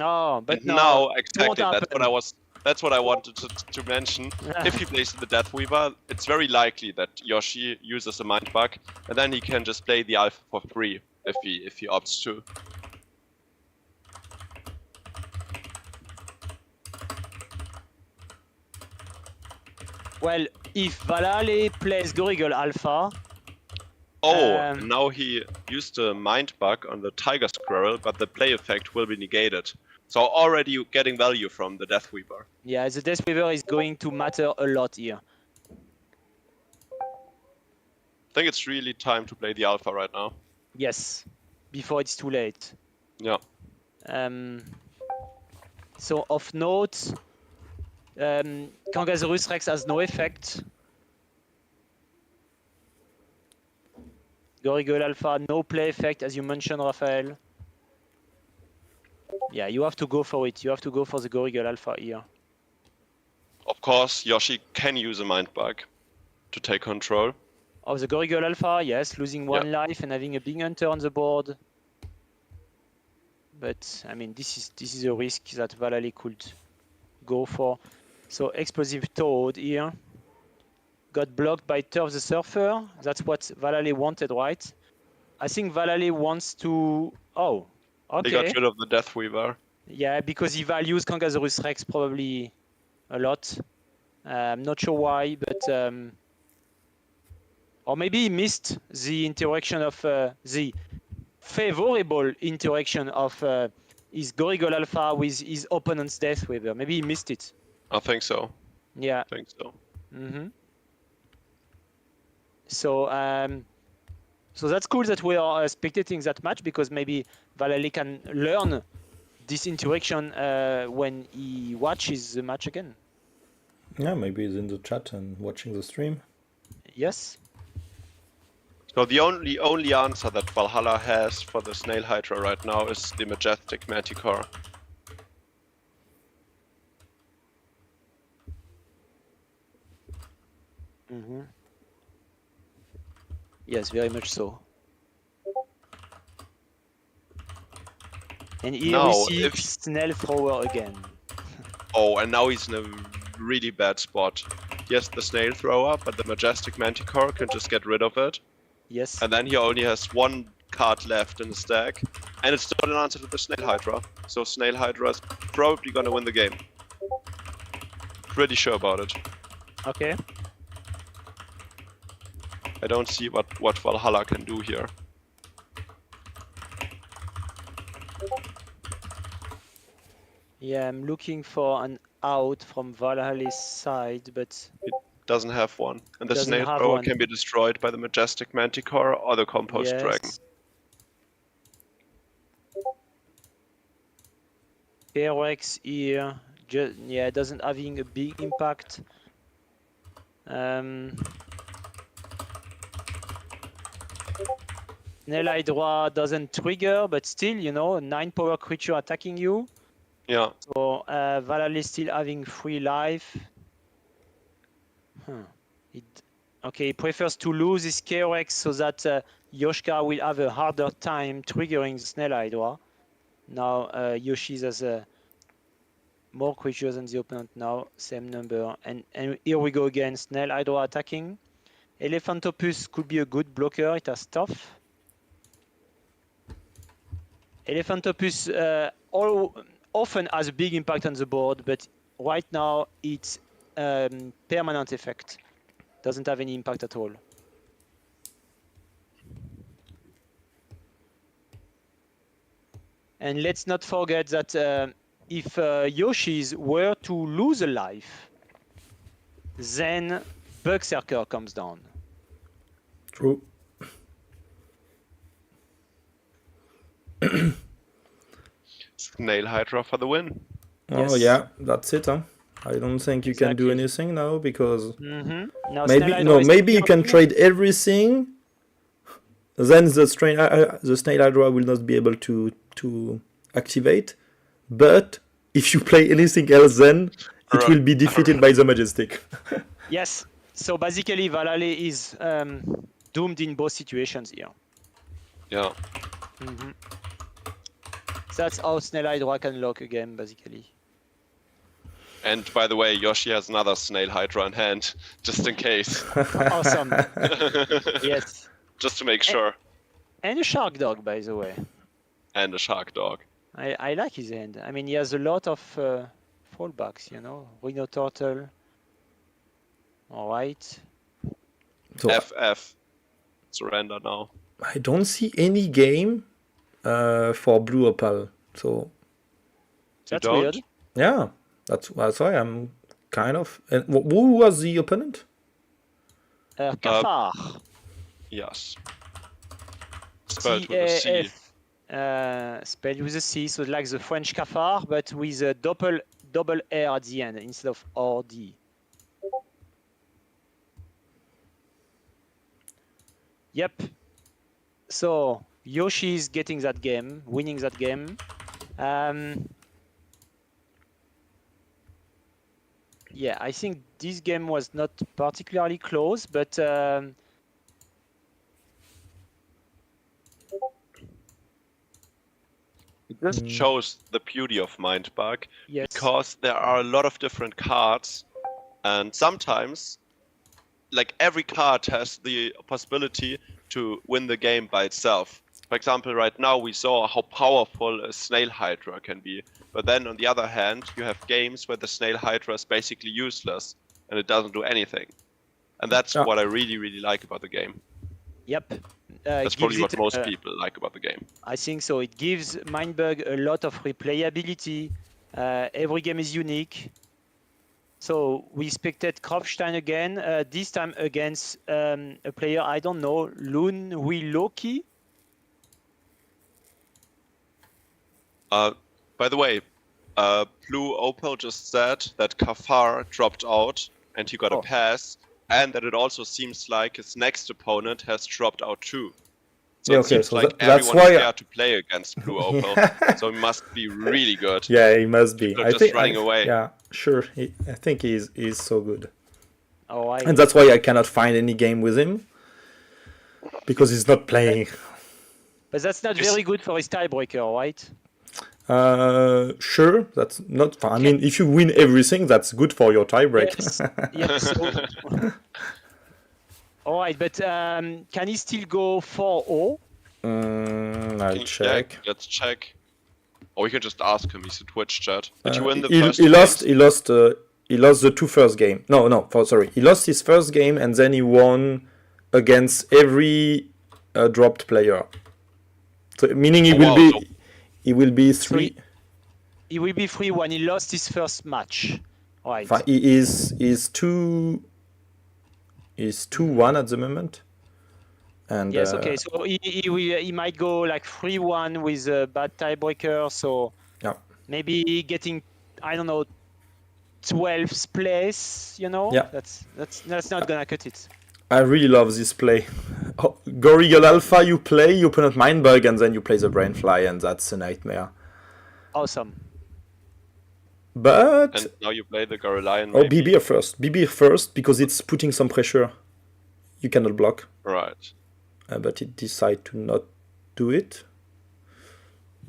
Oh, but And no, now, it exactly, won't that's what I wanted to mention. If he plays the Deathweaver, it's very likely that Yoshi uses a mind bug, and then he can just play the Alpha for free if he opts to. Well, if Valhalla plays Gorigol Alpha, Oh, and now he used a mind bug on the Tiger Squirrel, but the play effect will be negated. So already you're getting value from the Deathweaver. yeah, the Deathweaver is going to matter a lot here. I think it's really time to play the Alpha right now. Yes, before it's too late. Yeah. So of note, Kangasaurus Rex has no effect. Gorigol Alpha, no play effect, as you mentioned, Raphael. Yeah, you have to go for it. You have to go for the Gorigol Alpha here. Of course, Yoshi can use a mind bug to take control. Of the Gorigol Alpha, yes, losing one life and having a big hunter on the board. But I mean, this is a risk that Valhalla could go for. So Explosive Toad here got blocked by Turf the Surfer. That's what Valhalla wanted, right? I think Valhalla wants to. Oh, okay. He got rid of the Deathweaver. Yeah, because he values Kangasaurus Rex probably a lot. I'm not sure why, but or maybe he missed the interaction of the favorable interaction of his Gorigol Alpha with his opponent's Deathweaver. Maybe he missed it. I think so. Yeah. I think so. Mm-hmm. So so that's cool that we are spectating that match, because maybe Valhalla can learn this interaction when he watches the match again. Yeah, maybe he's in the chat and watching the stream. Yes. So the only answer that Valhalla has for the Snail Hydra right now is the Majestic Manticore. Mm-hmm. Yes, very much so. And here Now, we see if- Snail Thrower again. Oh, and now he's in a really bad spot. He has the Snail Thrower, but the Majestic Manticore can just get rid of it. Yes. And then he only has one card left in the stack. And it's not an answer to the Snail Hydra. So Snail Hydra is probably gonna win the game. Pretty sure about it. Okay. I don't see what Valhalla can do here. Yeah, I'm looking for an out from Valhall's side, but Doesn't have one. And the Doesn't snail have thrower one. can be destroyed by the majestic manticore or the compost dragon. yes. K-Rex here, yeah, doesn't having a big impact. Snail Hydra doesn't trigger, but still, you know, a 9 power creature attacking you. Yeah. So Valhalla is still having 3 life. Okay, he prefers to lose his K-Rex so that Yoshka will have a harder time triggering the Snail Hydra. Now Yoshi's has more creatures than the opponent now, same number. And here we go again, Snail Hydra attacking. Elephantopus could be a good blocker, it has stuff. Elephantopus often has a big impact on the board, but right now it's permanent effect. Doesn't have any impact at all. And let's not forget that if Yoshi's were to lose a life, then Berserker comes down. True. Snail Hydra for the win. Oh Yes. yeah, that's it. Huh? I don't think you can do Exactly. anything now because Now maybe Snail Hydra no, is maybe you can jumping. trade everything. Then the Snail Hydra will not be able to activate. But if you play anything else, then it will be defeated by the Majestic. Yes. So basically, Valhalla is doomed in both situations here. Yeah. That's how Snail Hydra can lock a game, basically. And by the way, Yoshi has another Snail Hydra in hand, just in case. Awesome. Yes. Just to make sure. And a Shark Dog, by the way. And a Shark Dog. I like his hand. I mean, he has a lot of fallbacks, you know. Rhino Turtle. All right. So FF. Surrender now. I don't see any game for Blue Opal. So That's don't? weird. yeah, that's why I'm kind of. And who was the opponent? Kafar. Yes. Spelled with a C. CAF. Spelled with a C, so like the French Kafar, but with a double R at the end instead of RD. Yep. So Yoshi's getting that game, winning that game. Yeah, I think this game was not particularly close, but It just shows the beauty of Mindbug, yes. because there are a lot of different cards, and sometimes, like, every card has the possibility to win the game by itself. For example, right now we saw how powerful a Snail Hydra can be, but then on the other hand, you have games where the Snail Hydra is basically useless and it doesn't do anything. And that's what I really, really like about the game. Yep. That's probably what most people like about the game. I think so. It gives Mindbug a lot of replayability. Every game is unique. So we spectate Kropfstein again, this time against a player I don't know, Lunwi Loki. By the way, Blue Opal just said that Kafar dropped out and he got a pass, and that it also seems like his next opponent has dropped out too. So Yeah, it okay, seems so like that's everyone why is there to play against Blue Opal, so he must be really good. Yeah, he must be. People are I just think. running away. Yeah, sure. I think he's so good, Oh, and that's why I cannot find any game with him because he's not playing. But that's not very good for his tiebreaker, right? Sure, that's not fun. I mean, if you win everything, that's good for your tiebreak. Yes. So... All right, but can he still go 4-0? I'll check. Yeah, let's check. Or we can just ask him. He's a Twitch chat. Did you win the He first lost. games? He lost the two first game. Sorry. He lost his first game and then he won against every dropped player. So meaning he He will be 3. He will be 3 when he lost his first match. Right. He is 2. Is 2-1 at the moment. And yes. Okay. So he might go like 3-1 with a bad tiebreaker. So yeah. maybe getting, I don't know, 12th place. You know. Yeah. That's not gonna cut it. I really love this play. Gorigel Alpha, you play, you open up Mindbug, and then you play the Brainfly, and that's a nightmare. Awesome. But And now you play the Gorilla. Oh, BB first. BB first because it's putting some pressure. You cannot block. Right. But it decide to not do it.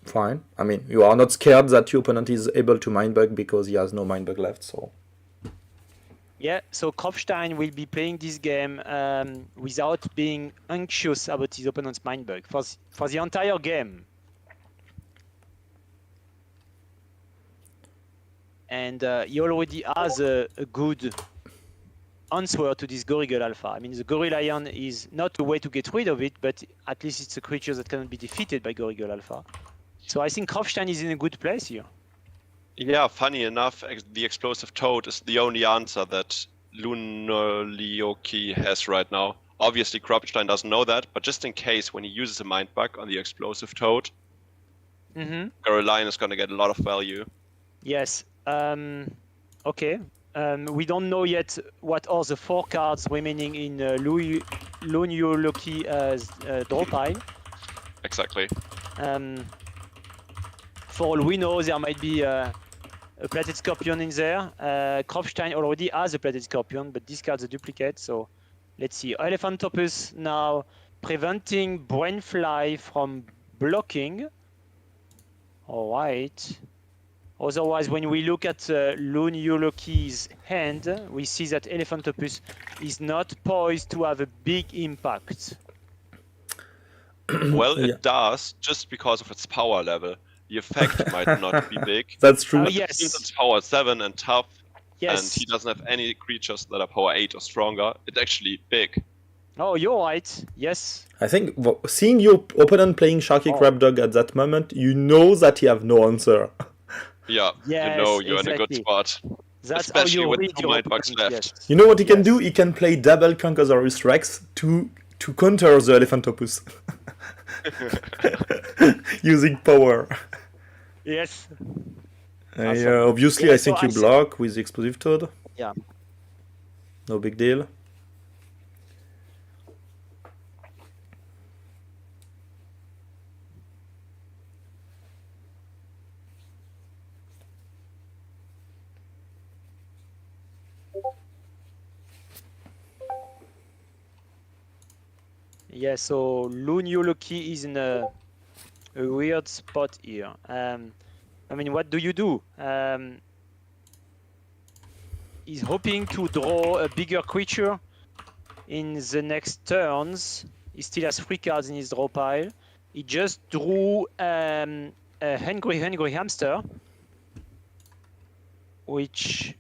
Fine. I mean, you are not scared that your opponent is able to Mindbug because he has no Mindbug left. So. Yeah. So Kropfstein will be playing this game without being anxious about his opponent's Mindbug for the entire game. And he already has a good answer to this Gorigel Alpha. I mean, the Gorilla is not a way to get rid of it, but at least it's a creature that cannot be defeated by Gorigel Alpha. So I think Kropfstein is in a good place here. Yeah, funny enough, the Explosive Toad is the only answer that Lunolioki has right now. Obviously, Kropfstein doesn't know that, but just in case, when he uses a Mind Bug on the Explosive Toad, Gorilla is going to get a lot of value. Yes. Okay. We don't know yet what are the 4 cards remaining in Lunolioki's draw pile. Exactly. For all we know, there might be a Plated Scorpion in there. Kropfstein already has a Plated Scorpion, but discards a duplicate. So let's see. Elephantopus now preventing Brainfly from blocking. All right. Otherwise, when we look at Lunolioki's hand, we see that Elephantopus is not poised to have a big impact. Well, it does, just because of its power level. The effect might not be big. That's true. Yes. Since it's power 7 and tough, Yes. and he doesn't have any creatures that are power 8 or stronger, it's actually big. Oh, you're right. Yes. I think seeing your opponent playing Sharky Crabdog at that moment, you know that he have no answer. Yeah, Yes, you know you're in a good exactly. spot. That's Especially how you with read 2 your Mind Bugs opponent, left. yes. You know what he can Yes. do? He can play double Conchosaurus Rex to counter the Elephantopus. Using power. Yes. Yeah, obviously, Yeah, I think so you block with the Explosive Toad. Yeah. No big deal. Yeah, so Lunolioki is in a weird spot here. I mean, what do you do? He's hoping to draw a bigger creature in the next turns. He still has 3 cards in his draw pile. He just drew a hungry hamster, which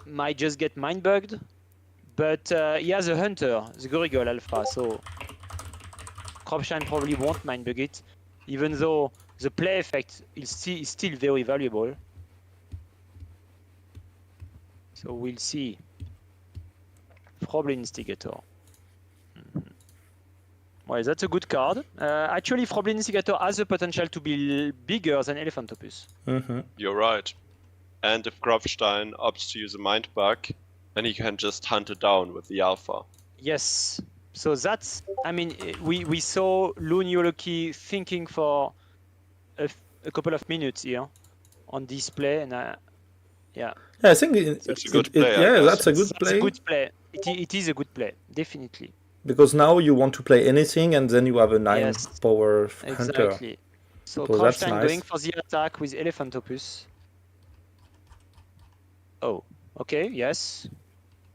might just get mind bugged. But he has a hunter, the Gorigel Alpha, so Kropfstein probably won't mind bug it, even though the play effect is still very valuable. So we'll see. Probably Instigator. Well, that's a good card. Actually, Froblin Instigator has the potential to be bigger than Elephantopus. You're right. And if Kropfstein opts to use a Mind Bug, then he can just hunt it down with the Alpha. Yes. So that's, I mean, we saw Lunolioki thinking for a couple of minutes here on this play, and yeah. Yeah, I think it's a good play. yeah, that's a good That's play. a good play. It is a good play, definitely. Because now you want to play anything, and then you have a 9 power hunter. Exactly. So So that's Kropfstein nice. going for the attack with Elephantopus. Oh, okay, yes.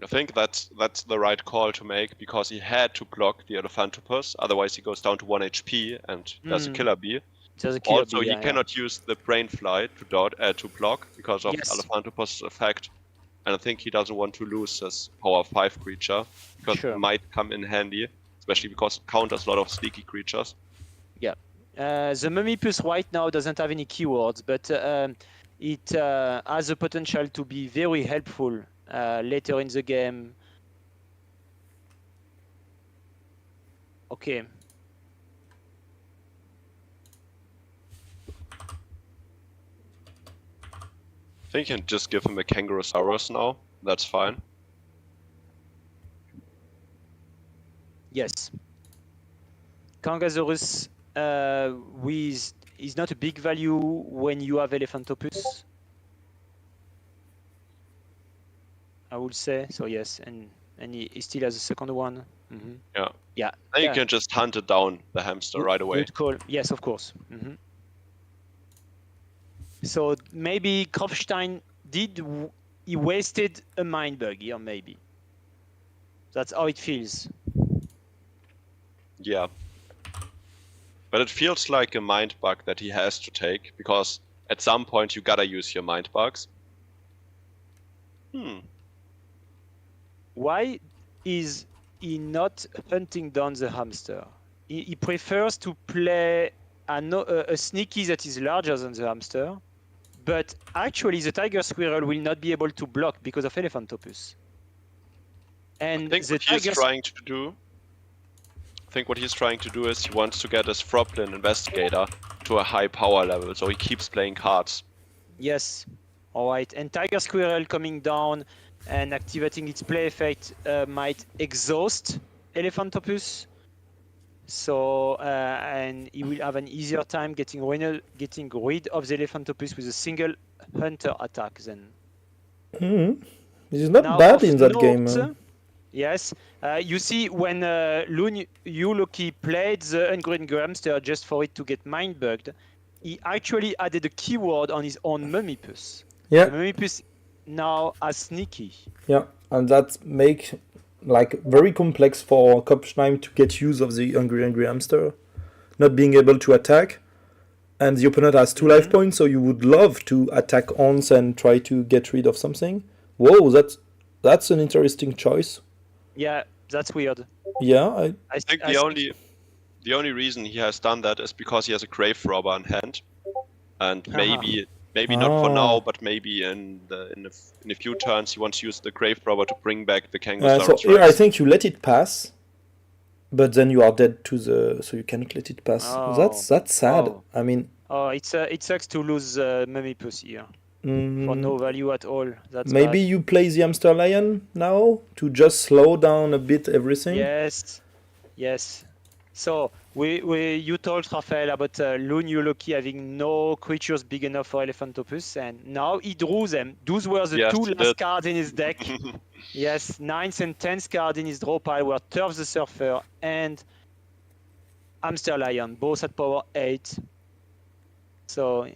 I think that's the right call to make, because he had to block the Elephantopus, otherwise he goes down to 1 HP and does a Killer Bee. There's a killer Also, bee, he yeah, cannot use the Brainfly to block because of Yes. Elephantopus' effect. And I think he doesn't want to lose his power 5 creature, because Sure. it might come in handy, especially because it counters a lot of sneaky creatures. Yeah. The Mummipus right now doesn't have any keywords, but it has the potential to be very helpful later in the game. Okay. I think you can just give him a Kangarosaurus now. That's fine. Yes. Kangasaurus is not a big value when you have Elephantopus, I would say. So yes, and he still has a second one. Mm-hmm. Yeah. Yeah. Then you can just hunt it down, the hamster, right away. Good call. Yes, of course. Mm-hmm. So maybe Kropfstein he wasted a mind bug here, maybe. That's how it feels. Yeah. But it feels like a mind bug that he has to take, because at some point you gotta use your mind bugs. Why is he not hunting down the hamster? He prefers to play a sneaky that is larger than the hamster, but actually the tiger squirrel will not be able to block because of Elephantopus. And I think what he's trying to do is he wants to get his Froblin Investigator to a high power level, so he keeps playing cards. Yes, all right. And Tiger Squirrel coming down and activating its play effect might exhaust Elephantopus. So, and he will have an easier time getting rid of the Elephantopus with a single hunter attack then. This is not bad in that game. Yes, you see when Julio played the Ungraded Hamster just for it to get mind bugged, he actually added a keyword on his own Mummipus. Yeah. The Mummipus now as sneaky. Yeah, and that make like very complex for Kropfstein to get use of the Angry Hamster, not being able to attack, and the opponent has 2 life points, so you would love to attack once and try to get rid of something. Whoa, that's an interesting choice. Yeah, that's weird. Yeah, I think the only reason he has done that is because he has a Grave Robber in hand, and maybe not for now, but maybe in a few turns he wants to use the Grave Robber to bring back the Kangasaurus. So here I think you let it pass, but then you are dead to so you cannot let it pass. Oh. That's sad. Oh. I mean, it sucks to lose Mummipus here. For no value at all. That's maybe bad. you play the Hamster Lion now to just slow down a bit everything. Yes. So you told Rafael about Lune Yuloki having no creatures big enough for Elephantopus, and now he drew them. Those were the two last cards in his deck. Yes, 9th and 10th card in his draw pile were Turf the Surfer and Hamster Lion, both at power 8. So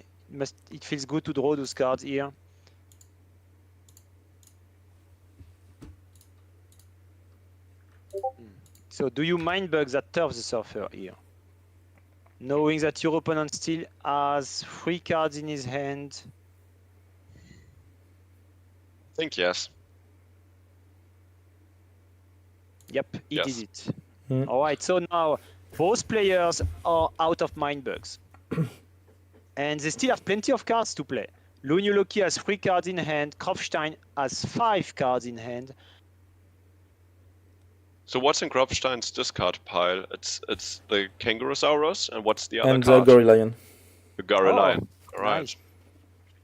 it feels good to draw those cards here. So do you mind bug that Turf the Surfer here? Knowing that your opponent still has 3 cards in his hand? I think yes. Yep, he did it. Mm. Alright, so now both players are out of mind bugs. And they still have plenty of cards to play. Lunuloki has 3 cards in hand, Kropfstein has 5 cards in hand. So what's in Kropfstein's discard pile? It's the Kangarosaurus, and what's the other and card? the Gorilla. The Gorilla. All right. Nice.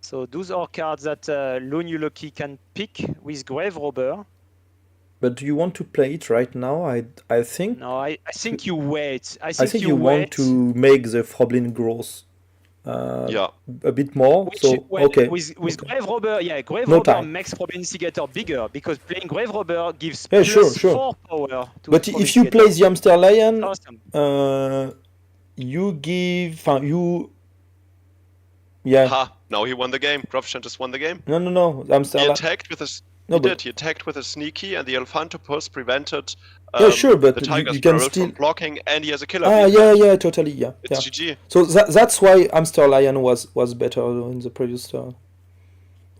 So those are cards that Lunuloki can pick with Grave Robber. But do you want to play it right now? I think. No, I think you wait. I think you want to make the Froblin growth. A bit more. With Grave Robber, Grave No Robber time. makes Froblin Instigator bigger because playing Grave Robber gives sure. 4 power. To But Froblin if you Instigator. play the Hamster Lion, Awesome. you give Yeah. Ha! Now he won the game. Kropfstein just won the game. No. Hamster He Lion. attacked with his. No, He attacked with a sneaky, and the Elephantopus prevented but the Tiger you can Squirrel still from blocking, and he has a killer. Totally, yeah. It's GG. So that's why Hamster Lion was better in the previous turn.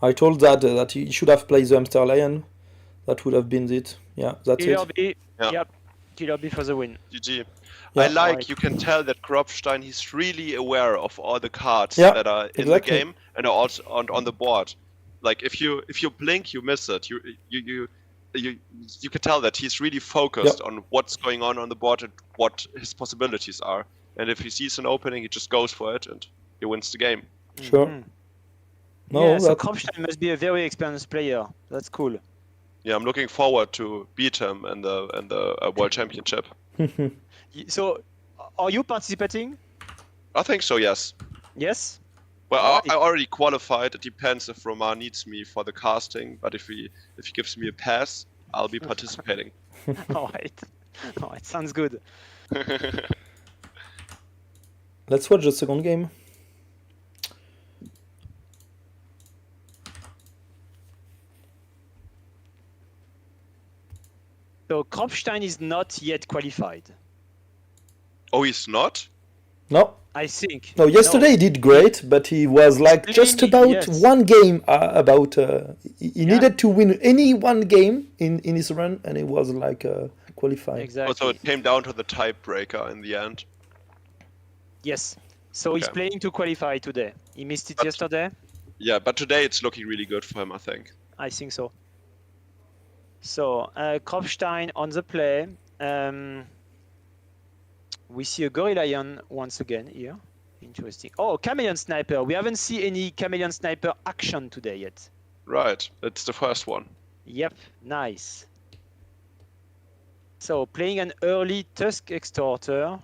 I told that he should have played the Hamster Lion. That would have been it. Yeah, that's Killer it. B. Yeah. Yep. Killer B for the win. GG. Yeah. I like Right. you can tell that Kropstein he's really aware of all the cards Yeah, that are in exactly. the game and are also on the board. Like if you blink, you miss it. You can tell that he's really focused on what's going on the board and what his possibilities are. And if he sees an opening, he just goes for it and he wins the game. Sure. Mhm. No, Yeah, so that- Kropstein must be a very experienced player. That's cool. Yeah, I'm looking forward to beat him in the World Championship. So, are you participating? I think so. Yes. Yes. Well, Alright. I already qualified. It depends if Roman needs me for the casting, but if he gives me a pass, I'll be participating. All right. All right. Sounds good. Let's watch the second game. So Kropstein is not yet qualified. Oh, he's not? No, I think. no. Yesterday he did great, but he was like just Really? about Yes. one game about. He Yeah. needed to win any one game in his run, and he was like qualified. Exactly. So it came down to the tiebreaker in the end. Yes. So he's Okay. playing to qualify today. He missed it But- yesterday. Yeah, but today it's looking really good for him, I think. I think so. So Kropstein on the play. We see a Gorilla Lion once again here. Interesting. Oh, Chameleon Sniper. We haven't seen any Chameleon Sniper action today yet. Right, it's the first one. Yep, nice. So playing an early Tusk Extorter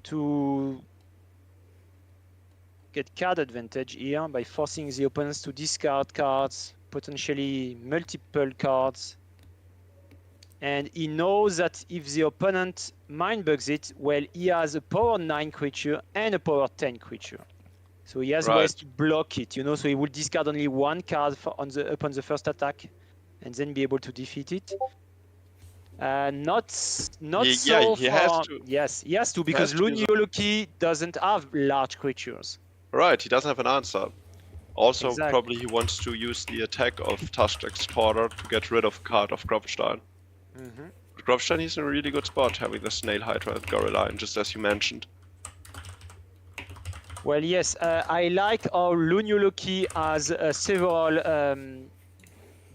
to get card advantage here by forcing the opponents to discard cards, potentially multiple cards. And he knows that if the opponent mind bugs it, well, he has a power 9 creature and a power 10 creature. So he has Right. ways to block it, so he will discard only one card upon the first attack and then be able to defeat it. Not He- so yeah, he has far. to. Yes, he has to because has to use a- Lunyoloki doesn't have large creatures. Right, he doesn't have an answer. Also, Exactly. probably he wants to use the attack of Tusk Extorter to get rid of a card of Kropstein. Mhm. But Kropstein is in a really good spot having the Snail Hydra and Gorilla, and just as you mentioned. Well, yes, I like how Lunyoloki has several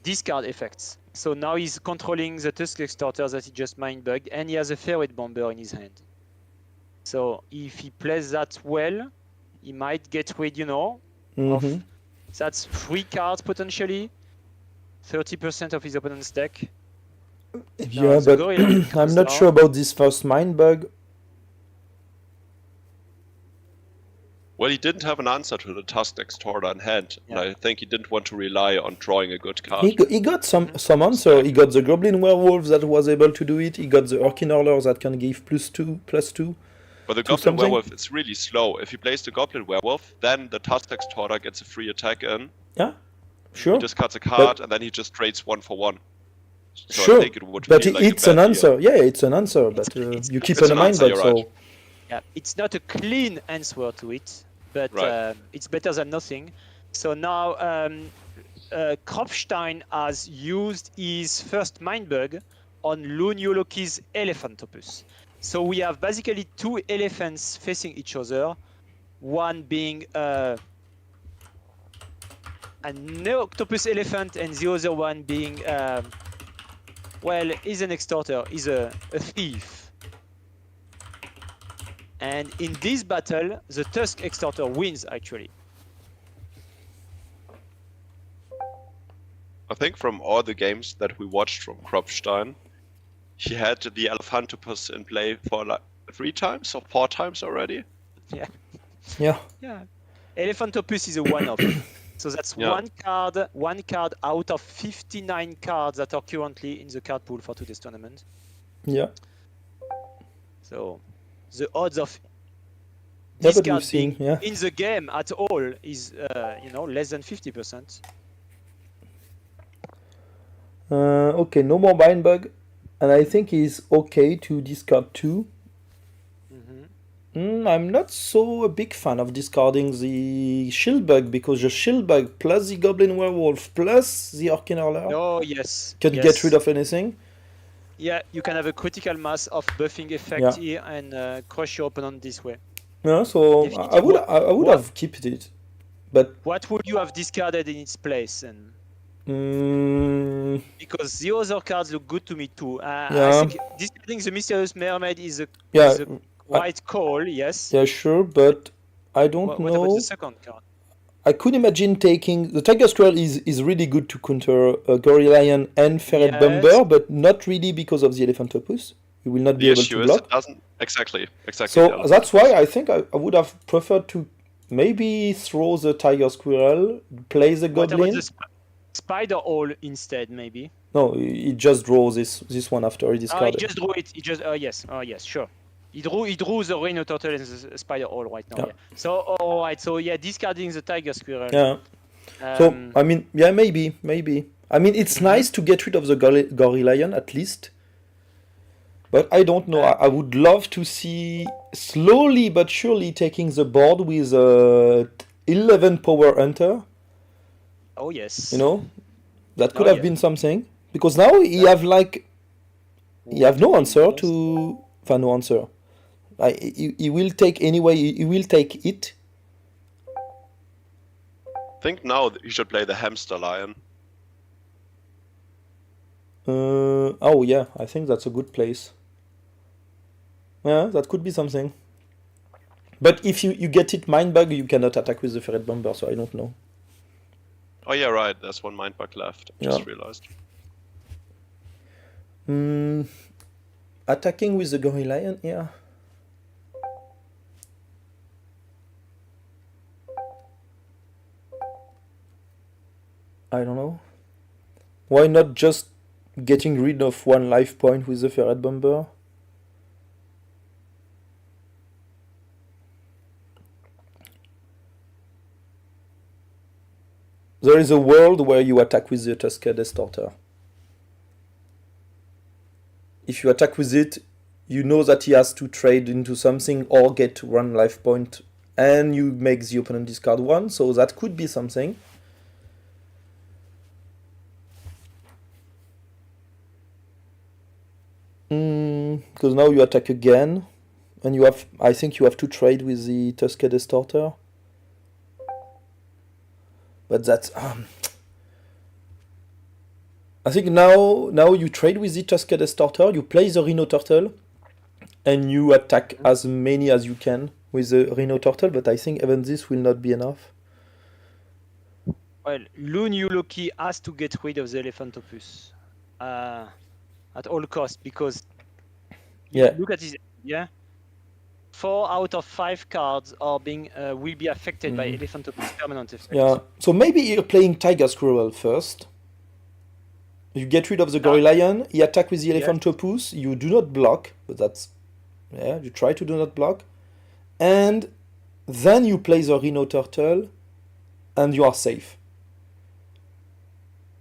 discard effects. So now he's controlling the Tusk Extorter that he just mind bugged, and he has a Ferret Bomber in his hand. So if he plays that well, he might get rid, Mhm. that's 3 cards potentially, 30% of his opponent's deck. Yeah, the but Gorilla I'm comes not down. sure about this first mind bug. Well, he didn't have an answer to the Tusk Extorter in hand, and Yeah. I think he didn't want to rely on drawing a good card. He got some answer. He got the Goblin Werewolf that was able to do it. He got the Orkin Hurler that can give +2/+2. But the to Goblin something? Werewolf, it's really slow. If he plays the Goblin Werewolf, then the Tusk Extorter gets a free attack in. Yeah, He sure. discards a card, and then he just trades 1 for 1. So Sure, I think it would but feel like it's a an bad answer. Yeah, it's an answer, but it's- you keep it's an an mind answer, bug, you're so right. Yeah, it's not a clean answer to it, but Right. it's better than nothing. So now Kropstein has used his first mind bug on Lunyoloki's Elephantopus. So we have basically 2 elephants facing each other, one being an octopus elephant and the other one being, he's an extorter, he's a thief. And in this battle, the Tusk Extorter wins actually. I think from all the games that we watched from Kropstein, he had the Elephantopus in play for like 3 times or 4 times already. yeah. Yeah. Elephantopus is a one-off. So that's Yeah. one card out of 59 cards that are currently in the card pool for today's tournament. Yeah. So the odds of Yeah, but we've discard seen, being yeah. in the game at all is less than 50%. Okay, no more mind bug, and I think he's okay to discard 2. I'm not so a big fan of discarding the shield bug because the shield bug plus the Goblin Werewolf plus the Orkin Hurler Oh yes. can yes. get rid of anything. Yeah, you can have a critical mass of buffing effect here and crush your opponent this way. Yeah, so Definitely. I would have kept it, but What would you have discarded in its place? And mm, because the other cards look good to me too. I yeah, think discarding the Mysterious Mermaid is a yeah, right call. Yes. yeah, sure, but I don't What about the know. second card? I could imagine taking the Tiger Squirrel is really good to counter Gory Lion and Ferret Yes. Bomber, but not really because of the Elephantopus. You will not be The able issue to is block. it doesn't exactly. So that's why I think I would have preferred to maybe throw the Tiger Squirrel, play the What Goblin. about the Spider Hole instead, maybe? No, he just draws this one after he He discarded. just drew it. He just yes. Yes, sure. He drew the Rhino Turtle and the Spider Hole right now. Yeah. Yeah. So alright. So yeah, discarding the Tiger Squirrel. Yeah. So I mean, yeah, maybe. I mean, it's nice to get rid of the Gory Lion at least. But I don't know. I would love to see slowly but surely taking the board with 11 Power Hunter. Oh yes. You know, that could have been something. Because now he have no answer to. No answer. He will take anyway. He will take it. I think now he should play the Hamster Lion. Oh yeah, I think that's a good place. Yeah, that could be something. But if you get it mind bug, you cannot attack with the Ferret Bomber, so I don't know. Oh yeah, right. There's one mind bug left. I just realized. Attacking with the Gory Lion, yeah. I don't know. Why not just getting rid of one life point with the Ferret Bomber? There is a world where you attack with the Tusker Distorter. If you attack with it, you know that he has to trade into something or get one life point, and you make the opponent discard one, so that could be something. Because now you attack again, and you have, I think you have to trade with the Tusker Distorter. But that's I think now you trade with the Tusker Distorter, you play the Rhino Turtle, and you attack as many as you can with the Rhino Turtle, but I think even this will not be enough. Well, Loon Yuloki has to get rid of the Elephantopus at all costs, because look at his 4 out of 5 cards are being will be affected by Elephantopus permanent effects. Yeah, so maybe you're playing Tiger Squirrel first. You get rid of the Gory Lion, you attack with the Elephantopus, you do not block, but that's, you try to do not block. And then you play the Rhino Turtle, and you are safe.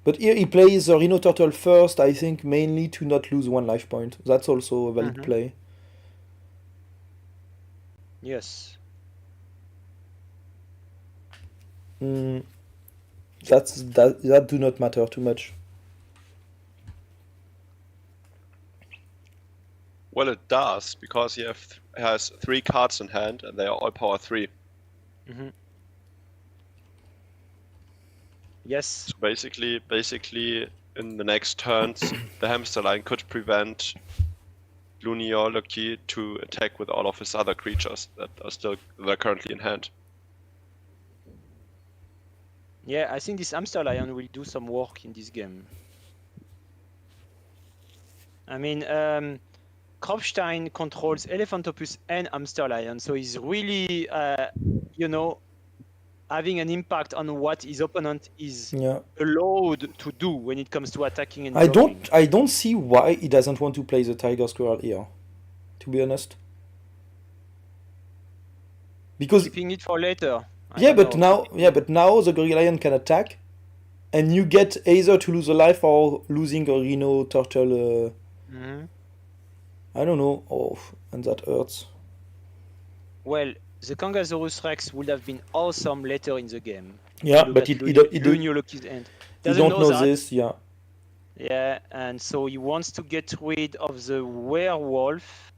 But here he plays the Rhino Turtle first, I think, mainly to not lose one life point. That's also a valid play. Yes. That do not matter too much. Well, it does, because he has 3 cards in hand, and they are all power 3. Yes. So basically, in the next turns, the Hamster Lion could prevent Loki to attack with all of his other creatures that are currently in hand. Yeah, I think this Hamster Lion will do some work in this game. I mean, Kropstein controls Elephantopus and Hamster Lion, so he's really, having an impact on what his opponent is allowed to do when it comes to attacking and blocking. I don't see why he doesn't want to play the Tiger Squirrel here, to be honest. Because keeping it for later. But now the Gory Lion can attack, and you get either to lose a life or losing a Rhino Turtle. I don't know. And that hurts. Well, the Kangasaurus Rex would have been awesome later in the game. Yeah, but he don't know this. this. Yeah. Yeah, and so he wants to get rid of the werewolf.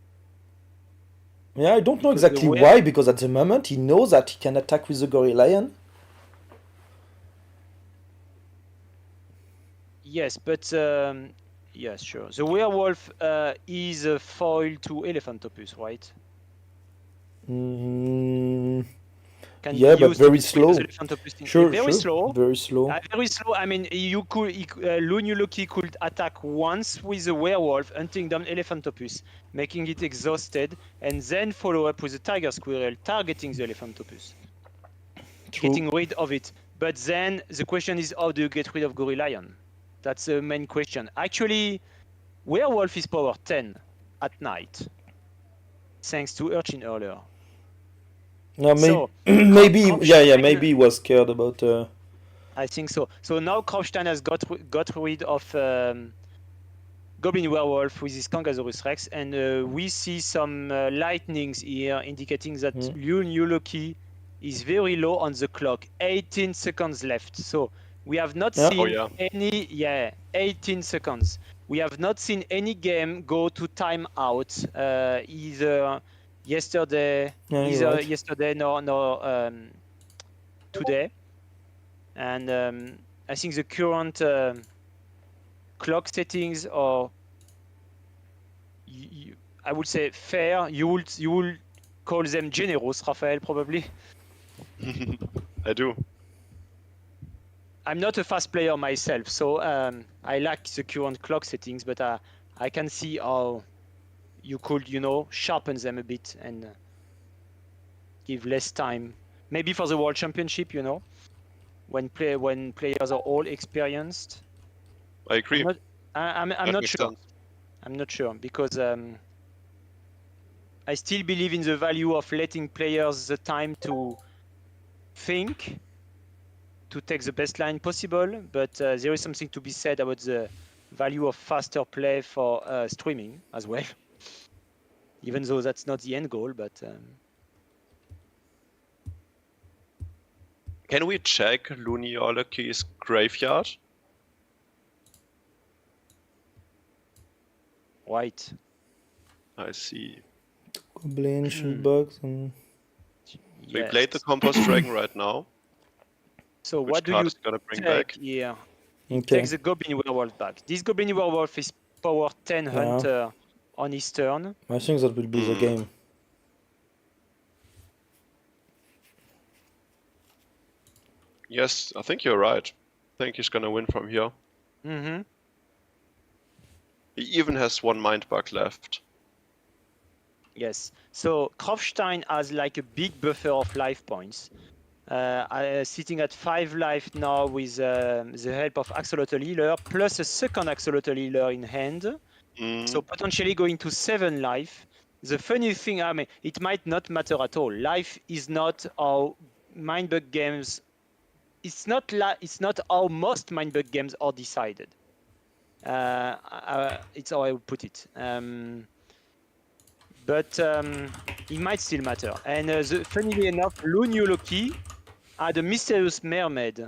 Yeah, I don't know Because the exactly were- why, because at the moment he knows that he can attack with the Gorilla Lion. Yes, but yes, sure. The werewolf is a foil to Elephantopus, right? Mm, Can yeah, be but used to very get rid of slow. the Elephantopus. Sure, Very sure. slow. Very slow. Very slow. I mean, you could Lunuluki could attack once with the werewolf, hunting down Elephantopus, making it exhausted, and then follow up with a tiger squirrel, targeting the Elephantopus, True. getting rid of it. But then the question is, how do you get rid of Gorilla Lion? That's the main question. Actually, werewolf is power 10 at night, thanks to Urchin earlier. No, So, maybe, yeah, Kropstein- maybe he was scared about. I think so. So now Kropstein has got rid of Goblin Werewolf with his Kangasaurus Rex, and we see some lightnings here indicating that Lunuluki is very low on the clock. 18 seconds left. So we have not Yeah. seen Oh, any. Yeah, 18 seconds. We have not seen any game go to timeout either yesterday, Yeah, you're right. yesterday nor today. And I think the current clock settings are, I would say, fair. You will call them generous, Raphael, probably. I do. I'm not a fast player myself, so I like the current clock settings, but I can see how you could, sharpen them a bit and give less time. Maybe for the World Championship, when players are all experienced. I agree. I'm That not makes sure. sense. I'm not sure because I still believe in the value of letting players the time to think, to take the best line possible. But there is something to be said about the value of faster play for streaming as well. Even though that's not the end goal, but Can we check Lunuluki's graveyard? right. I see. Goblin, ancient bugs, and We Yes. played the Compost Dragon right now. So Which what do card you is gonna bring take back? here? okay. Take the Goblin Werewolf back. This Goblin Werewolf is power 10 hunter on his turn. I think that will be the game. Yes, I think you're right. I think he's gonna win from here. Mm-hmm. He even has one mind bug left. Yes. So Kropstein has like a big buffer of life points. Sitting at 5 life now with the help of Axolotl Healer, plus a second Axolotl Healer in hand. So potentially going to 7 life. The funny thing, I mean, it might not matter at all. Life is not how Mindbug games. It's not how most Mindbug games are decided. It's how I would put it. But it might still matter. And funnily enough, Lunuluki had a mysterious mermaid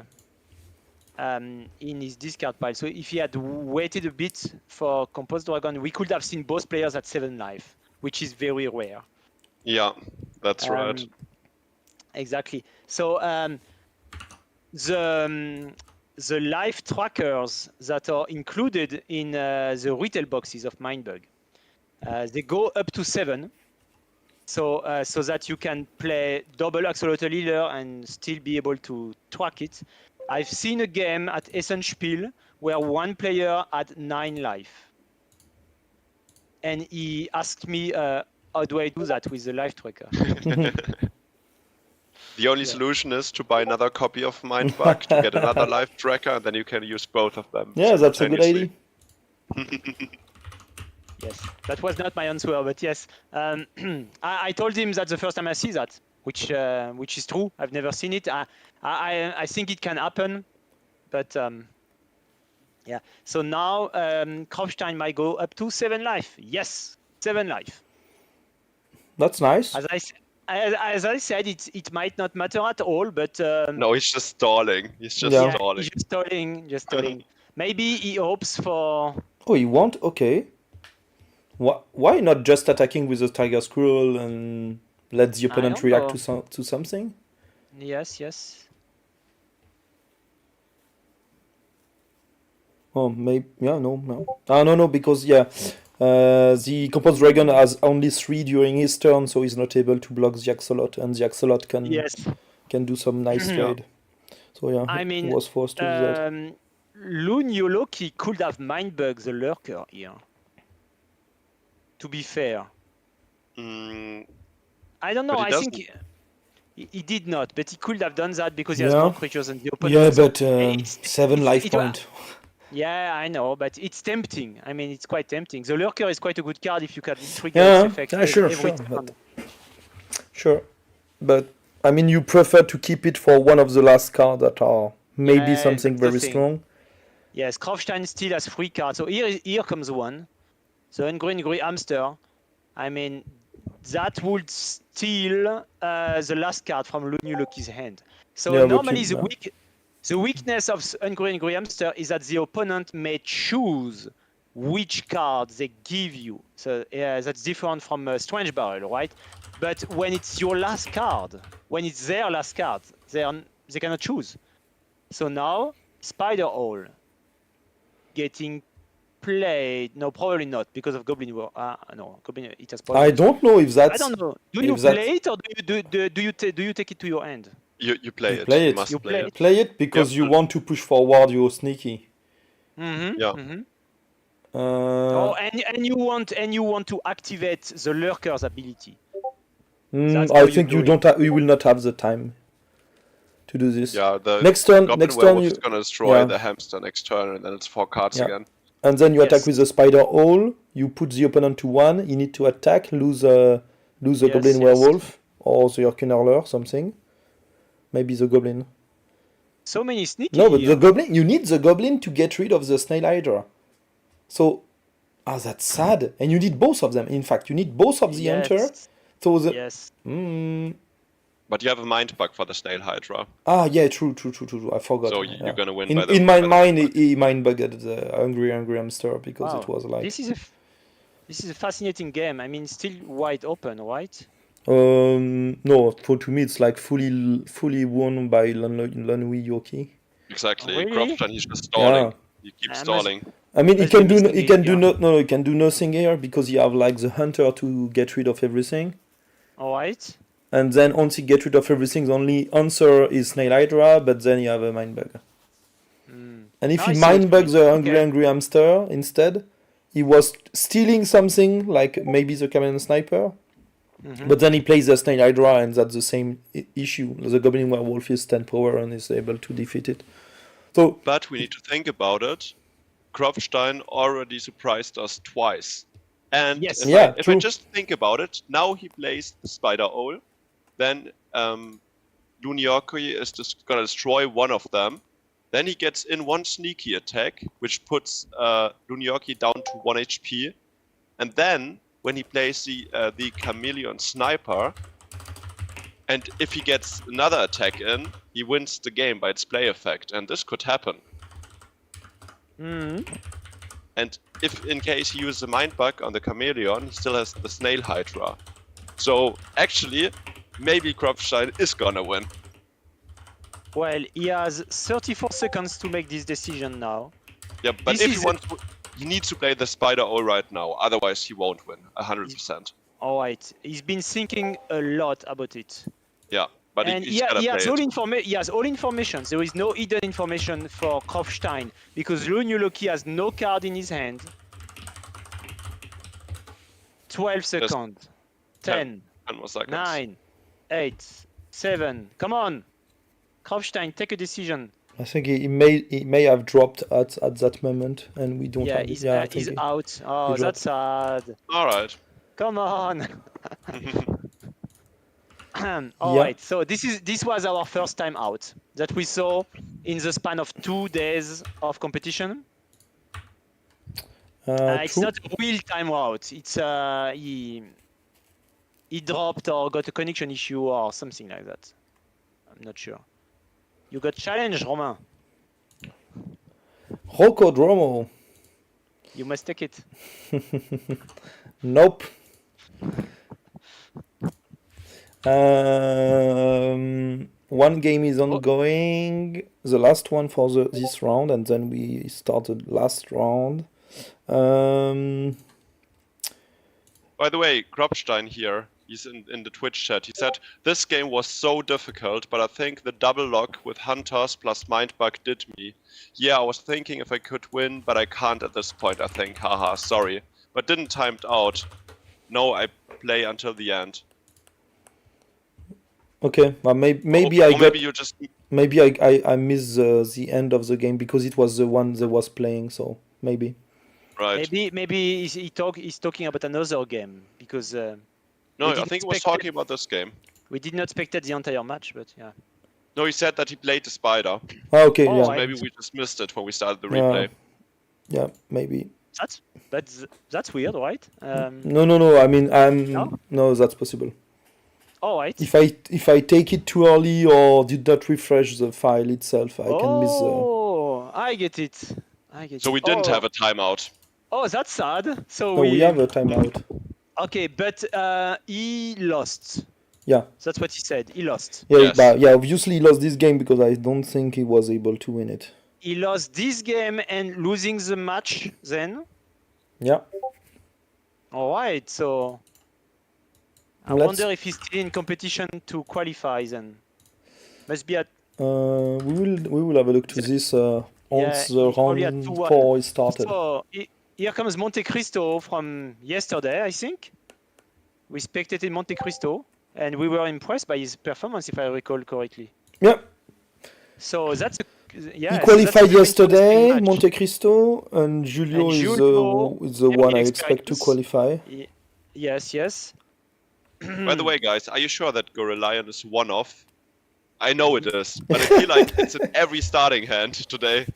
in his discard pile. So if he had waited a bit for Compost Dragon, we could have seen both players at 7 life, which is very rare. Yeah, that's right. Exactly. So the life trackers that are included in the retail boxes of Mindbug, they go up to 7. So that you can play double Axolotl Healer and still be able to track it. I've seen a game at Essenspiel where one player had 9 life. And he asked me, how do I do that with the life tracker? The only solution is to buy another copy of Mindbug to get another life tracker, and then you can use both of them. Yeah, that's a good idea. Yes, that was not my answer, but yes. I told him that the first time I see that, which is true. I've never seen it. I think it can happen, but yeah. So now Kropstein might go up to 7 life. Yes, 7 life. That's nice. As I said, it might not matter at all, but No, he's just stalling. He's just Yeah. stalling. He's just stalling. Maybe he hopes for. Oh, he won't? Okay. Why not just attacking with the Tiger Squirrel and let the I opponent don't react know. to something? Yes. Oh, maybe. Yeah, no. No, because, the Compost Dragon has only 3 during his turn, so he's not able to block the Axolot, and the Axolot Yes. can do some nice trade. So, yeah, I he mean, was forced to do that. Lunyoloki could have mindbugged the lurker here. To be fair. Mm, I don't know. But he I doesn't. think he did not, but he could have done that because he has Yeah. more creatures than the opponent. Yeah, so but 7 it's- life it wa- point. Yeah, I know, but it's tempting. I mean, it's quite tempting. The lurker is quite a good card if you can trigger Yeah, its effect yeah, sure, every sure, turn. Sure. But, I mean, you prefer to keep it for one of the last cards that are maybe Yeah, something that's the very thing. strong. Yes, Krofstein still has 3 cards. So here comes one. The Hungry Hamster. I mean, that would steal the last card from Lunyoloki's hand. So Yeah, but normally you- the weakness of Hungry Hamster is that the opponent may choose which card they give you. So that's different from Strange Barrel, right? But when it's your last card, when it's their last card, they cannot choose. So now, Spider Hole getting played. No, probably not because of Goblin War. No, Goblin. It has I poison. don't know if that's. I don't know. Do if you that's- play it or do you take it to your end? You play You it. play You it. must You play play it. it. Play it because you want to push forward your sneaky. Mm-hmm. Yeah. Mm-hmm. Uh, And you want to activate the lurker's ability. mm, That's I how think you you do don't. You will not have the time to do this. Yeah, the Next turn, Goblin next turn Werewolf you, is gonna destroy yeah. the hamster next turn, and then it's 4 cards Yeah. again. and then you attack Yes. with the Spider Hole. You put the opponent to 1. You need to attack, lose a Yes, Goblin yes. Werewolf or the Hurler, something. Maybe the Goblin. So many sneaky. No, but here. the Goblin. You need the Goblin to get rid of the Snail Hydra. So, that's sad. And you need both of them. In fact, you need both of the Hunter. Yes. So the. Yes. But you have a mind bug for the Snail Hydra, Yeah, true. I forgot. so Yeah. you're gonna win In, by the. in my by the mind, mind bug. he mind bugged the Hungry Hamster because Wow. it was like. This is a fascinating game. I mean, still wide open, right? No, to me it's like fully won by Lanui Yoki. Exactly. Really? Krofstein, he's just stalling. Yeah. He keeps I must- stalling. I mean, he Must can be do missing he it, can do yeah. he can do nothing here because you have like the Hunter to get rid of everything, All right. and then once he get rid of everything, the only answer is Snail Hydra, but then you have a mind bug. Mm. And if I he see what mind you bugs mean. the Okay. Hungry Hamster instead, he was stealing something like maybe the Chameleon Sniper. Mhm. But then he plays the Snail Hydra, and that's the same issue. The Goblin Werewolf is 10 power and is able to defeat it. So, But we need to think about it. Krofstein already surprised us twice. And Yes. if I true. just think about it, now he plays the Spider Owl. Then Lunyoki is just gonna destroy one of them. Then he gets in one sneaky attack, which puts Lunyoki down to 1 HP. And then when he plays the Chameleon Sniper, and if he gets another attack in, he wins the game by its play effect. And this could happen. Mhm. And if in case he uses a mind bug on the Chameleon, he still has the Snail Hydra. So actually, maybe Krofstein is gonna win. Well, he has 34 seconds to make this decision now. Yeah, but This if is- he wants to, he needs to play the Spider Owl right now. Otherwise, he won't win 100%. All right. He's been thinking a lot about it. Yeah, but And he's gotta he play has it. he has all information. There is no hidden information for Krofstein because Lunyoloki has no card in his hand. 12 seconds. 10, 10 more seconds. 9, 8, 7. Come on. Krofstein, take a decision. I think he may have dropped at that moment, and we don't Yeah, have he's, it. I think he's he- out. Oh, he that's sad. All right. Come on. All right. So this was our first time out that we saw in the span of 2 days of competition. It's true. not a real time out. It's he dropped or got a connection issue or something like that. I'm not sure. You got challenged, Romain. Rocodromo. You must take it. Nope. One game is ongoing. The last one for this round, and then we started last round. By the way, Grobstein here, he's in the Twitch chat. He said, this game was so difficult, but I think the double lock with Hunters plus Mindbug did me. Yeah, I was thinking if I could win, but I can't at this point, I think. Haha, sorry. But didn't time it out. No, I play until the end. Okay, well, maybe I missed the end of the game because it was the one that was playing. So maybe. Right. Maybe he's talking about another game because. No, I think he was talking about this game. We did not spectate the entire match, but yeah. No, he said that he played the spider. Oh, okay, Oh, yeah. So maybe we just missed it when we started the replay. Yeah, maybe. That's weird, right? No. I mean, no, that's possible. All right. If I take it too early or did not refresh the file itself, I can miss. Oh, I get it. So we didn't have a timeout. Oh, that's sad. So we have a timeout. Okay, but he lost. Yeah. That's what he said. He lost. Yeah, Yes. but obviously he lost this game because I don't think he was able to win it. He lost this game and losing the match then. Yeah. All right, so I wonder if he's still in competition to qualify then. Must be at. We will have a look to this once the round 4 is started. So here comes Monte Cristo from yesterday, I think. We spectated Monte Cristo, and we were impressed by his performance, if I recall correctly. Yeah. So that's he qualified that's yesterday, Monte Cristo, and Julio is the one I expect to qualify. Yes. By the way, guys, are you sure that Gorilla is one-off? I know it is, but I feel like it's in every starting hand today.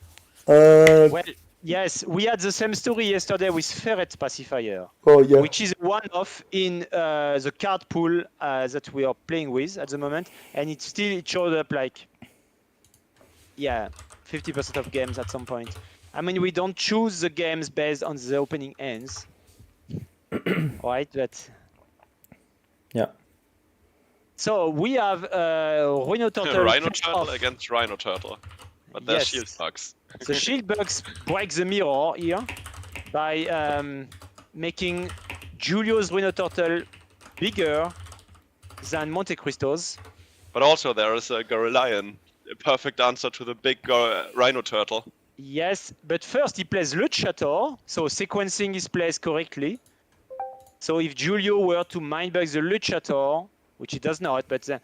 Well, yes, we had the same story yesterday with Ferret Pacifier, which is one-off in the card pool that we are playing with at the moment, and it showed up like, 50% of games at some point. I mean, we don't choose the games based on the opening ends, right? But yeah. So we have Rhino Turtle. Rhino Turtle against Rhino Turtle, but there's shield bugs. The shield bugs break the mirror here by making Julio's Rhino Turtle bigger than Monte Cristo's. But also there is a Gorilla, a perfect answer to the big Rhino Turtle. Yes, but first he plays Luchator, so sequencing his plays correctly. So if Julio were to mindbug the Luchator, which he does not, but then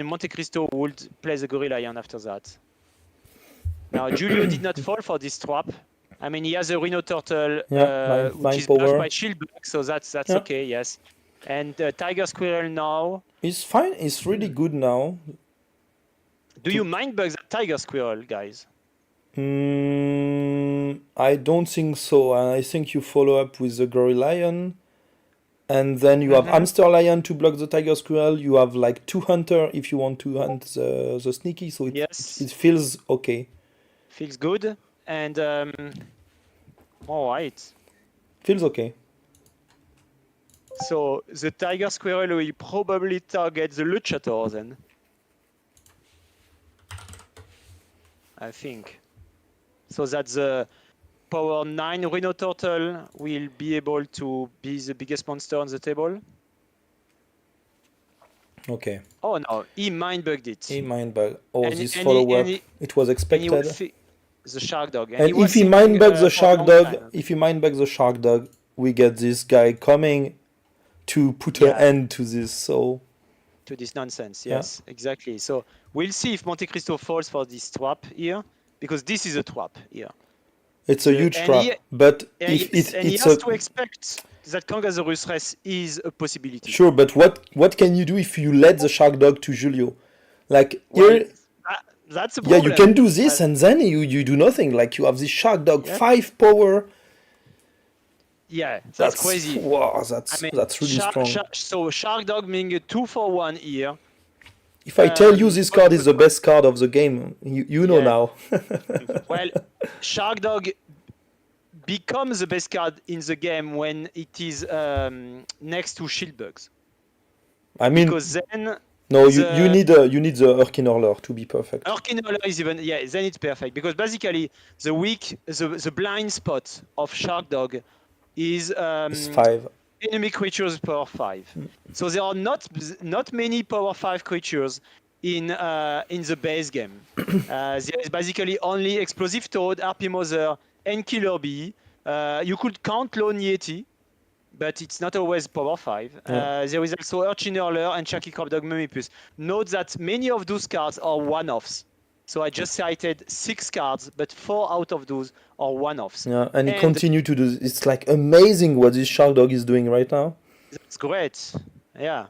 Monte Cristo would play the Gorilla after that. Now Julio did not fall for this trap. I mean, he has a Rhino Turtle, which is buffed by shield block, so that's okay, yes. And Tiger Squirrel now. He's fine. He's really good now. Do you mindbug the Tiger Squirrel, guys? I don't think so. I think you follow up with the Gorilla, and then you have Hamster Lion to block the Tiger Squirrel. You have like 2 Hunter if you want to hunt the Sneaky. So it feels okay. Feels good, and all right. Feels okay. So the Tiger Squirrel will probably target the Luchator then. I think. So that the power 9 Rhino Turtle will be able to be the biggest monster on the table. Okay. Oh no, he mindbugged it. He mindbugged. Oh, this follow-up. It was expected. The Shark Dog. And if he mindbugs the Shark Dog, we get this guy coming to put an end to this. So. To this nonsense, yes, exactly. So we'll see if Monte Cristo falls for this trap here, because this is a trap here. It's a huge trap, but he has to expect that Kangasaurus race is a possibility. Sure, but what can you do if you let the Shark Dog to Julio? Like that's a problem. Yeah, you can do this, and then you do nothing. Like you have this Shark Dog 5 power. Yeah, that's crazy. Wow, that's really strong. So Shark Dog being a 2-for-1 here. If I tell you this card is the best card of the game, you know now. Well, Shark Dog becomes the best card in the game when it is next to Shield Bugs. I mean, Because then no, the- you need the Urkin Hurler to be perfect. Urkin Hurler is even, yeah, then it's perfect. Because basically the blind spot of Shark Dog is It's 5. enemy creatures power 5. So there are not many power 5 creatures in the base game. There is basically only Explosive Toad, Harpy Mother, and Killer Bee. You could count Lone Yeti, but it's not always power 5. There is also Urchin Hurler and Chucky Crop Dog Mumipus. Note that many of those cards are one-offs. So I just cited 6 cards, but 4 out of those are one-offs. Yeah, and he continue to do. It's like amazing what this Shark Dog is doing right now. That's great. Yeah.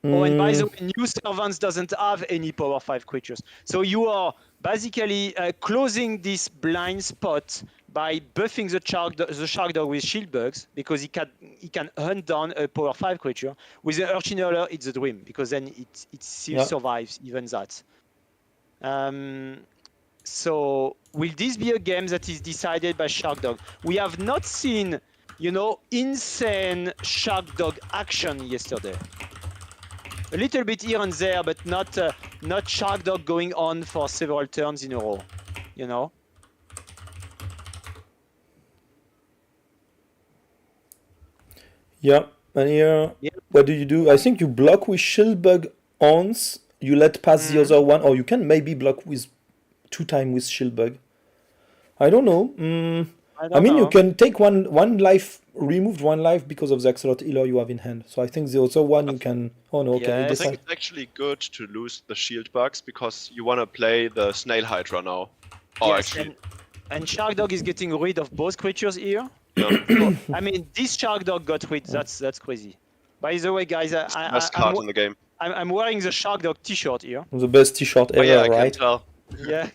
Oh, and by the way, New Servants doesn't have any power 5 creatures. So you are basically closing this blind spot by buffing the Shark Dog with Shield Bugs, because he can hunt down a power 5 creature. With the Urchin Hurler, it's a dream, because then it still survives even that. So will this be a game that is decided by Shark Dog? We have not seen, insane Shark Dog action yesterday. A little bit here and there, but not Shark Dog going on for several turns in a row, Yeah, and here, what do? I think you block with Shield Bug once, you let pass the other one, or you can maybe block with 2 times with Shield Bug. I don't know. I mean, you can take one life, removed 1 life because of the Axolot Healer you have in hand. So I think the other one you can. Oh no, can you I decide? think it's actually good to lose the shield bugs because you want to play the Snail Hydra now. Oh, Yes, actually. and Shark Dog is getting rid of both creatures here. Yeah. I mean, this Shark Dog got rid. That's crazy. By the way, guys, Best card in the game. I'm wearing the Shark Dog T-shirt here. The best T-shirt ever, Oh yeah, I right? can tell. Yeah.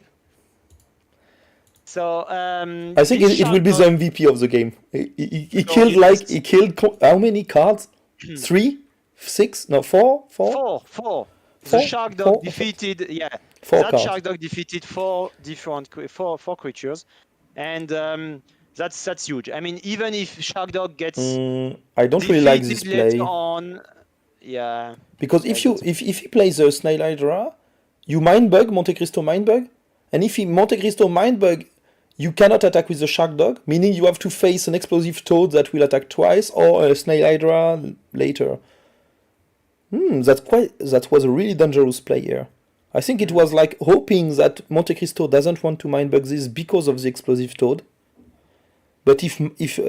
So I think it will be the MVP of the game. He killed how many cards? 3, 6, no 4, 4. 4. The Four? Shark Dog 4? defeated. Yeah. 4 That cards. Shark Dog defeated 4 creatures, and that's huge. I mean, even if Shark Dog gets I don't really like this defeated later play on, yeah. because if he plays the Snail Hydra, you Mindbug Monte Cristo Mindbug, and if he Monte Cristo Mindbug, you cannot attack with the Shark Dog, meaning you have to face an Explosive Toad that will attack twice, or a Snail Hydra later. That was a really dangerous play here. I think it was like hoping that Monte Cristo doesn't want to Mindbug this because of the Explosive Toad. But if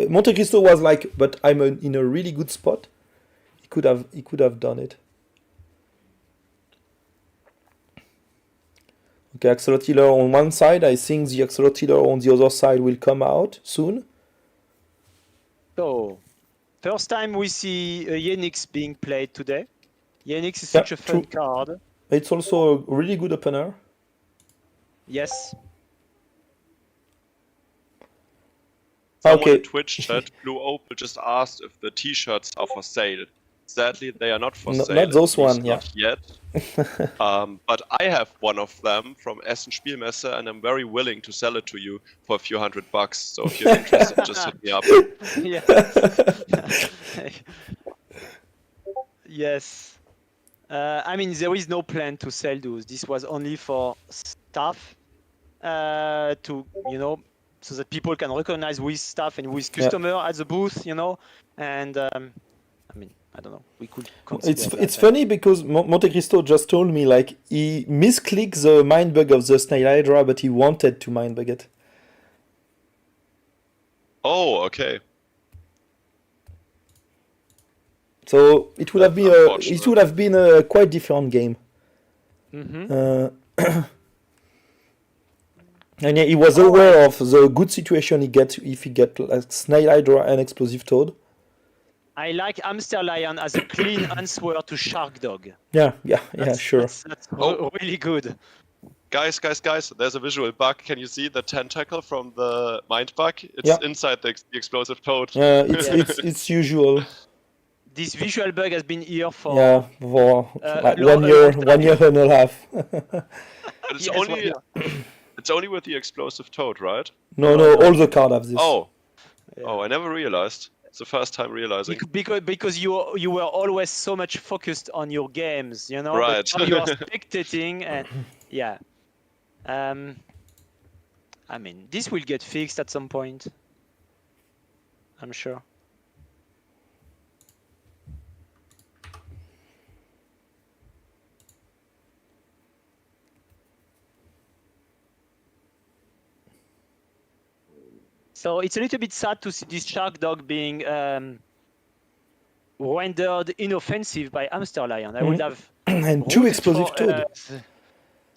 Monte Cristo was like, but I'm in a really good spot, he could have done it. Okay, Axolot Healer on one side. I think the Axolot Healer on the other side will come out soon. So, first time we see Yenix being played today. Yenix is such a fun card. It's also a really good opener. Yes. Someone Okay. in Twitch chat, Blue Opal just asked if the t-shirts are for sale. Sadly, they are not for sale. Not those at least one, yeah. Not yet. But I have one of them from Essen Spielmesse, and I'm very willing to sell it to you for a few $100. So if you're interested, just hit me up. Yes. Yes. I mean, there is no plan to sell those. This was only for staff to, so that people can recognize with staff and with customer at the booth, and I mean, I don't know. We could consider It's funny because Monte Cristo just told me like he misclicked the Mindbug of the Snail Hydra, but he wanted to Mindbug it. Oh, okay. So it would have been a quite different game. Mm-hmm. And yeah, he was aware of the good situation he gets if he get like Snail Hydra and Explosive Toad. I like Hamster Lion as a clean answer to Shark Dog. Yeah, sure. That's really good. Guys, there's a visual bug. Can you see the tentacle from the mind bug? It's inside the explosive toad. It's usual. This visual bug has been here for like 1 year and a half. But it's It's only with the explosive toad, right? No, all the cards have this. Oh, Yeah. oh, I never realized. It's the first time realizing. Because you were always so much focused on your games, you know. Right. But now you are spectating, and yeah. I mean, this will get fixed at some point. I'm sure. So it's a little bit sad to see this shark dog being rendered inoffensive by Hamster Lion. I would have And 2 rooted explosive for, toad.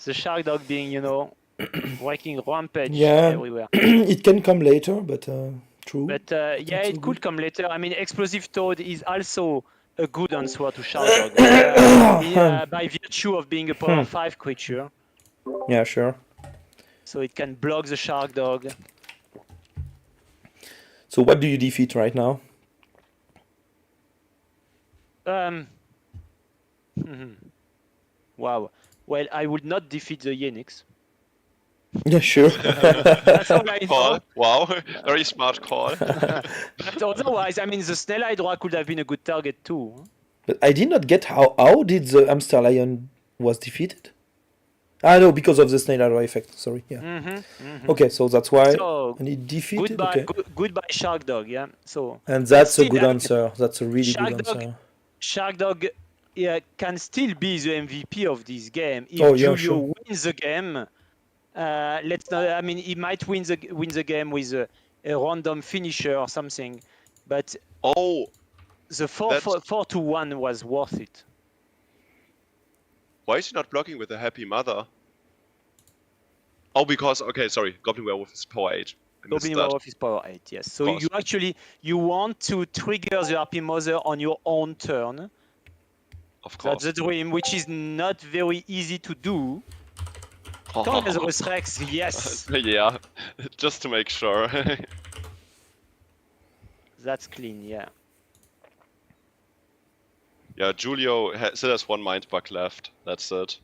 the shark dog being, you know, wrecking rampage Yeah, everywhere. it can come later, but true. But yeah, so it could good. come later. I mean, explosive toad is also a good answer to shark dog by virtue of being a power 5 creature. Yeah, sure. So it can block the shark dog. So what do you defeat right now? Wow. Well, I would not defeat the Yenix. Yeah, sure. That's all I know. Call. Wow, very smart call. But otherwise, I mean, the Snail Hydra could have been a good target too. But I did not get how did the Hamster Lion was defeated? Ah, no, because of the Snail Hydra effect. Sorry, yeah. Okay, so that's why. So, And he defeated. Goodbye, Okay. goodbye, Shark Dog. Yeah. So. And that's a still, good I mean, answer. That's a really Shark good Dog- answer. Shark Dog can still be the MVP of this game if Oh, yeah, Julio sure. wins the game. Let's not. I mean, he might win the game with a random finisher or something, but Oh, the 4-1 was worth it. why is he not blocking with a happy mother? Oh, because okay, sorry, Goblin Werewolf is power 8. I missed Goblin that. Werewolf is power 8. Yes. So Of course. you want to trigger the happy mother on your own turn. Of course. That's the dream, which is not very easy to do. Carnosaurus Rex, yes, Yeah, just to make sure. that's clean. Yeah. Yeah, Julio still has 1 mind bug left. That's it.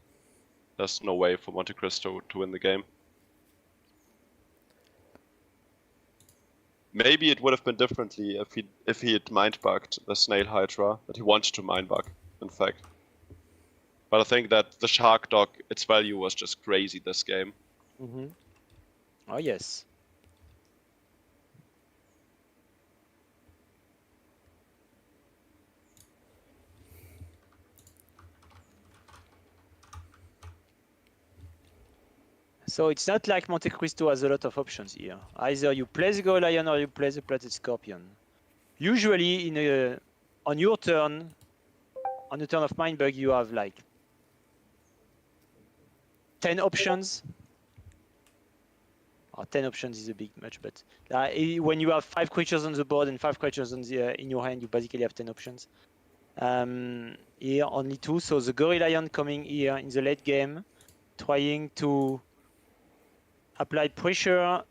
There's no way for Monte Cristo to win the game. Maybe it would have been differently if he had mind bugged the Snail Hydra that he wanted to mind bug, in fact. But I think that the Shark Dog, its value was just crazy this game. Oh yes. So it's not like Monte Cristo has a lot of options here. Either you play the Gorilla Lion or you play the Plated Scorpion. Usually, on your turn, on the turn of Mindbug, you have like 10 options. 10 options is a bit much, but when you have 5 creatures on the board and 5 creatures in your hand, you basically have 10 options. Here only 2, so the Gorilla Lion coming here in the late game, trying to apply pressure,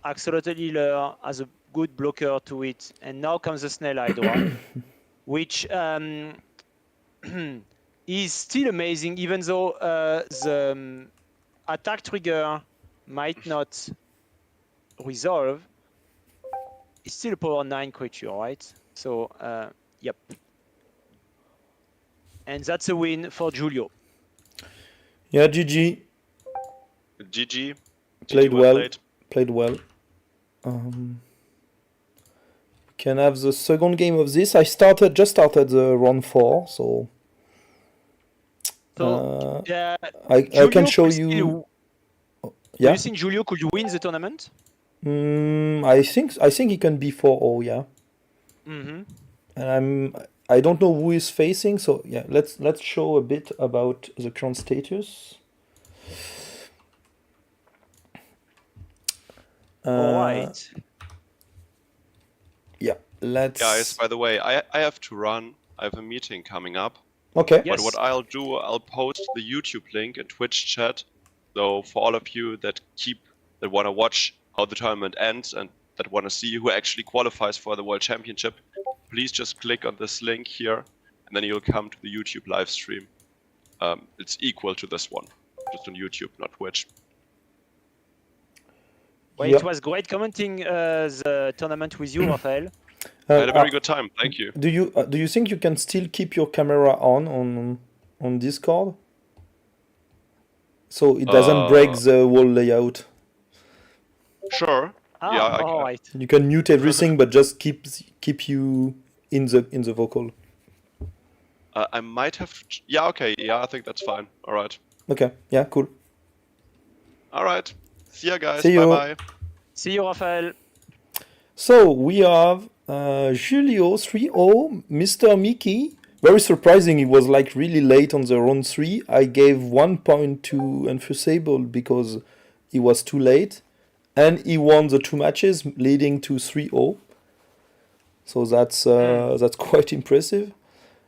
Axolotl Healer as a good blocker to it, and now comes the Snail Hydra, which is still amazing, even though the attack trigger might not resolve. It's still a power 9 creature, right? So, yep. And that's a win for Julio. Yeah, GG. GG. Played well well. played. Played well. Can have the second game of this. I just started the round 4, so So, I Julio can show could you. still- Yeah. Do you think Julio could win the tournament? I think he can be 4-0, yeah. And I don't know who is facing, so yeah, let's show a bit about the current status. All right. Yeah, let's. Guys, by the way, I have to run. I have a meeting coming up. Okay. Yes. But what I'll do, I'll post the YouTube link in Twitch chat. So for all of you that want to watch how the tournament ends and that want to see who actually qualifies for the World Championship, please just click on this link here, and then you'll come to the YouTube live stream. It's equal to this one, just on YouTube, not Twitch. Well, Yeah. it was great commenting the tournament with you, Raphael. I had a very good time. Thank you. Do you think you can still keep your camera on Discord, so it doesn't break the whole layout? Sure. Yeah, I all can. right. You can mute everything, but just keep you in the vocal. I might have. Yeah. Okay. Yeah. I think that's fine. All right. Okay. Yeah. Cool. All right. See ya, guys. See you. Bye bye. See you, Raphael. So we have Julio 3-0, Mr. Mickey. Very surprising, he was like really late on the round 3. I gave 1 point to Unfussable because he was too late. And he won the 2 matches, leading to 3-0. So that's quite impressive.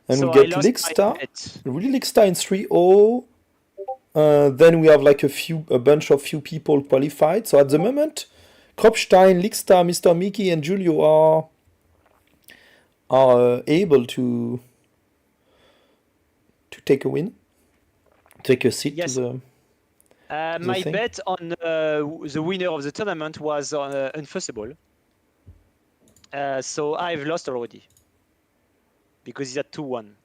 And So we I get lost my Lickstar. bet. Really Lickstar in 3-0. Then we have like a bunch of few people qualified. So at the moment, Kropstein, Lickstar, Mr. Mickey, and Julio are able to take a win, take a seat Yes. to the My thing. bet on the winner of the tournament was on Unfussable. So I've lost already because he's at 2-1.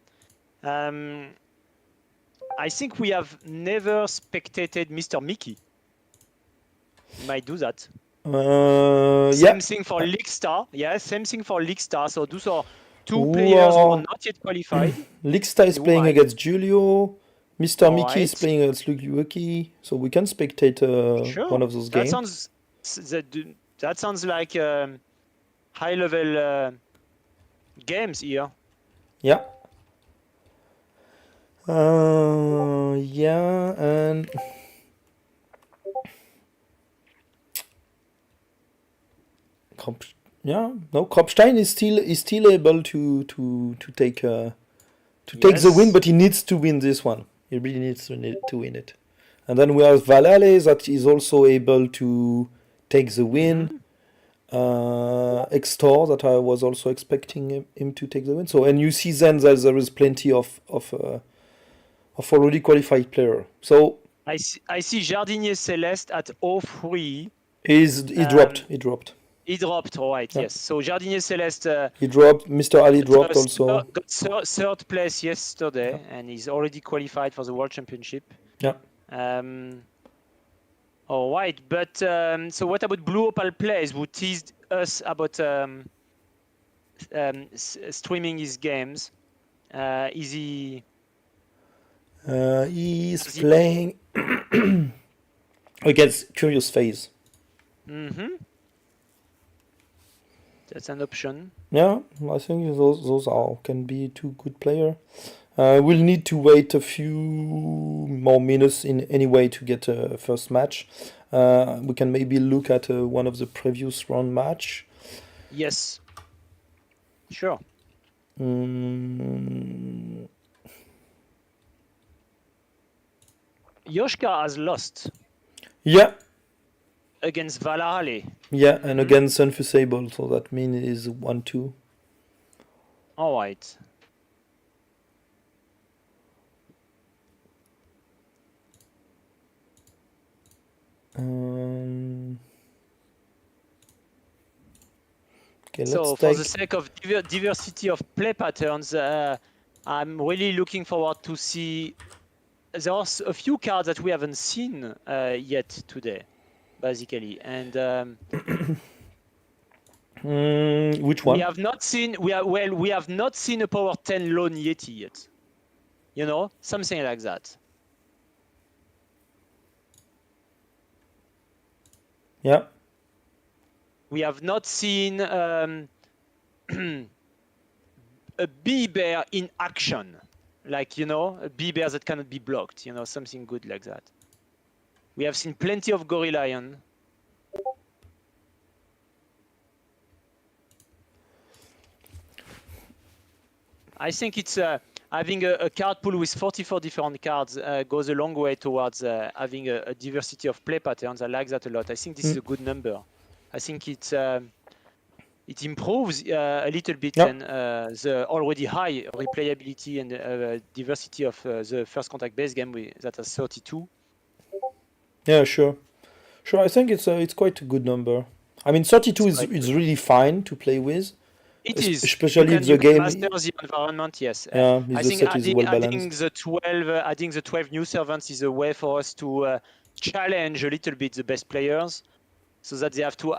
I think we have never spectated Mr. Mickey. We might do that. Same thing for Lickstar. Yeah, same thing for Lickstar. So those are two players who are not yet qualified. Lickstar is playing against Julio. Mr. Mickey is Alright. playing against Lucky, so we can spectate Sure. one of those games. That sounds like high-level games here. Yeah. Yeah, and Kropstein is still able to take the win, but he needs to win this one. He really needs to win it. And then we have Valale that is also able to take the win. Extor that I was also expecting him to take the win. So, and you see then that there is plenty of already qualified player. So I see Jardinier Celeste at 0-3. he dropped. He dropped, right? Yeah. Yes. So Jardinier Celeste. He dropped. Mr. Ali dropped also. Got third place yesterday, and he's already qualified for the World Championship. Yeah. All right, but so what about Blue Opal Plays, who teased us about streaming his games? Is he? He's playing against Curious Phase. That's an option. Yeah, I think those can be two good players. We'll need to wait a few more minutes in anyway to get a first match. We can maybe look at one of the previous round match. Yes. Sure. Yoshka has lost. Yeah. Against Valhalla. Yeah, and against Unfussable, so that means it is 1-2. All right. Okay, so for the sake of diversity of play patterns, I'm really looking forward to see. There are a few cards that we haven't seen yet today, basically, and which one? we have not seen. We have not seen a Power 10 Lone Yeti yet. You know, something like that. Yeah. We have not seen a bee bear in action, like, you know, a bee bear that cannot be blocked, you know, something good like that. We have seen plenty of Gorilla. I think it's having a card pool with 44 different cards goes a long way towards having a diversity of play patterns. I like that a lot. I think this is a good number. I think it improves a little bit and the already high replayability and diversity of the first contact base game that has 32. Yeah, sure. Sure, I think it's quite a good number. I mean, 32 It's quite is really fine to play with. It is. Especially if the You can game. master the environment, yes. Yeah, I if the think set is well adding balanced. the 12 new servants is a way for us to challenge a little bit the best players, so that they have to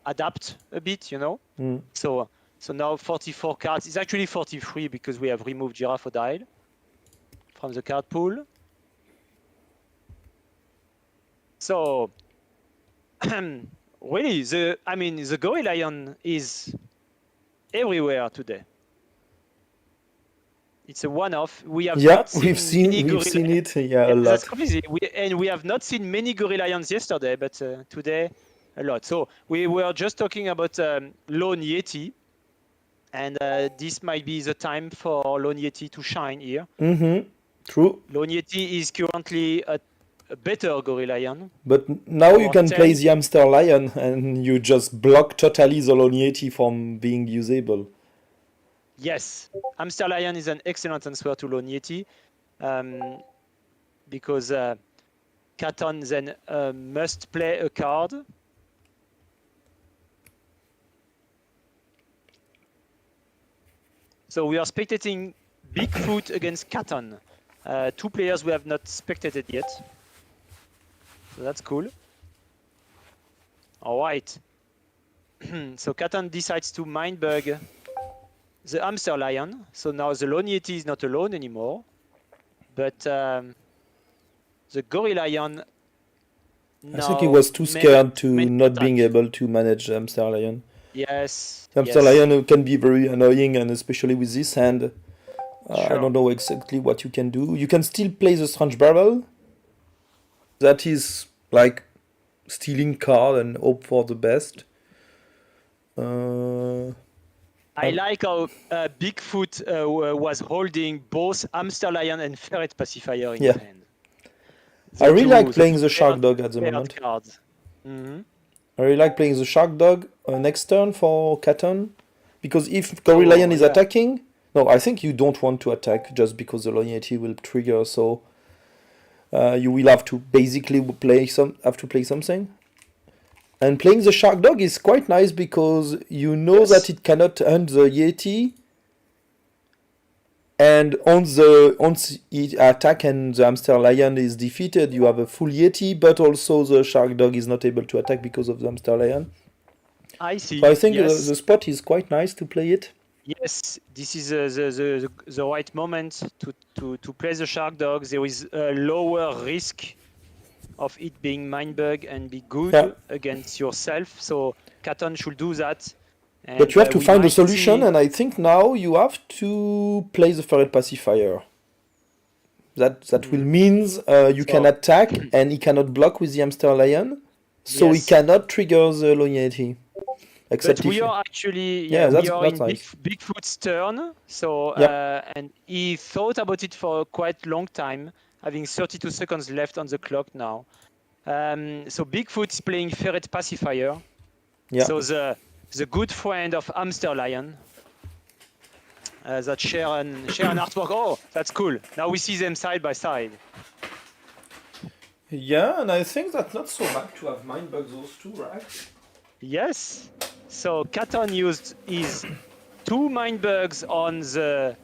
adapt a bit, you know. Mm. So now 44 cards. It's actually 43 because we have removed Giraffodile from the card pool. So really, the Gorilla is everywhere today. It's a one-off. We have not seen we've seen it. Yeah, a lot. That's crazy. We have not seen many Gorilla Lions yesterday, but today a lot. So we were just talking about Lone Yeti, and this might be the time for Lone Yeti to shine here. Mm-hmm. True. Lone Yeti is currently a better Gorilla Lion. But now you can 10. play the Hamster Lion and you just block totally the Lone Yeti from being usable. Yes, Hamster Lion is an excellent answer to Lone Yeti, because Katon then must play a card. So we are spectating Bigfoot against Katon, two players we have not spectated yet. So that's cool. All right. So Katon decides to mindbug the Hamster Lion. So now the Lone Yeti is not alone anymore, but the Gorilla Lion. I think he was too scared to not attack. being able to manage the Hamster Lion. Yes. The Hamster Lion can be very annoying, and especially with this hand. I Sure. don't know exactly what you can do. You can still play the Strange Barrel. That is like stealing card and hope for the best. I like how Bigfoot was holding both Hamster Lion and Ferret Pacifier in his hand. I really like playing the Shark Dog at the moment. Cards. Mm-hmm. I really like playing the Shark Dog next turn for Katon. Because if Gorilla Lion is attacking... No, I think you don't want to attack just because the Lone Yeti will trigger, so... you will have to basically play something. And playing the Shark Dog is quite nice because you know that it cannot hunt the Yeti. And once it attack and the Hamster Lion is defeated, you have a full Yeti, but also the Shark Dog is not able to attack because of the Hamster Lion. I see. So I think the spot is quite nice to play it. Yes, this is the right moment to play the Shark Dog. There is a lower risk of it being mindbug and be good against yourself. So Katon should do that. And, but you have to find a solution, and I think now you have to play the Ferret Pacifier. That will means you can attack, and he cannot block with the Hamster Lion, so he cannot trigger the Lone Yeti. But we are actually we are in nice. Bigfoot's turn. So and he thought about it for a quite long time, having 32 seconds left on the clock now. So Bigfoot is playing Ferret Pacifier. Yeah. So the good friend of Hamster Lion that share an artwork. Oh, that's cool. Now we see them side by side. Yeah, and I think that's not so bad to have mindbug those two, right? Yes. So Katon used his 2 mindbugs on the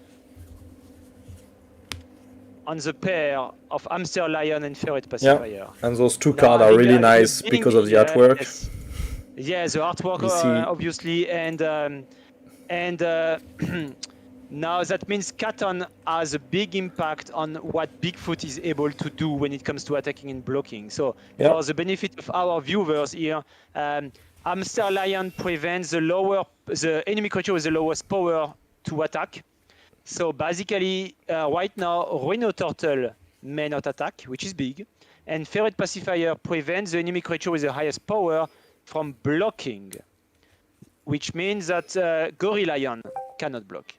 pair of Hamster Lion and Ferret Pacifier. Yeah. And those 2 cards are really nice because of the artwork. Yes. Yeah, the artwork obviously, and now that means Katon has a big impact on what Bigfoot is able to do when it comes to attacking and blocking. So for the benefit of our viewers here, Hamster Lion prevents the enemy creature with the lowest power to attack. So basically, right now, Rhino Turtle may not attack, which is big, and Ferret Pacifier prevents the enemy creature with the highest power from blocking, which means that Gorilla Lion cannot block.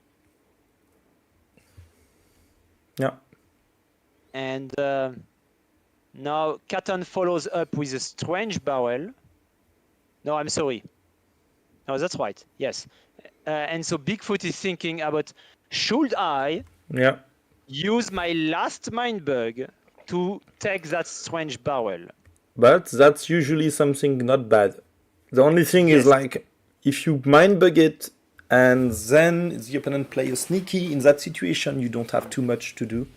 Yeah. And now Katon follows up with a Strange Barrel. No, I'm sorry. No, that's right. Yes. And so Bigfoot is thinking about, should I use my last mindbug to take that Strange Barrel? but that's usually something not bad. The only thing is Yes. like if you mind bug it and then the opponent plays sneaky, in that situation you don't have too much to do.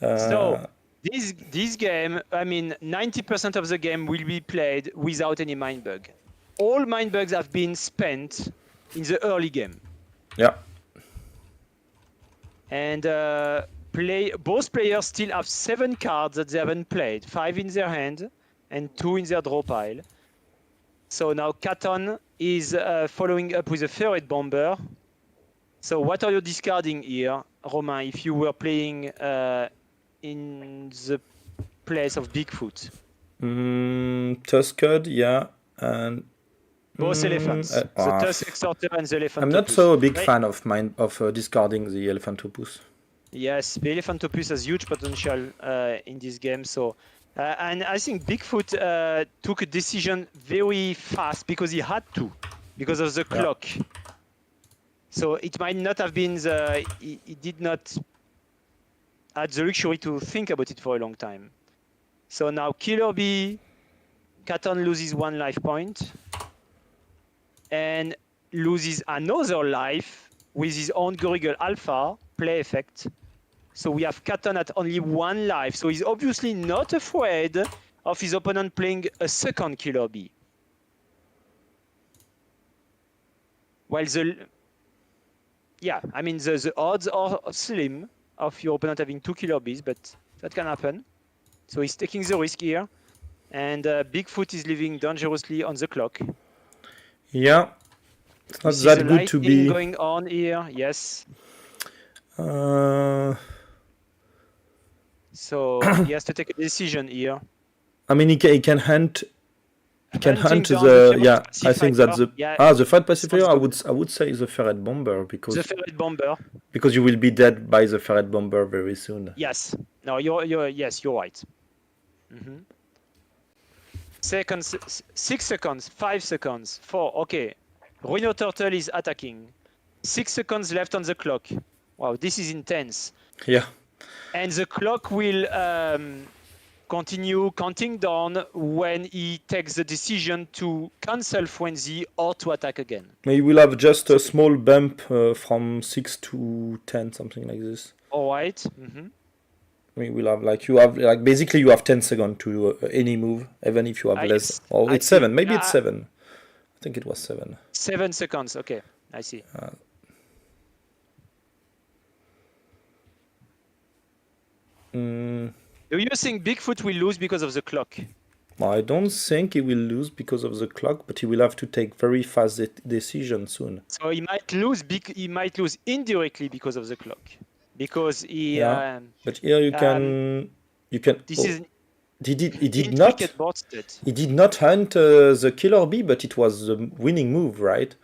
So this game, I mean, 90% of the game will be played without any mind bug. All mind bugs have been spent in the early game, Yeah. and both players still have 7 cards that they haven't played, 5 in their hand and 2 in their draw pile. So now Katon is following up with a Ferret Bomber. So what are you discarding here, Romain, if you were playing in the place of Bigfoot? Tusked, yeah, and Both elephants, the Tusk Exhorter and the Elephantopus. I'm not so a big fan of discarding the Elephantopus. Yes, the Elephantopus has huge potential in this game. So, and I think Bigfoot took a decision very fast because he had to, because of the clock. So it might not have been he did not had the luxury to think about it for a long time. So now Killer Bee, Katon loses 1 life point and loses another life with his own Gorigal Alpha play effect. So we have Katon at only 1 life. So he's obviously not afraid of his opponent playing a second Killer Bee. While the odds are slim of your opponent having 2 Killer Bees, but that can happen. So he's taking the risk here. And Bigfoot is living dangerously on the clock. Yeah, it's not that good to be going on here. Yes. So he has to take a decision here. I mean, he can hunt. He can hunt down the I think that's the the Ferret Pacifier. Sounds I would say is the Ferret Bomber because the Ferret Bomber. because you will be dead by the Ferret Bomber very soon. Yes. No, you're right. 6 seconds, 5 seconds, 4. Okay. Rhino Turtle is attacking. 6 seconds left on the clock. Wow, this is intense. Yeah. And the clock will continue counting down when he takes the decision to cancel Frenzy or to attack again. Maybe we'll have just a small bump from 6 to 10, something like this. All right. I mean, we'll have basically you have 10 seconds to do any move, even if you have less. Or it's 7. Maybe it's 7. I think it was 7. 7 seconds. Okay, I see. Do you think Bigfoot will lose because of the clock? I don't think he will lose because of the clock, but he will have to take very fast decisions soon. So he might lose. He might lose indirectly because of the clock, because he. But here you can. This is. He did not. He did not hunt the Killer Bee, but it was the winning move, right?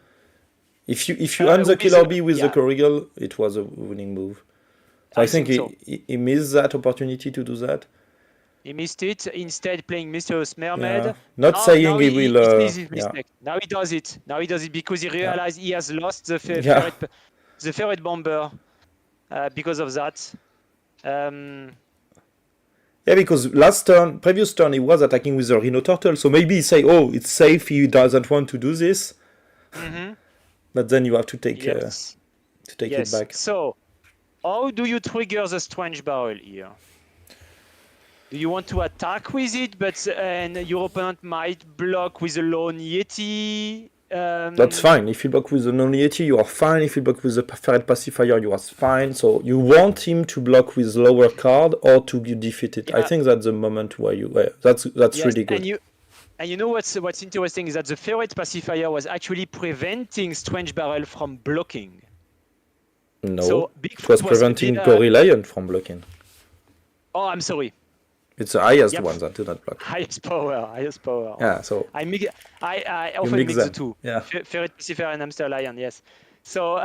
If you hunt the Killer Bee with the Corrigal, it was a winning move. So I think he missed that opportunity to do that. He missed it, instead playing Mysterious Mermaid. Yeah. Not saying he will. Now he does it. Now he does it because he realized he has lost the Ferret Bomber because of that. Yeah, because previous turn, he was attacking with the Rhino Turtle. So maybe he say, "Oh, it's safe. He doesn't want to do this." But then you have to take it back. So, how do you trigger the Strange Barrel here? Do you want to attack with it, and your opponent might block with a Lone Yeti? That's fine. If you block with the Lone Yeti, you are fine. If you block with the Ferret Pacifier, you are fine. So you want him to block with lower card or to defeat it. Yeah. I think that's the moment where that's really good. And you know what's interesting is that the Ferret Pacifier was actually preventing Strange Barrel from blocking. No, so it was preventing Gory Lion from blocking. Oh, I'm sorry. It's the highest one that do not block. Highest power. Yeah, so I often mix the two. Yeah. Ferret Pacifier and Hamster Lion, yes. So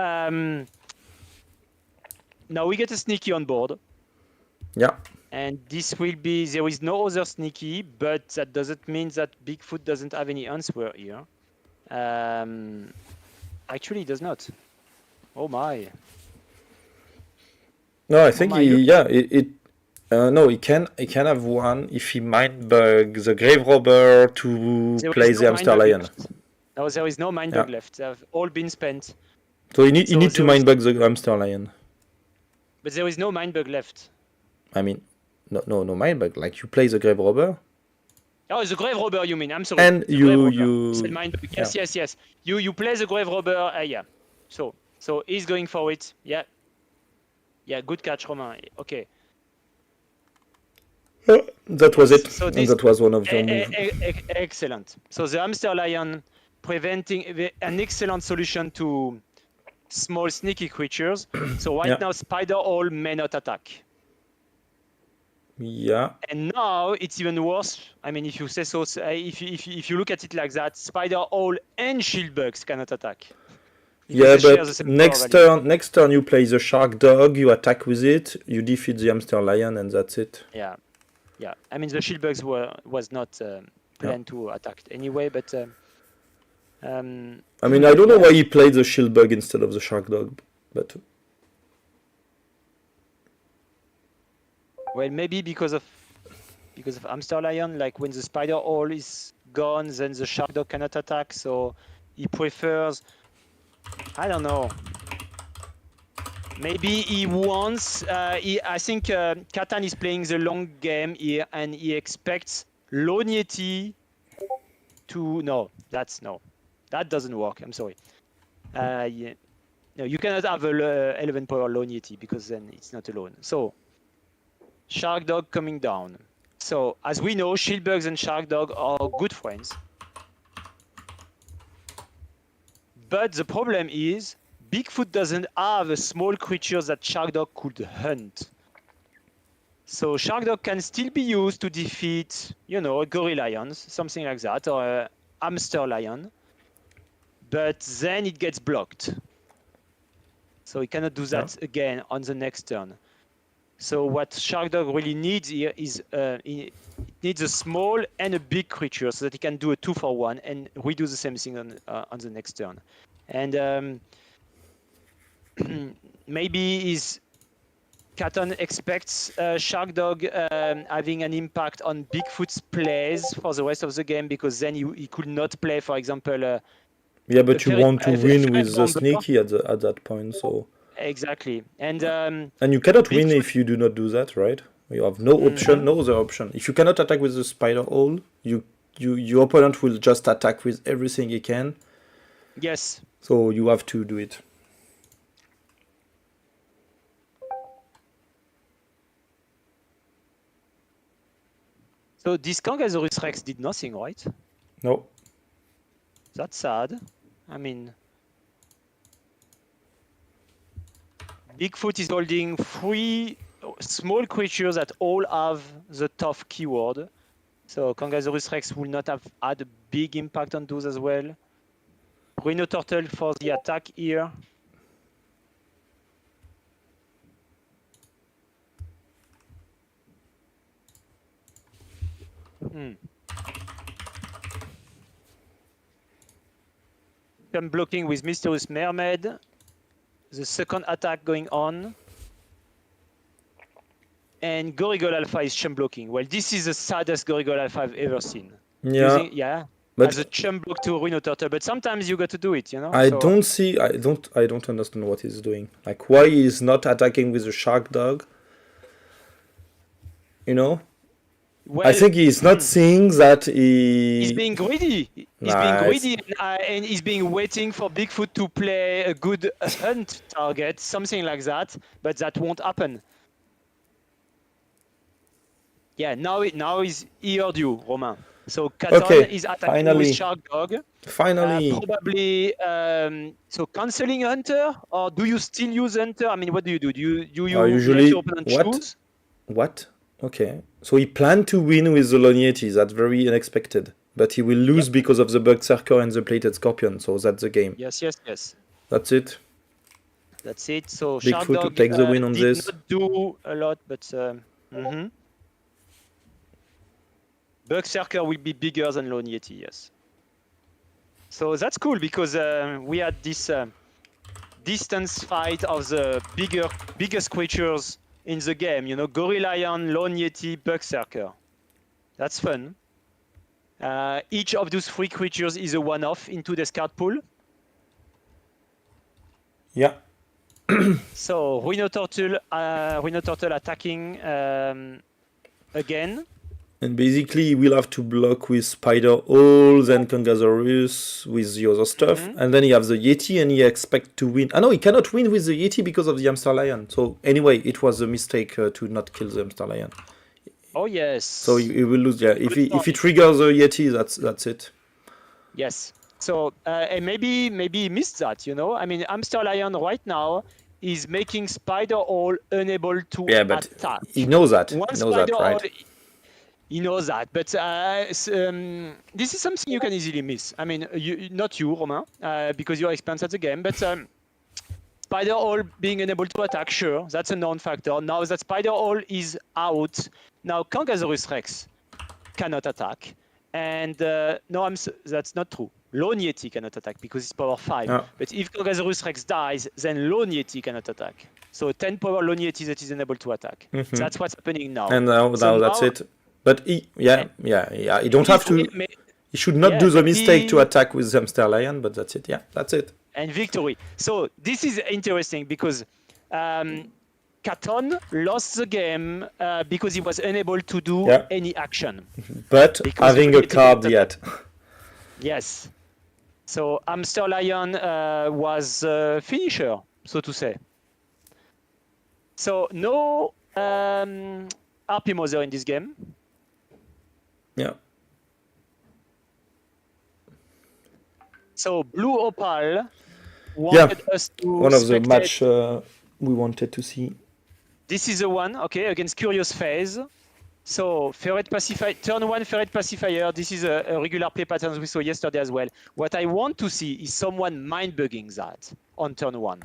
now we get a sneaky on board. Yeah. And there is no other sneaky, but that doesn't mean that Bigfoot doesn't have any answer here. Actually, it does not. Oh my. No, I think No, he can have one if he mindbug the grave robber to play the hamster lion. No, there is no mindbug left. They have all been spent. So he need to mindbug the hamster lion. But there is no mindbug left. I mean, no mindbug. Like you play the grave robber. Oh, the grave robber, you mean? I'm sorry. And the you. Yes. You play the grave robber. Yeah. So he's going for it. Yeah. Yeah. Good catch, Romain. Okay. That was it. So and that was one of your moves. Excellent. So the hamster lion preventing an excellent solution to small sneaky creatures. So right now spider hole may not attack. Yeah. And now it's even worse. I mean, if you say so, if you look at it like that, spider hole and shield bugs cannot attack. Yeah, but next turn you play the shark dog, you attack with it, you defeat the hamster lion, and that's it. Yeah. I mean, the shield bugs was not planned to attack anyway, but. I mean, I don't know why he played the shield bug instead of the shark dog, but. Well, maybe because of hamster lion, like when the spider hole is gone, then the shark dog cannot attack, so he prefers. I don't know. Maybe he wants. I think Catan is playing the long game here, and he expects Lognetti to. No, that doesn't work. I'm sorry. Yeah. No, you cannot have a 11 power Lognetti because then it's not alone. So. Shark dog coming down. So as we know, shield bugs and shark dog are good friends. But the problem is, Bigfoot doesn't have a small creature that shark dog could hunt. So shark dog can still be used to defeat, a gorilla lions, something like that, or a hamster lion. But then it gets blocked. So he cannot do that again on the next turn. So what Shark Dog really needs here is it needs a small and a big creature so that he can do a 2-for-1 and redo the same thing on the next turn. And maybe Catan expects Shark Dog having an impact on Bigfoot's plays for the rest of the game because then he could not play, for example. Yeah, but you want to win with the sneaky at that point, so. Exactly, and you cannot win if you do not do that, right? You have no option, no other option. If you cannot attack with the spider hole, your opponent will just attack with everything he can. Yes. So you have to do it. So this Kangasaurus Rex did nothing, right? No. That's sad. I mean. Bigfoot is holding 3 small creatures that all have the tough keyword. So Kangasaurus Rex will not have had a big impact on those as well. Rhino Turtle for the attack here. I'm blocking with Mysterious Mermaid. The second attack going on. And Gorigol Alpha is chum blocking. Well, this is the saddest Gorigol Alpha I've ever seen. Yeah. But as a chum block to Rhino Turtle, but sometimes you got to do it, I don't understand what he's doing. Like why he's not attacking with the shark dog. Well, I think he's not seeing that he's being greedy. He's being greedy and he's being waiting for Bigfoot to play a good hunt target, something like that, but that won't happen. Yeah, now he heard you, Romain. So Catan is attacking with Shark Dog. Finally. Probably, so cancelling Hunter, or do you still use Hunter? I mean, what do you do? Do you usually your opponent choose? What? Okay. So he planned to win with the Lognetti. That's very unexpected. But he will lose because of the Berserker and the Plated Scorpion. So that's the game. Yes. That's it. So Bigfoot to take the win on this. Not do a lot, but Berserker will be bigger than Lognetti, yes. So that's cool because we had this distance fight of the biggest creatures in the game. You know, Gorilla Lion, Lone Yeti, Berserker. That's fun. Each of those 3 creatures is a one-off into the card pool. Yeah. So Rhino Turtle attacking again. And basically, we'll have to block with Spider Hole, then Kangasaurus with the other stuff. And then he has the Yeti, and he expects to win. Ah, no, he cannot win with the Yeti because of the Hamster Lion. So anyway, it was a mistake to not kill the Hamster Lion. Oh, yes. So he will lose. Yeah, if he triggers the Yeti, that's it. Yes. So and maybe he missed that, you know? I mean, Hamster Lion right now is making Spider Hole unable to attack. He knows that. One he knows that, right? He knows that, but this is something you can easily miss. I mean, not you, Romain, because you're experienced at the game, but Spider Hole being unable to attack, sure, that's a known factor. Now that Spider Hole is out, now Kangasaurus Rex cannot attack, and no, that's not true. Lone Yeti cannot attack because it's power 5. Oh. But if Kangasaurus Rex dies, then Lone Yeti cannot attack. So 10 power Lone Yeti that is unable to attack. That's what's happening now. And now that's it. But he don't have to. He should not do the mistake to attack with Hamster Lion, but that's it. Yeah, that's it. And victory. So this is interesting because Katon lost the game because he was unable to do any action. But having a card yet. Yes. So Hamster Lion was finisher, so to say. So no RP Mother in this game. Yeah. So Blue Opal wanted us to one of the match we wanted to see. This is the one, okay, against Curious Phase. So Ferret Pacifier, turn 1 Ferret Pacifier. This is a regular play pattern we saw yesterday as well. What I want to see is someone mind bugging that on turn 1.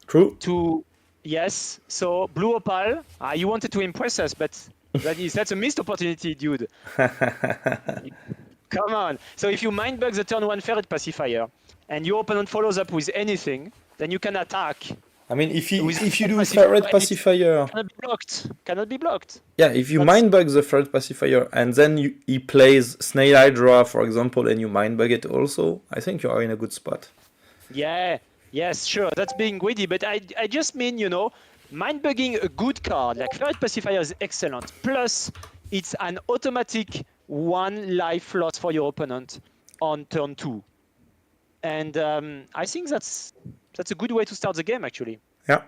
True. Yes. So Blue Opal, you wanted to impress us, but that's a missed opportunity, dude. Come on. So if you mind bug the turn 1 Ferret Pacifier and your opponent follows up with anything, then you can attack. I mean, if you do Ferret Pacifier, cannot be blocked. Yeah, if you mind bug the Ferret Pacifier and then he plays Snail Hydra, for example, and you mind bug it also, I think you are in a good spot. Yeah, yes, sure, that's being greedy, but I just mean, you know, mind bugging a good card like Ferret Pacifier is excellent. Plus, it's an automatic 1 life loss for your opponent on turn 2, and I think that's a good way to start the game, actually. Yeah.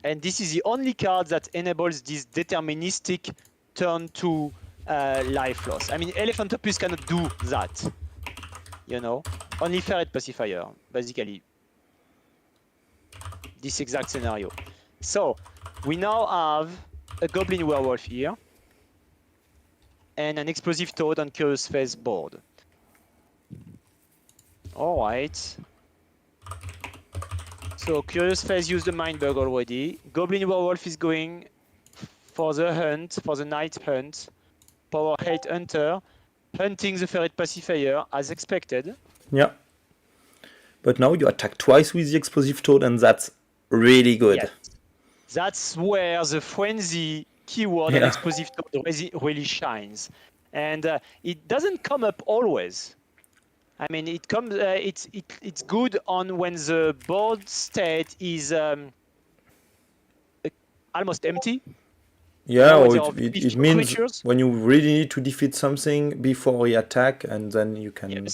And this is the only card that enables this deterministic turn 2 life loss. I mean, Elephantopus cannot do that. You know, only Ferret Pacifier, basically. This exact scenario. So, we now have a Goblin Werewolf here. And an Explosive Toad on Curious Phase board. Alright. So Curious Phase used the Mind Bug already. Goblin Werewolf is going for the hunt, for the night hunt. Power 8 Hunter, hunting the Ferret Pacifier as expected. Yeah. But now you attack twice with the Explosive Toad, and that's really good. Yes. That's where the Frenzy keyword and Explosive Toad really shines. And it doesn't come up always. I mean, it comes. It's good on when the board state is almost empty. Yeah, or it means creatures. When you really need to defeat something before you attack, and then you can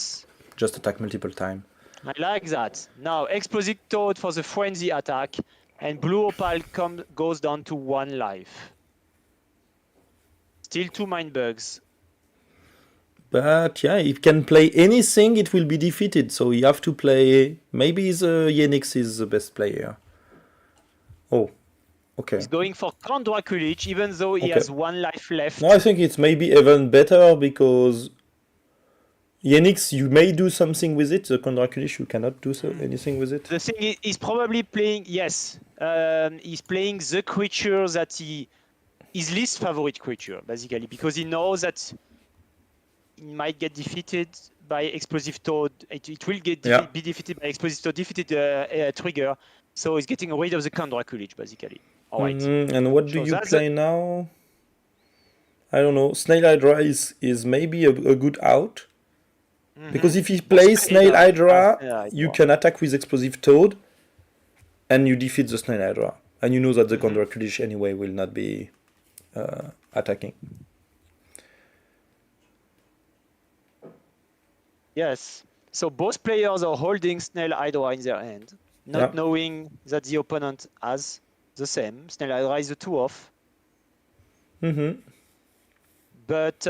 just attack multiple times. I like that. Now, Explosive Toad for the Frenzy attack, and Blue Opal goes down to 1 life. Still 2 Mind Bugs. But yeah, it can play anything, it will be defeated. So you have to play. Maybe the Yenix is the best player. Oh, okay. He's going for Count Draculich, even though he has 1 life left. No, I think it's maybe even better because Yenix, you may do something with it. The Count Draculich, you cannot do anything with it. The thing is, he's probably playing. Yes, he's playing the creature that his least favorite creature, basically, because he knows that he might get defeated by Explosive Toad. It will get Yeah. be defeated by Explosive Toad, defeated trigger. So it's getting rid of the Count Draculich, basically. All right. And what do So you that's play now? I don't know. Snail Hydra is maybe a good out. Because if he plays Snail Hydra, you can attack with Explosive Toad, and you defeat the Snail Hydra. And you know that the Count Draculich anyway will not be attacking. Yes. So both players are holding Snail Hydra in their hand, not knowing that the opponent has the same. Snail Hydra is a 2-off. But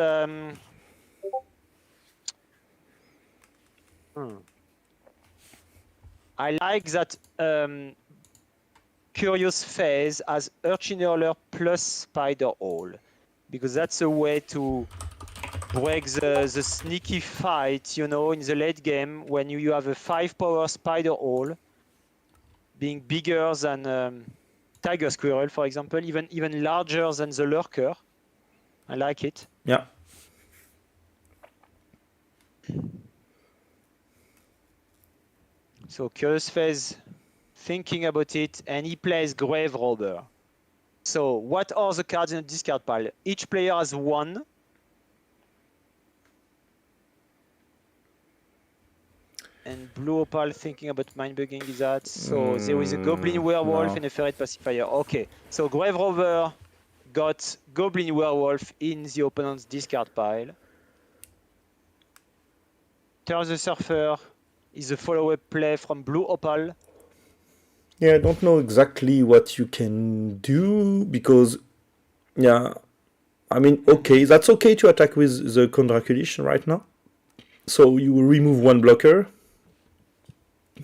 I like that Curious Phase as Urchin Hurler plus Spider Hole, because that's a way to break the sneaky fight, you know, in the late game when you have a 5-power Spider Hole being bigger than Tiger Squirrel, for example, even larger than the Lurker. I like it. Yeah. So Curious Phase thinking about it, and he plays Grave Robber. So what are the cards in the discard pile? Each player has one. And Blue Opal thinking about mind bugging is that. So there is a Goblin Werewolf and a Ferret Pacifier. Okay, so Grave Robber got Goblin Werewolf in the opponent's discard pile. Turn the Surfer is a follow-up play from Blue Opal. Yeah, I don't know exactly what you can do because, yeah, I mean, okay, that's okay to attack with the Count Draculich right now. So you will remove one blocker.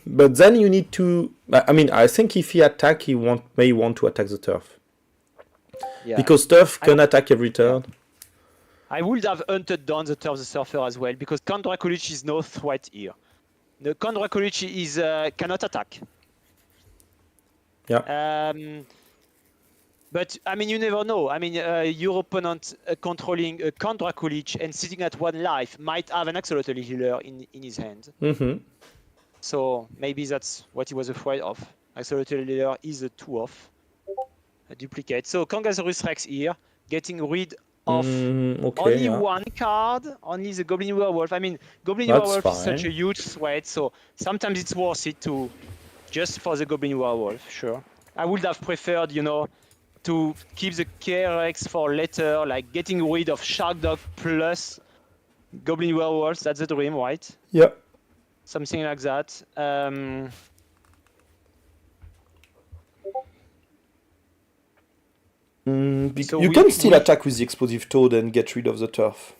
But then you need to, I mean, I think if he attack, he may want to attack the turf. Yeah. Because turf can attack every turn. I would have hunted down the Turf the Surfer as well, because Count Draculich is no threat here. The Count Draculich is cannot attack. Yeah. But I mean, you never know. I mean, your opponent controlling a Count Draculich and sitting at 1 life might have an Axolotl Healer in his hand. So maybe that's what he was afraid of. Axolotl Healer is a 2-off, a duplicate. So Kangasaurus Rex here, getting rid of only one card, only the Goblin Werewolf. I mean, Goblin Werewolf is such a huge threat, so sometimes it's worth it to just for the Goblin Werewolf, sure. I would have preferred, you know, to keep the KRX for later, like getting rid of Shark Dog plus Goblin Werewolf. That's the dream, right? Yeah. Something like that. So you can still attack with the Explosive Toad and get rid of the turf.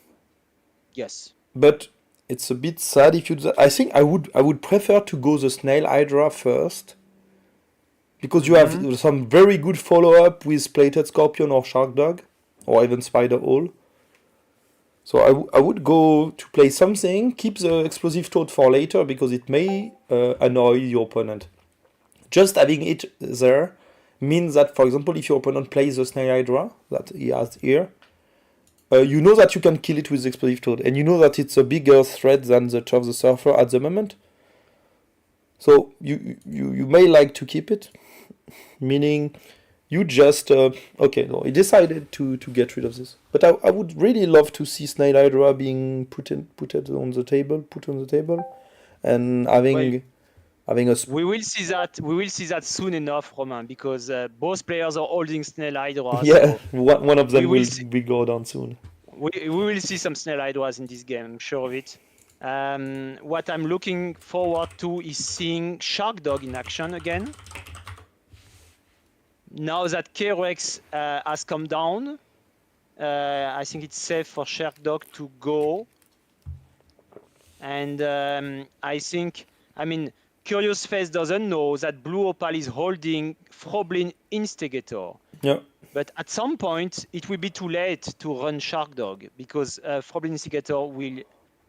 Yes. But it's a bit sad if you do that. I think I would prefer to go the Snail Hydra first. Because you have some very good follow-up with Plated Scorpion or Shark Dog. Or even Spider Hole. So I would go to play something, keep the Explosive Toad for later, because it may annoy your opponent. Just having it there means that, for example, if your opponent plays the Snail Hydra that he has here, you know that you can kill it with the Explosive Toad, and you know that it's a bigger threat than the Turf the Surfer at the moment. So you may like to keep it, meaning you just he decided to get rid of this. But I would really love to see Snail Hydra being put on the table, and having a. We will see that. We will see that soon enough, Romain, because both players are holding Snail Hydra. Yeah, so one of them will go down soon. We will see some Snail Hydras in this game. I'm sure of it. What I'm looking forward to is seeing Shark Dog in action again. Now that K-Rex has come down, I think it's safe for Shark Dog to go. And I mean, Curious Face doesn't know that Blue Opal is holding Froblin Instigator. Yeah. But at some point, it will be too late to run Shark Dog, because Froblin Instigator will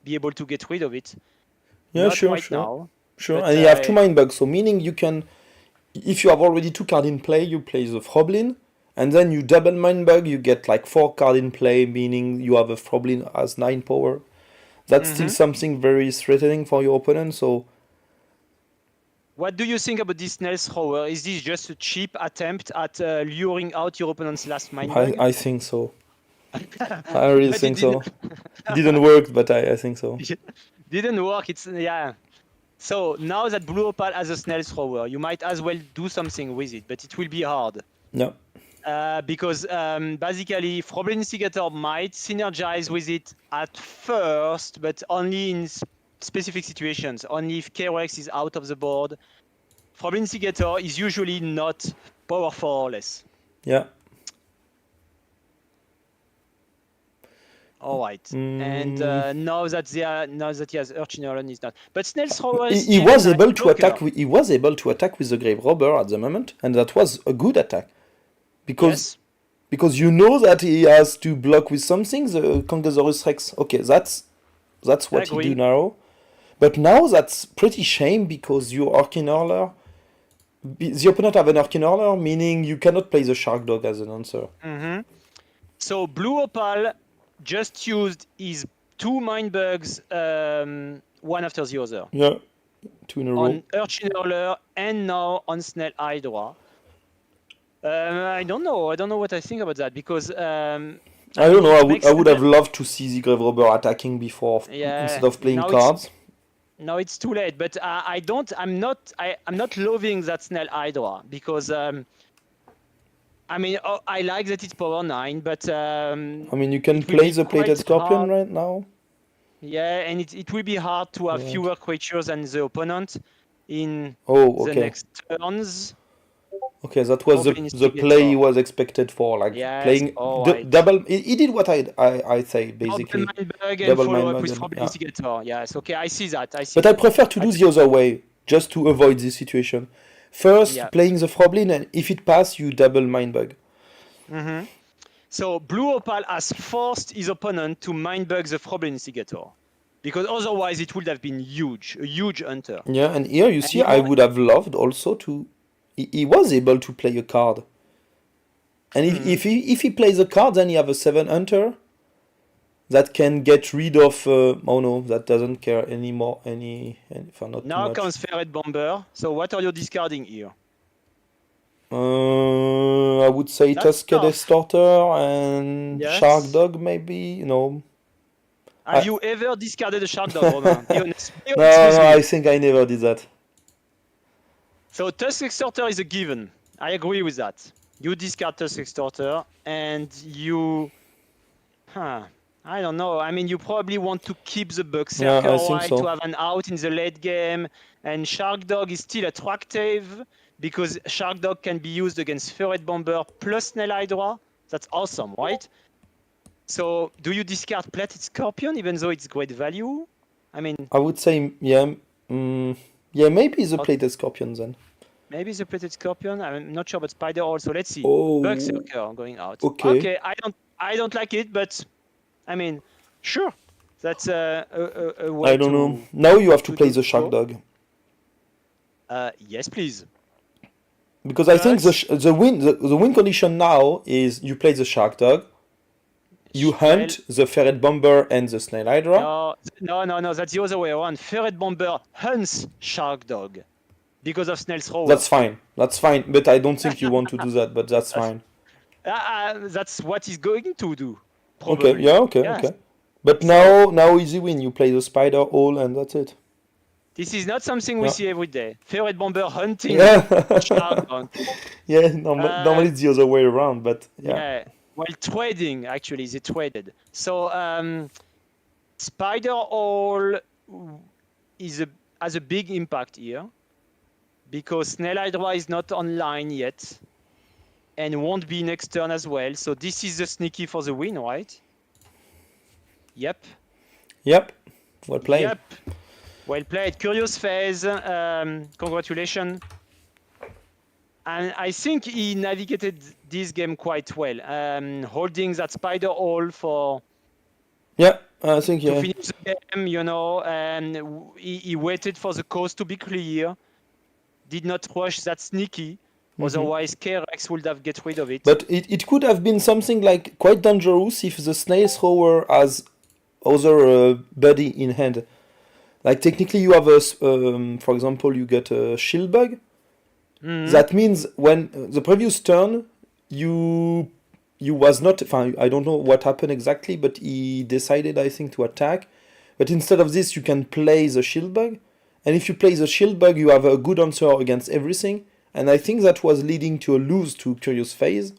be able to get rid of it. Yeah, Not sure, right sure. now, sure, but, and you have 2 mind bugs, so meaning you can, if you have already 2 cards in play, you play the Froblin, and then you double mind bug, you get like 4 cards in play, meaning you have a Froblin as 9 power. that's still something very threatening for your opponent. So What do you think about this snail thrower? Is this just a cheap attempt at luring out your opponent's last mind bug? I think so. I really But it think so. didn't- It didn't work, but I think so. Didn't work. It's yeah. So now that Blue Opal has a snail thrower, you might as well do something with it, but it will be hard. Yeah. Because basically, Froble Instigator might synergize with it at first, but only in specific situations. Only if K-Rex is out of the board. Froble Instigator is usually not power 4 or less. Yeah. All right. And now that he has Urchin Alone, he's not. But Snail Thrower is He still was a able nice to blocker. attack. He was able to attack with the Grave Robber at the moment, and that was a good attack, because you know that he has to block with something. The Congosaurus Rex. Okay, that's what he Agree. do now. But now that's pretty shame, because your Arcane Hurler, the opponent have an Arcane Hurler, meaning you cannot play the Shark Dog as an answer. So Blue Opal just used his 2 Mind Bugs, one after the other, Yeah, 2 in a row. on Urchin Hurler and now on Snail Hydra. I don't know. I don't know what I think about that, because I don't know. makes I would sense. have loved to see the Grave Robber attacking before, Yeah, instead of playing now it's- cards. No, it's too late. But I'm not loving that Snail Hydra, because I mean, I like that it's power 9, but I mean, you can it will play be the Plated quite Scorpion hard. right now. Yeah, and it will be hard to have Yeah. fewer creatures than the opponent in Oh, the okay. next turns. Okay, that was Probably the play he Instigator. was expected for, like Yes, playing alright. double. He did what I say, basically. Double Mind Bug and Double follow Mind up Bug with and- Froble yeah. Instigator. Yes, okay, I see that. I see But I that. prefer to do the other way, just to avoid this situation. First, Yeah. playing the Froblin, and if it passes, you double Mind Bug. So Blue Opal has forced his opponent to Mind Bug the Froble Instigator, because otherwise it would have been huge, a huge hunter. Yeah, and here you see, he I wa- would have loved also to. He was able to play a card. And if he plays a card, then he have a 7 hunter that can get rid of. Oh no, that doesn't care anymore. For not Now too much. comes Ferret Bomber. So what are you discarding here? I would say That's Tusked tough. Starter and Yes. Shark Dog, maybe. No, Have you ever discarded a Shark Dog, Romain? Be honest. Be no, honest with me. I think I never did that. So Tusk Extorter is a given. I agree with that. You discard Tusk Extorter and you... I don't know. I mean, you probably want to keep the Berserker I think Wild so. to have an out in the late game. And Shark Dog is still attractive because Shark Dog can be used against Ferret Bomber plus Snail Hydra. That's awesome, right? So do you discard Plated Scorpion even though it's great value? I mean, I would say, yeah, maybe the Plated Scorpion then. maybe the Plated Scorpion. I'm not sure about Spider also. Let's see. Oh. Berserker going out. Okay. I don't like it, but I mean, sure. That's a way I don't to... know. Now you have to play do the Shark so. Dog. Yes, please. Because I think But- the win condition now is you play the Shark Dog, you hunt the Ferret Bomber and the Snail Hydra. No. That's the other way around. Ferret Bomber hunts Shark Dog because of Snail Thrower. That's fine. But I don't think you want to do that, but that's fine. That's what he's going to do. Probably. Okay, yeah, okay, Yes. okay. But now easy win. You play the Spider Hole and that's it. This is not something we Yeah. see every day. Ferret Bomber hunting Yeah, Shark Dog. yeah. Normally it's the other way around, but yeah. Yeah. While trading, actually, they traded. So Spider Hole has a big impact here because Snail Hydra is not online yet and won't be next turn as well. So this is the sneaky for the win, right? Yep. Yep. Well played. Yep. Well played. Curious phase. Congratulations. And I think he navigated this game quite well, holding that Spider Hole for Yeah, I think to yeah. finish the game, you know, and he waited for the coast to be clear, did not rush that sneaky, otherwise K-Rex would have get rid of it. But it could have been something like quite dangerous if the Snail Thrower has other buddy in hand. Like technically you have for example, you get a shield bug. That means when the previous turn you was not. I don't know what happened exactly, but he decided, I think, to attack. But instead of this, you can play the shield bug, and if you play the shield bug, you have a good answer against everything. And I think that was leading to a lose to Curious Phase.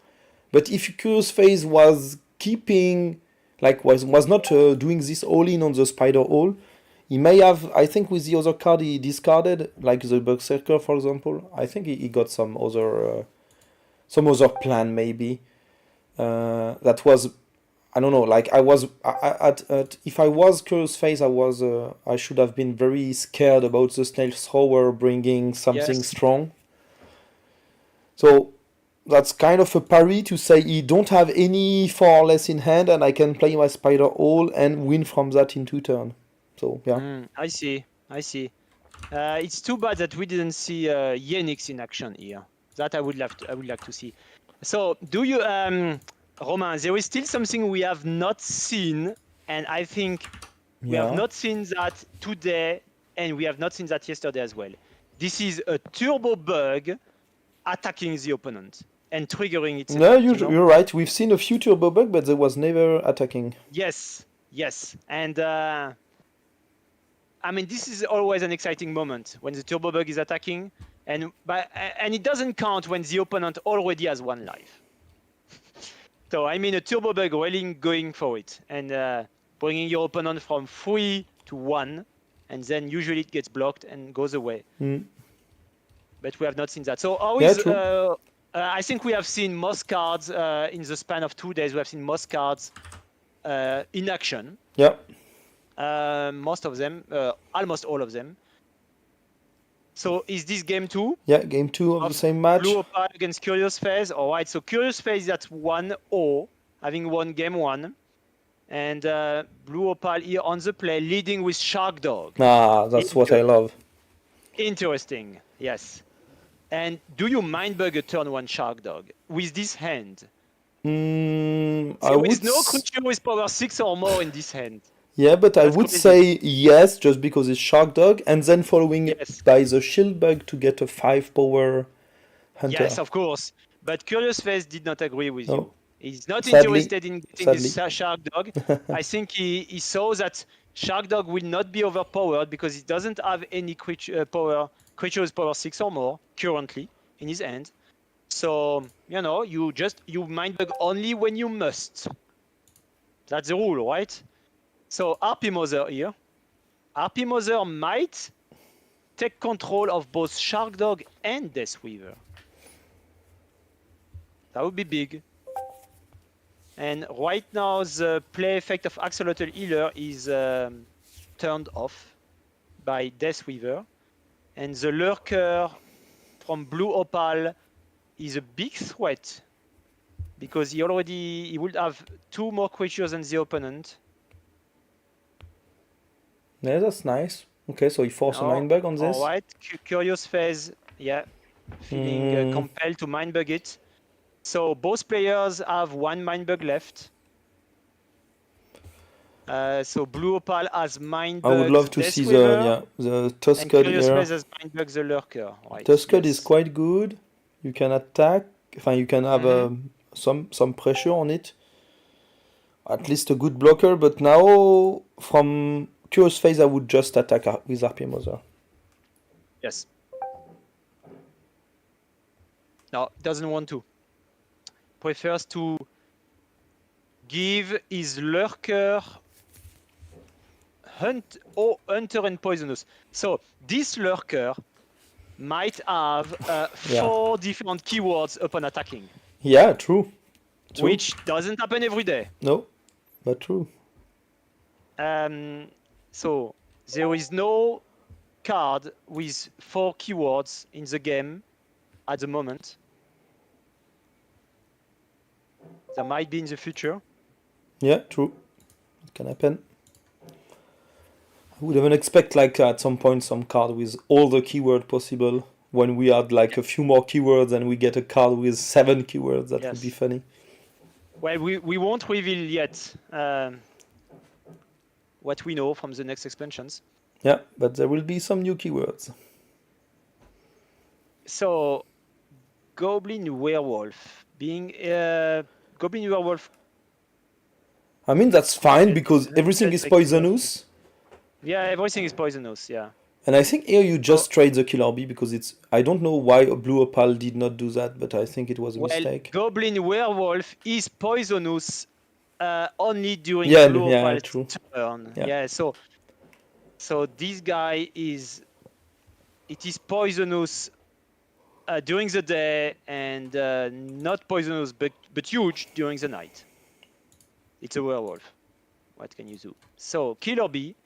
But if Curious Phase was keeping, like was not doing this all in on the Spider Hole, he may have, I think with the other card he discarded, like the Berserker for example, I think he got some other plan maybe. That was, I don't know, like I was, if I was Curious Phase, I should have been very scared about the Snail Thrower bringing something strong. So that's kind of a parry to say he don't have any 4 or less in hand and I can play my Spider Hole and win from that in 2 turns. So yeah. I see. It's too bad that we didn't see Yenix in action here. That I would like to see. So do you, Romain? There is still something we have not seen, and I think we have not seen that today, and we have not seen that yesterday as well. This is a turbo bug attacking the opponent and triggering it. No, you're right. We've seen a few turbo bug, but there was never attacking. Yes, and I mean, this is always an exciting moment when the turbo bug is attacking, and it doesn't count when the opponent already has 1 life. So I mean, a turbo bug really going for it and bringing your opponent from 3 to 1, and then usually it gets blocked and goes away. But we have not seen that. So always, I think we have seen most cards in the span of 2 days. We have seen most cards in action. Yeah. Most of them, almost all of them. So is this game 2? Yeah, game 2 of the same match. Blue Opal against Curious Phase. All right, so Curious Phase is at 1-0, having won game 1. And Blue Opal here on the play, leading with Shark Dog. That's what I love. Interesting, yes. And do you mind bug a turn 1 Shark Dog with this hand? There is no creature with power 6 or more in this hand. Yeah, but I would say yes, just because it's Shark Dog, and then following it by the Shield Bug to get a 5 power hunter. Yes, of course. But Curious Face did not agree with you. He's not interested in getting this Shark Dog. I think he saw that Shark Dog will not be overpowered because he doesn't have any creatures power 6 or more currently in his hand. So, you mind bug only when you must. That's the rule, right? So RP Mother here. RP Mother might take control of both Shark Dog and Death Weaver. That would be big. And right now the play effect of Axolotl Healer is turned off by Death Weaver. And the Lurker from Blue Opal is a big threat because he would have 2 more creatures than the opponent. Yeah, that's nice. Okay, so he forced a mind bug on this. Alright, Curious Phase, feeling compelled to mind bug it. So both players have 1 mind bug left. So Blue Opal has mind bug. I would love to see the Tusked here. Curious Phase has mind bug the Lurker. Right, Tusked is quite good. You can attack. You can have some pressure on it. At least a good blocker. But now from Curious Phase, I would just attack with RP Mother. Yes. No, doesn't want to. Prefers to give his Lurker Hunter and Poisonous. So this Lurker might have 4 different keywords upon attacking. Yeah, true. Which doesn't happen every day. No, but true. So there is no card with 4 keywords in the game at the moment. There might be in the future. Yeah, true. It can happen. I would even expect at some point some card with all the keywords possible. When we add a few more keywords and we get a card with 7 keywords, that would be funny. Well, we won't reveal yet. what we know from the next expansions. Yeah, but there will be some new keywords. So, Goblin Werewolf. Being Goblin Werewolf. I mean, that's fine because everything is poisonous. Yeah, everything is poisonous, yeah. And I think here you just trade the killer bee because it's... I don't know why Blue Opal did not do that, but I think it was a mistake. Goblin Werewolf is poisonous only during Blue Opal's turn. Yeah, so this guy is... It is poisonous during the day and not poisonous but huge during the night. It's a werewolf. What can you do? So, killer bee.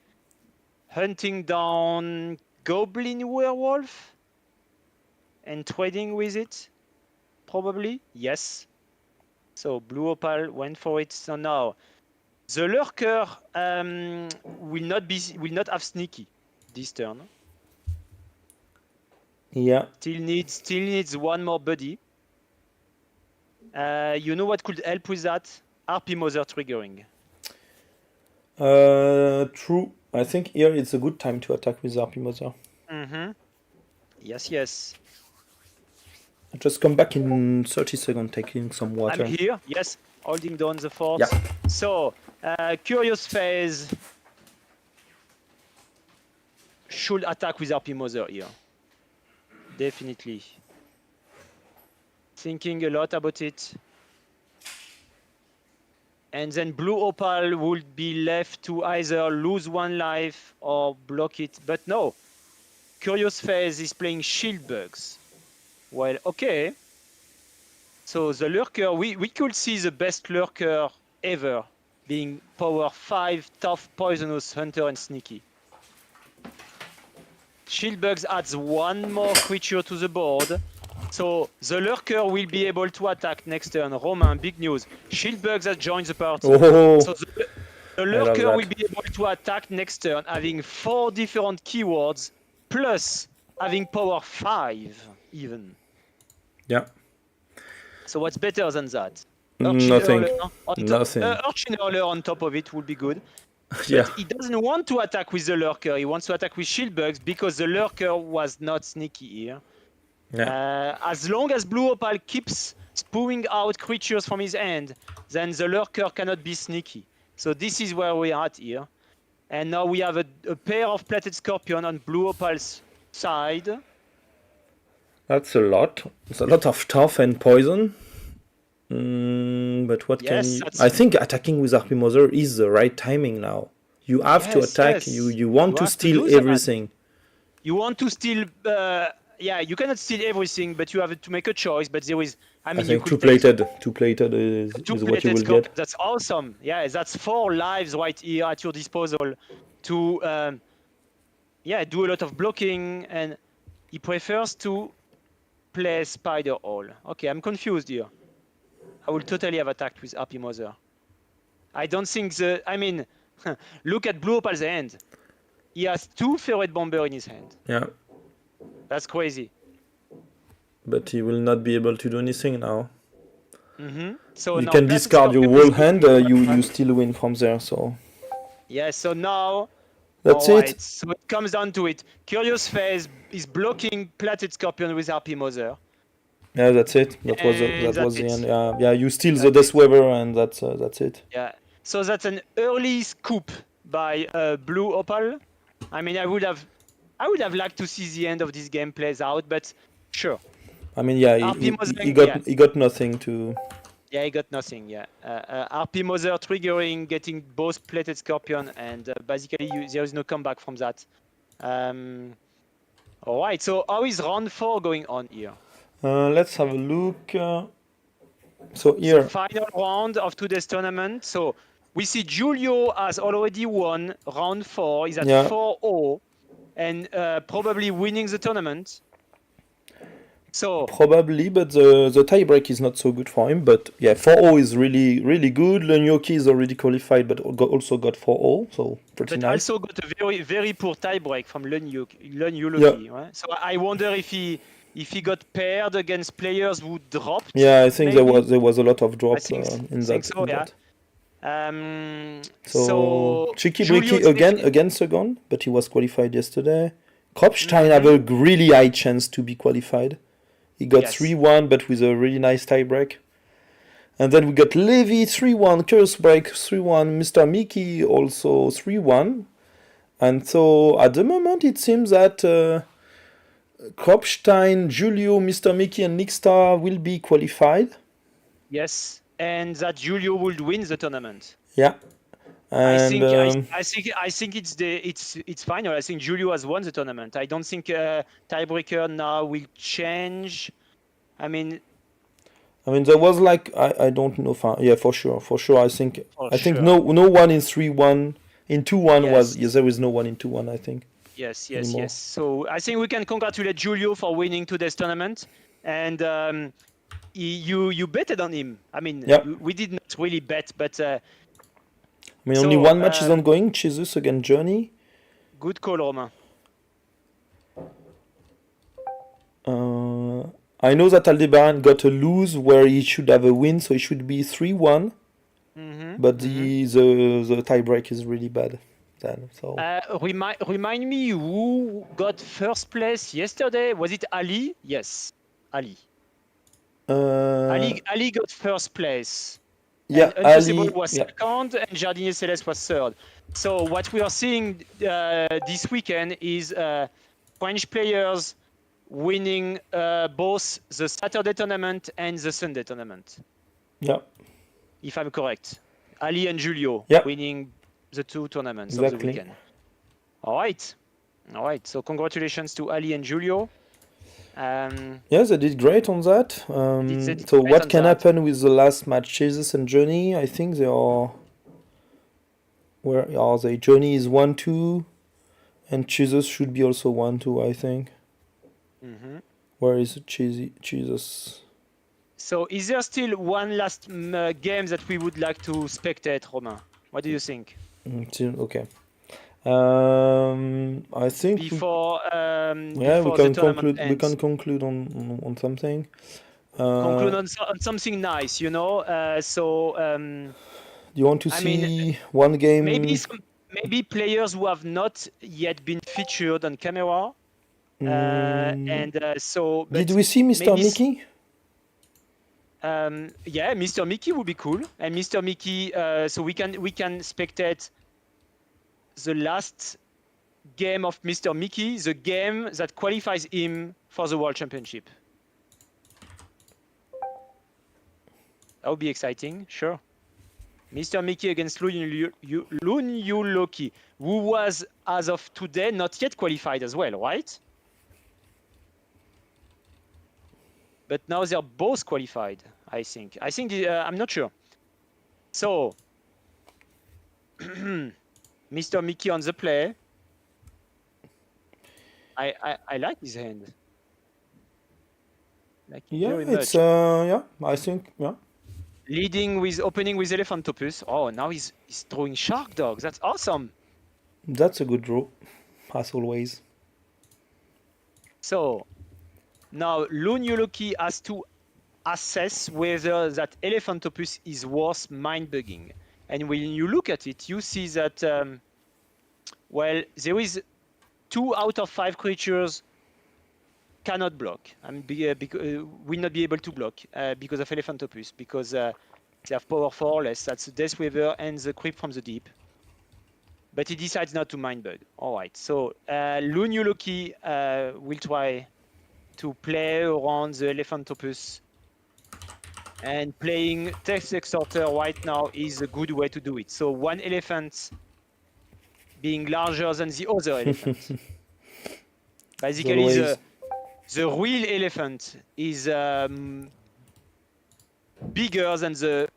Hunting down Goblin Werewolf and trading with it, probably, yes. So Blue Opal went for it. So now the Lurker will not have sneaky this turn. Yeah. Still needs one more buddy. You know what could help with that? RP Mother triggering. True. I think here it's a good time to attack with RP Mother. Mm-hmm. Yes. I'll just come back in 30 seconds, taking some water. I'm here, yes, holding down the fort. Yeah. So, Curious Phase should attack with RP Mother here. Definitely. Thinking a lot about it. And then Blue Opal would be left to either lose one life or block it. But no, Curious Phase is playing Shield Bugs. Well, okay. So the Lurker, we could see the best Lurker ever being power 5, tough, poisonous, hunter, and sneaky. Shield Bugs adds one more creature to the board. So the Lurker will be able to attack next turn. Romain, big news. Shield Bugs has joined the party. Oh, So the Lurker will be able to attack next turn, having 4 different keywords, plus having power 5 even. Yeah. So what's better than that? Nothing. Nothing. Urchin Hurler on top of it would be good. Yeah. But he doesn't want to attack with the Lurker. He wants to attack with Shield Bugs because the Lurker was not sneaky here. Yeah. As long as Blue Opal keeps spewing out creatures from his hand, then the Lurker cannot be sneaky. So this is where we are at here. And now we have a pair of Plated Scorpion on Blue Opal's side. That's a lot. It's a lot of tough and poison. But what can you... I think attacking with RP Mother is the right timing now. You have to attack. You want to steal everything. You want to steal... yeah, you cannot steal everything, but you have to make a choice. But there is... I think two-plated is what you will get. That's awesome. Yeah, that's 4 lives right here at your disposal to... do a lot of blocking. And he prefers to play Spider Hole. Okay, I'm confused here. I will totally have attacked with RP Mother. I don't think the... I mean, look at Blue Opal's hand. He has 2 Ferret Bomber in his hand. Yeah. That's crazy. But he will not be able to do anything now. Mm-hmm. So you can discard your whole hand, you still win from there, so... Yeah, so now... That's it. So it comes down to it. Curious Phase is blocking Plated Scorpion with RP Mother. Yeah, that's it. That was the end. Yeah, you steal the Death Weaver, and that's it. Yeah. So that's an early scoop by Blue Opal. I mean, I would have liked to see the end of this game plays out, but sure. I mean, yeah, he got nothing to... Yeah, he got nothing, yeah. RP Mother triggering, getting both Plated Scorpion, and basically there is no comeback from that. Alright, so how is round 4 going on here? Let's have a look. So here... Final round of today's tournament. So we see Julio has already won round 4. He's at 4-0 and probably winning the tournament. So probably, but the tie break is not so good for him. But yeah, 4-0 is really, really good. Lenyoki is already qualified, but also got 4-0, so pretty nice. Also got a very, very poor tie break from Lenyoki. Right? So I wonder if he got paired against players who dropped. Yeah, I think there was a lot of drops in that. So, yeah. So Cheeky Julio Bricky is again second, but he was qualified yesterday. Kropstein have a really high chance to be qualified. He got Yes. 3-1, but with a really nice tiebreak. And then we got Levy 3-1, Curse Break 3-1, Mr. Mickey also 3-1. And so at the moment it seems that Kropstein, Julio, Mr. Mickey, and Nick Star will be qualified. Yes, and that Julio would win the tournament. Yeah. I And think it's final. I think Julio has won the tournament. I don't think tiebreaker now will change. I mean, there was like I don't know. Yeah, for sure. I think sure. no one in 3-1 in 2-1 was. Yes. Yes, there is no one in 2-1. I think. Yes. Anymore. So I think we can congratulate Julio for winning today's tournament, and you betted on him. I mean, Yeah. we did not really bet, but only one match is ongoing. Jesus against Journey. Good call, Romain. I know that Aldebaran got a lose where he should have a win, so it should be 3-1. But the tiebreak is really bad. Then so. Remind me who got first place yesterday. Was it Ali? Yes, Ali. Ali got first place. Yeah, and Untouchable Ali was second, and Jardinier Celeste was third. So what we are seeing this weekend is French players winning both the Saturday tournament and the Sunday tournament. Yeah. If I'm correct. Ali and Julio winning the two tournaments of the weekend. All right. So congratulations to Ali and Julio. Yes, they did great on that. So what can happen with the last match, Jesus and Journey? I think they are. Where are they? Journey is 1-2, and Jesus should be also 1-2. I think. Where is Jesus? So is there still one last game that we would like to spectate, Romain? What do you think? Okay. I think before we can conclude. We can conclude on something. Conclude on something nice, you know. Do you want to see one game? Maybe players who have not yet been featured on camera. Did we see Mr. Mickey? Yeah, Mr. Mickey would be cool, and Mr. Mickey. So we can spectate the last game of Mr. Mickey, the game that qualifies him for the World Championship. That would be exciting, sure. Mr. Mickey against Lunyu Loki, who was, as of today, not yet qualified as well, right? But now they're both qualified, I think. I'm not sure. So, Mr. Mickey on the play. I like his hand. Very much. I think. Opening with Elephantopus. Oh, now he's throwing Shark Dog. That's awesome. That's a good draw, as always. So, now Lunyu Loki has to assess whether that Elephantopus is worth mind-bugging. And when you look at it, you see that, there is 2 out of 5 creatures cannot block. Will not be able to block because of Elephantopus, because they have power 4 or less. That's the Death Weaver and the Creep from the Deep. But he decides not to mind bug. All right, so Lunyu Loki will try to play around the Elephantopus. And playing Text Extorter right now is a good way to do it. So one elephant being larger than the other elephant. Basically, the real elephant is bigger than the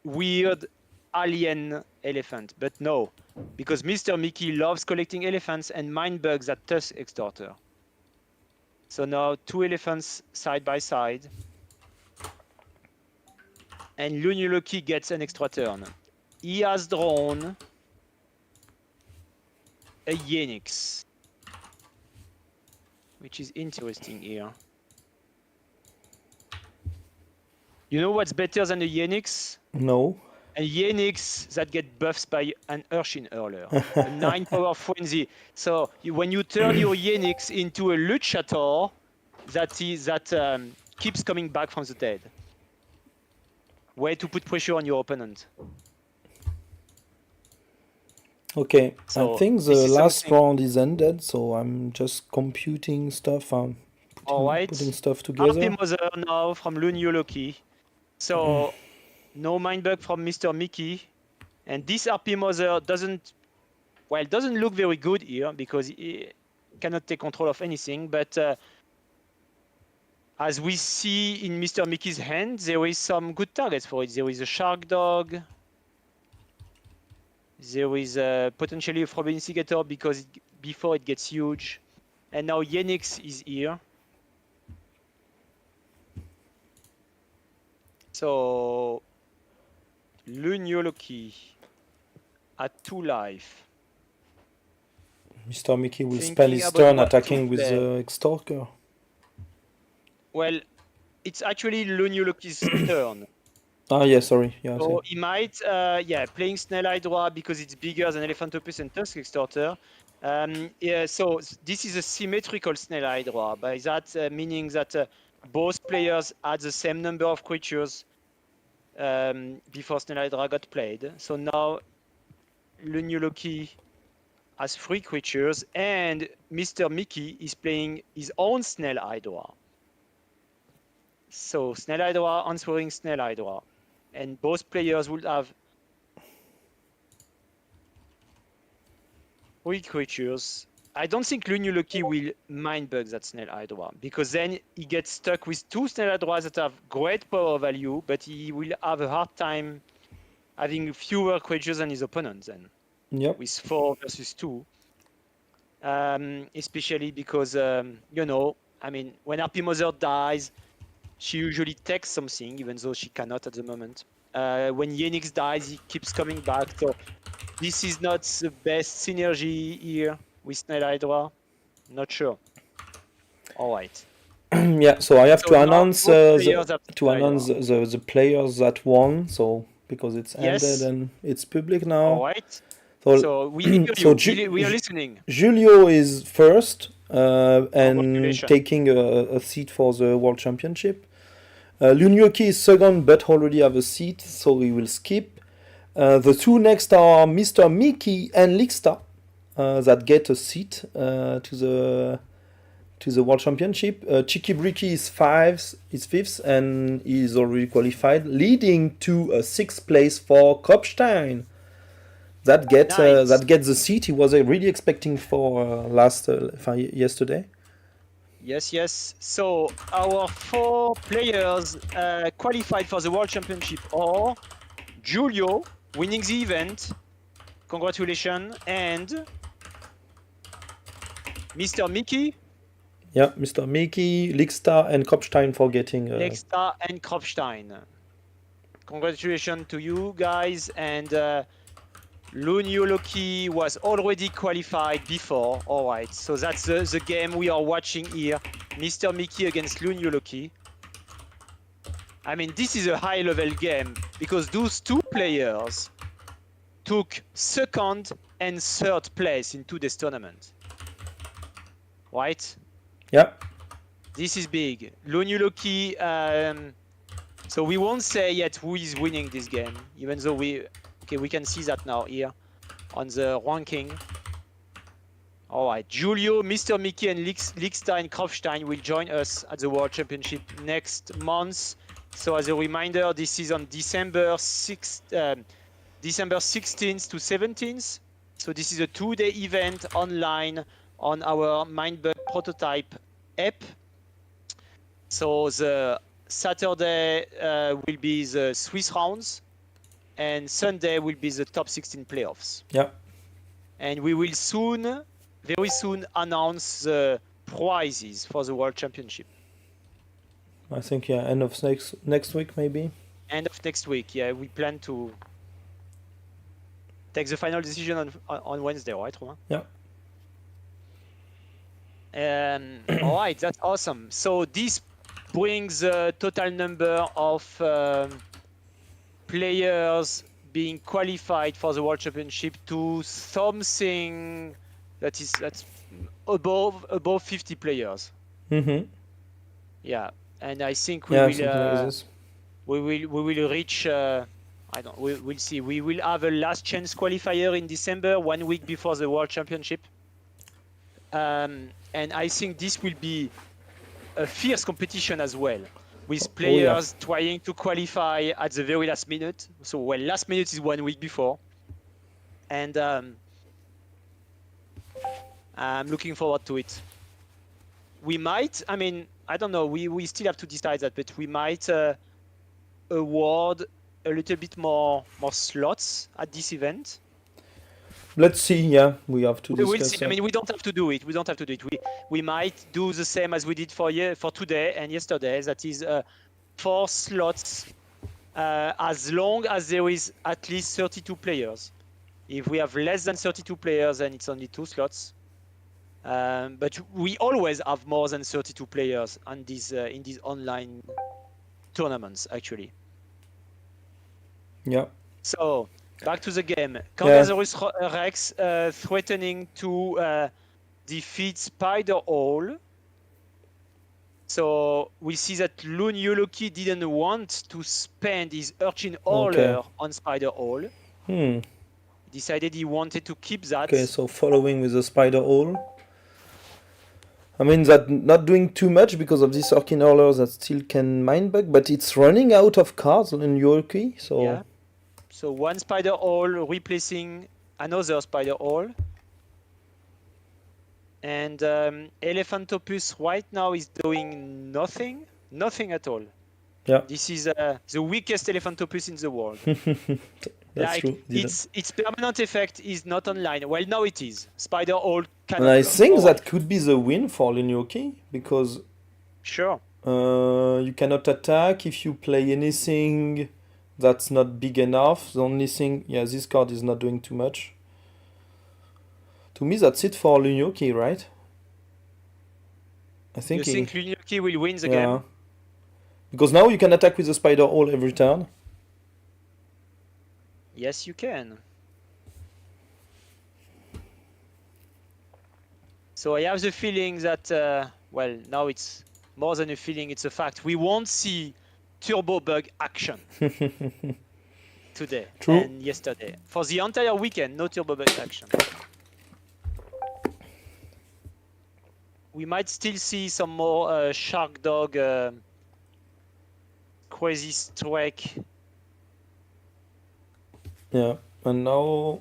weird alien elephant. But no, because Mr. Mickey loves collecting elephants and mind bugs at Tusk Extorter. So now 2 elephants side by side. And Lunyu Loki gets an extra turn. He has drawn a Yenix, which is interesting here. You know what's better than a Yenix? No. And Yenix that get buffs by an Urshin earlier. A 9 power frenzy. So when you turn your Yenix into a Luchator, that keeps coming back from the dead. Way to put pressure on your opponent. Okay, So I think the this is last something- round is ended, so I'm just computing stuff. I'm putting stuff together. RP Mother now from Lunio Loki. So no mind bug from Mr. Mickey. And this RP Mother doesn't look very good here because it cannot take control of anything. But as we see in Mr. Mickey's hand, there is some good targets for it. There is a Shark Dog. There is potentially a Frobe Instigator because before it gets huge. And now Yenix is here. So Lunio Loki at 2 life. Mr. Mickey will Thinking spend his about turn what to attacking with play. the Extorker. Well, it's actually Lunio Loki's turn. Ah, yeah, sorry. Yeah, So he might, playing Snail Hydra because it's bigger than Elephantopus and Tusk Extorter. So this is a symmetrical Snail Hydra. By that meaning that both players had the same number of creatures before Snail Hydra got played. So now Lunio Loki has 3 creatures and Mr. Mickey is playing his own Snail Hydra. So Snail Hydra answering Snail Hydra. And both players will have 3 creatures. I don't think Lunio Loki will mindbug that Snail Hydra because then he gets stuck with 2 Snail Hydras that have great power value, but he will have a hard time having fewer creatures than his opponent then. Yep. With 4 versus 2. Especially because, when RP Mother dies, she usually takes something, even though she cannot at the moment. When Yenix dies, he keeps coming back. So this is not the best synergy here with Snail Hydra. Not sure. All right. Yeah, so I have So to now announce both players have the players that won. So because it's Yes. ended and it's public now. All right. So, So we hear so you. We are listening. Julio is first and Congratulations. taking a seat for the World Championship. Lunioki is second but already have a seat, so he will skip. The 2 next are Mr. Mickey and Lixta that get a seat to the World Championship. Cheeky Bricky is fifth and he is already qualified, leading to a 6th place for Kopstein. That gets the seat he was really expecting for yesterday. Yes. So our 4 players qualified for the World Championship are Julio, winning the event. Congratulations. And Mr. Mickey. Yeah, Mr. Mickey, Lixta, and Kopstein for getting... Lexta and Kropstein. Congratulations to you guys. And Lunio Loki was already qualified before. All right, so that's the game we are watching here. Mr. Mickey against Lunio Loki. I mean, this is a high-level game because those 2 players took 2nd and 3rd place in today's tournament. Right? Yeah. This is big. Lunio Loki, so we won't say yet who is winning this game, even though we can see that now here on the ranking. All right, Julio, Mr. Mickey, and Lixta and Kropstein will join us at the World Championship next month. So as a reminder, this is on December 16th to 17th. So this is a 2-day event online on our Mindbug prototype app. So the Saturday will be the Swiss rounds and Sunday will be the top 16 playoffs. Yeah. And we will very soon announce the prizes for the World Championship. I think, end of next week, maybe. End of next week, yeah. We plan to take the final decision on Wednesday, right, Romain? Yeah. All right, that's awesome. So this brings the total number of players being qualified for the World Championship to something that's above 50 players. Mm-hmm. Yeah, and I think we Yeah, will something like this. we will reach. We'll see. We will have a last chance qualifier in December, 1 week before the World Championship. And I think this will be a fierce competition as well, with players trying to qualify at the very last minute. So, well, last minute is 1 week before. And I'm looking forward to it. We might, I mean, I don't know, we still have to decide that, but we might award a little bit more slots at this event. Let's see. Yeah, we have to discuss. We'll see. I mean, we don't have to do it. We might do the same as we did for today and yesterday. That is 4 slots, as long as there is at least 32 players. If we have less than 32 players, then it's only 2 slots. But we always have more than 32 players on these in these online tournaments, actually. Yeah. So back to the game. Kangasaurus Rex threatening to defeat Spider Hole. So we see that Loon Yoloki didn't want to spend his Urchin Hauler on Spider Hole. Decided he wanted to keep that. Okay, so following with the Spider Hole. I mean, that not doing too much because of this Urchin Hauler that still can Mindbug, but it's running out of cards in Yoloki, so... Yeah. So 1 Spider Hole replacing another Spider Hole. And Elephantopus right now is doing nothing at all. Yeah. This is the weakest Elephantopus in the world. That's true. Its permanent effect is not online. Well, now it is. Spider Hole cannot. And I think that could be the win for Lunyoki because sure. You cannot attack if you play anything that's not big enough. The only thing, yeah, this card is not doing too much. To me, that's it for Lunyoki, right? I think. You think Lunyoki will win the game? Because now you can attack with the Spider Hole every turn. Yes, you can. So I have the feeling that, well, now it's more than a feeling, it's a fact. We won't see Turbo Bug action today and yesterday. For the entire weekend, no Turbo Bug action. We might still see some more Shark Dog, Crazy Strike. Yeah, and now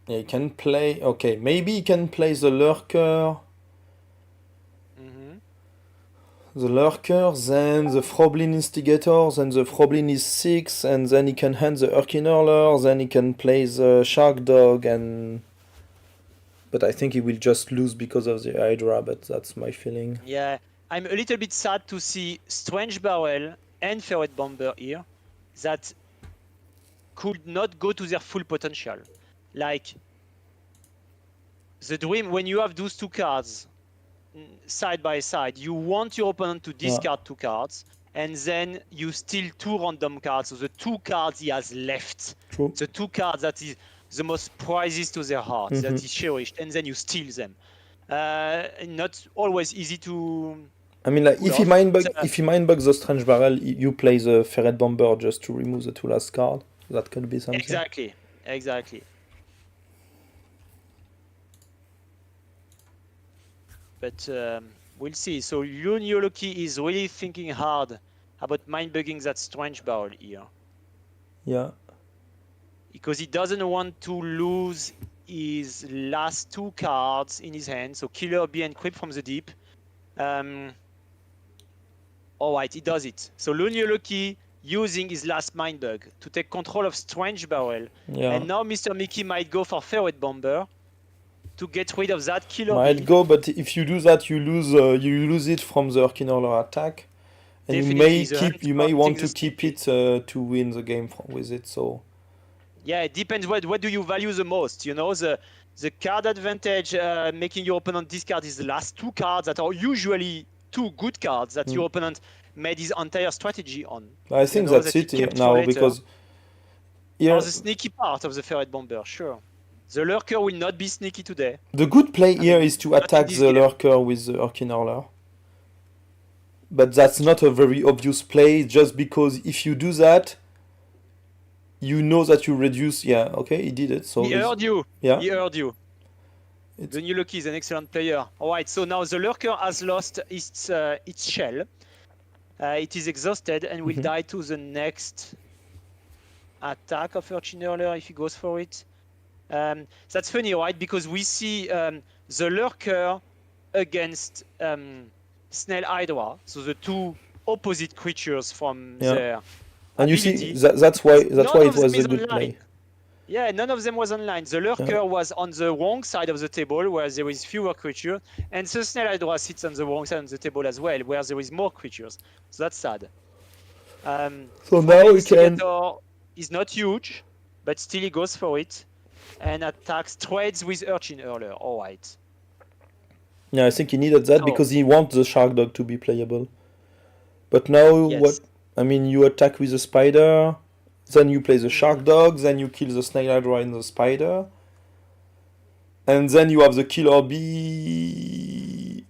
he can play. Okay, maybe he can play the Lurker. The Lurker, then the Froblin Instigator, then the Froblin is 6, and then he can hand the Urchin Hurler, then he can play the Shark Dog, and... But I think he will just lose because of the Hydra, but that's my feeling. Yeah, I'm a little bit sad to see Strange Barrel and Ferret Bomber here that could not go to their full potential. Like, the dream, when you have those 2 cards side by side, you want your opponent to discard 2 cards, and then you steal 2 random cards. So the 2 cards he has left, the 2 cards that is the most prizes to their hearts, that is cherished, and then you steal them. Not always easy to... I mean, like, if he mindbugs the Strange Barrel, you play the Ferret Bomber just to remove the 2 last card. That could be something. Exactly. But we'll see. So Loon Yoloki is really thinking hard about mind-bugging that Strange Barrel here. Yeah. Because he doesn't want to lose his last 2 cards in his hand. So Killer Bee and Creep from the Deep. Alright, he does it. So Loon Yoloki using his last Mindbug to take control of Strange Barrel. Yeah. And now Mr. Mickey might go for Ferret Bomber to get rid of that Killer Bee. Might go, but if you do that, you lose it from the Urchin Hurler attack. And definitely, you may want to keep it to win the game with it, so... Yeah, it depends what do you value the most, you know, the card advantage, making your opponent discard his last 2 cards that are usually 2 good cards that your opponent made his entire strategy on. I think that's it now, because here, Or the sneaky part of the ferret bomber, sure. The lurker will not be sneaky today. the good play here mean, is to not in attack this the game. lurker with the Urkin Hurler. But that's not a very obvious play, just because if you do that, you know that you reduce. Yeah, okay, he did it. So He heard you. yeah, He heard you. It's- The new Lucky is an excellent player. All right, so now the lurker has lost its shell. It is exhausted and will die to the next attack of Urchin Hurler if he goes for it. That's funny, right? Because we see the lurker against Snail Hydra, so the two opposite creatures from their and you ability. see that's why None it of them was a is good online. play. Yeah, none of them was online. The lurker was on the wrong side of the table where there is fewer creatures, and the Snail Hydra sits on the wrong side of the table as well, where there is more creatures. So that's sad. So now we can. Instigator is not huge, but still he goes for it and attacks, trades with Urchin Hurler. All right. Yeah, I think he needed that So- because he wants the Shark Dog to be playable. But now Yes. what? I mean, you attack with the spider, then you play the Shark Dog, then you kill the Snail Hydra and the spider, and then you have the Killer Bee.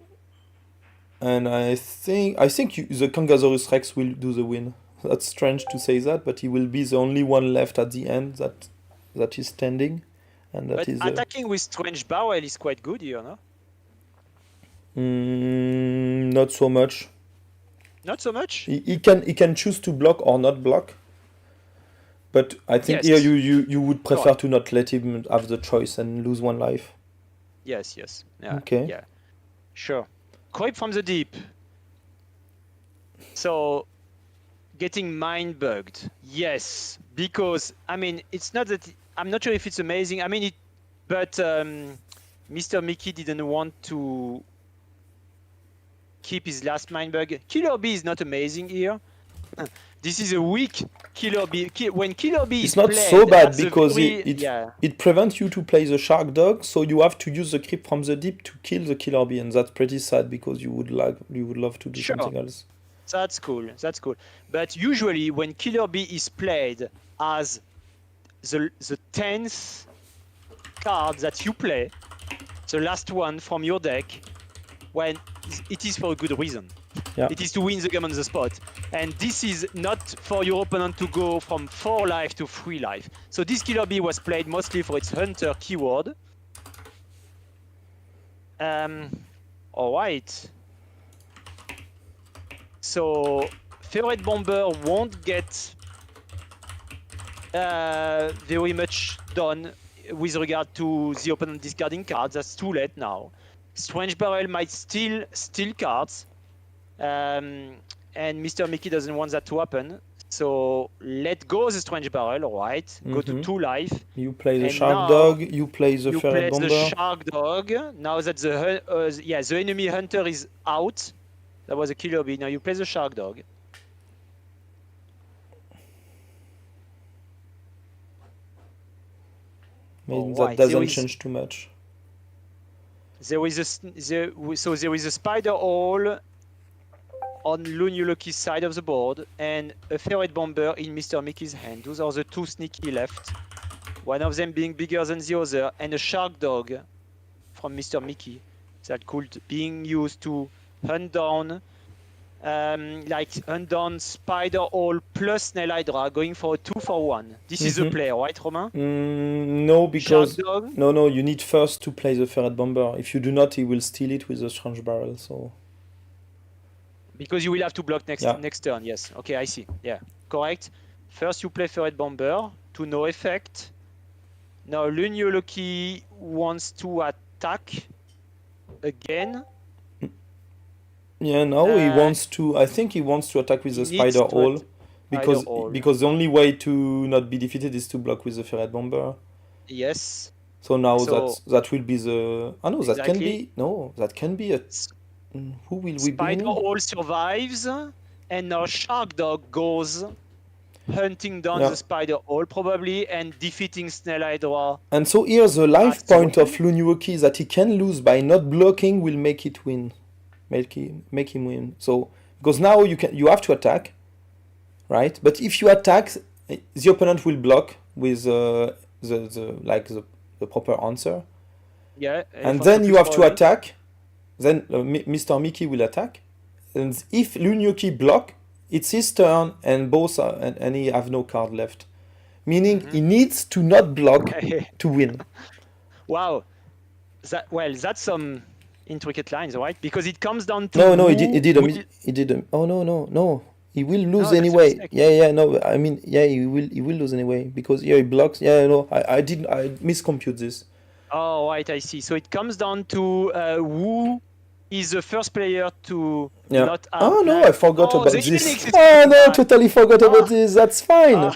And I think the Kangasaurus Rex will do the win. That's strange to say that, but he will be the only one left at the end that is standing, and that But is. attacking with Strange Barrel is quite good here, no? Not so much. Not so much? He can choose to block or not block. But I think Yes. here you would prefer Correct. to not let him have the choice and lose one life. Yes, yes. Yeah, Okay. Yeah. Sure. Creep from the deep. So, getting mind bugged. Yes, because I mean, it's not that I'm not sure if it's amazing. I mean, but Mr. Mickey didn't want to keep his last mind bug. Killer Bee is not amazing here. This is a weak Killer Bee. When Killer Bee It's is not played so bad as a because very- it it prevents you to play the Shark Dog, so you have to use the creep from the deep to kill the Killer Bee, and that's pretty sad because you would love to do Sure. something else. That's cool. That's cool. But usually, when Killer Bee is played as the 10th card that you play, the last one from your deck, when it is for a good reason. Yeah. It is to win the game on the spot. And this is not for your opponent to go from 4 life to 3 life. So this Killer Bee was played mostly for its Hunter keyword. Alright. So Ferret Bomber won't get very much done with regard to the opponent discarding cards. That's too late now. Strange Barrel might still steal cards, and Mr. Mickey doesn't want that to happen. So let go the Strange Barrel, alright. Go to 2 life. You play the And Shark now Dog, you play the You Ferret play Bomber. the Shark Dog. Now that the enemy hunter is out, that was a Killer Bee. Now you play the Shark Dog. Maybe Alright, that there doesn't is- change too much. There is a spider hole on Lunyuluki's side of the board and a ferret bomber in Mr. Mickey's hand. Those are the 2 sneaky left. One of them being bigger than the other, and a shark dog from Mr. Mickey that could being used to hunt down spider hole plus snail hydra, going for a 2-for-1. This is the play, right, Romain? No, because Shark dog. no, you need first to play the Ferret Bomber. If you do not, he will steal it with the Strange Barrel. So Because you will have to block next Yeah. next turn, yes. Okay, I see. Yeah, correct. First you play Ferret Bomber to no effect. Now Lunyuluki wants to attack again. yeah, now he Uh, wants to. I think he wants to attack with the he needs Spider to Hole Spider Hole. because the only way to not be defeated is to block with the Ferret Bomber. Yes. So now So- that will be the. Oh no, that can Exactly. be that can be a. Who will we be? Spider Hole survives, and now Shark Dog goes hunting down Yeah. the Spider Hole probably and defeating Snail Hydra. And so here the life That's the point of win. Lunyuoki that he can lose by not blocking will make it win. Make him win. So because now you have to attack, right? But if you attack, the opponent will block with the proper answer, Yeah. and then you have to attack. Then Mr. Mickey will attack, and if Lunyoki block, it's his turn, and both are, and he have no card left, meaning he needs to not block to win. Wow. That's some intricate lines, right? Because it comes down to No, he did. Oh no. He will lose anyway. No. I mean, he will lose anyway because he blocks. No, I miscompute this. Oh, right, I see. So it comes down to who is the first player to not have. Oh no, I forgot about this. No, totally forgot about this. That's fine.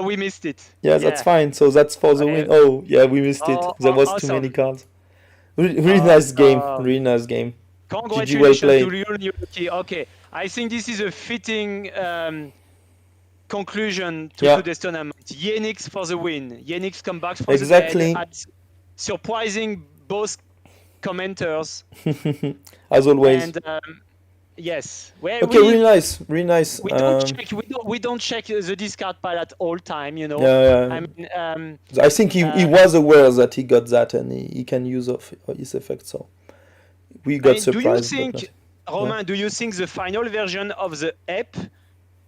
We missed it. Yeah, that's fine. So that's for the win. Oh, yeah, we missed it. There was too many cards. Really nice game. Really nice game. Congratulations to Julio. Okay, I think this is a fitting conclusion to today's tournament. Yenix for the win. Yenix comes back for the dead. Surprising both commenters. As always. And yes. Really nice. We don't check the discard pile at all time, you know. Yeah. I mean, I think he was aware that he got that and he can use of his effect. So we got surprised. Do you think, Romain? Do you think the final version of the app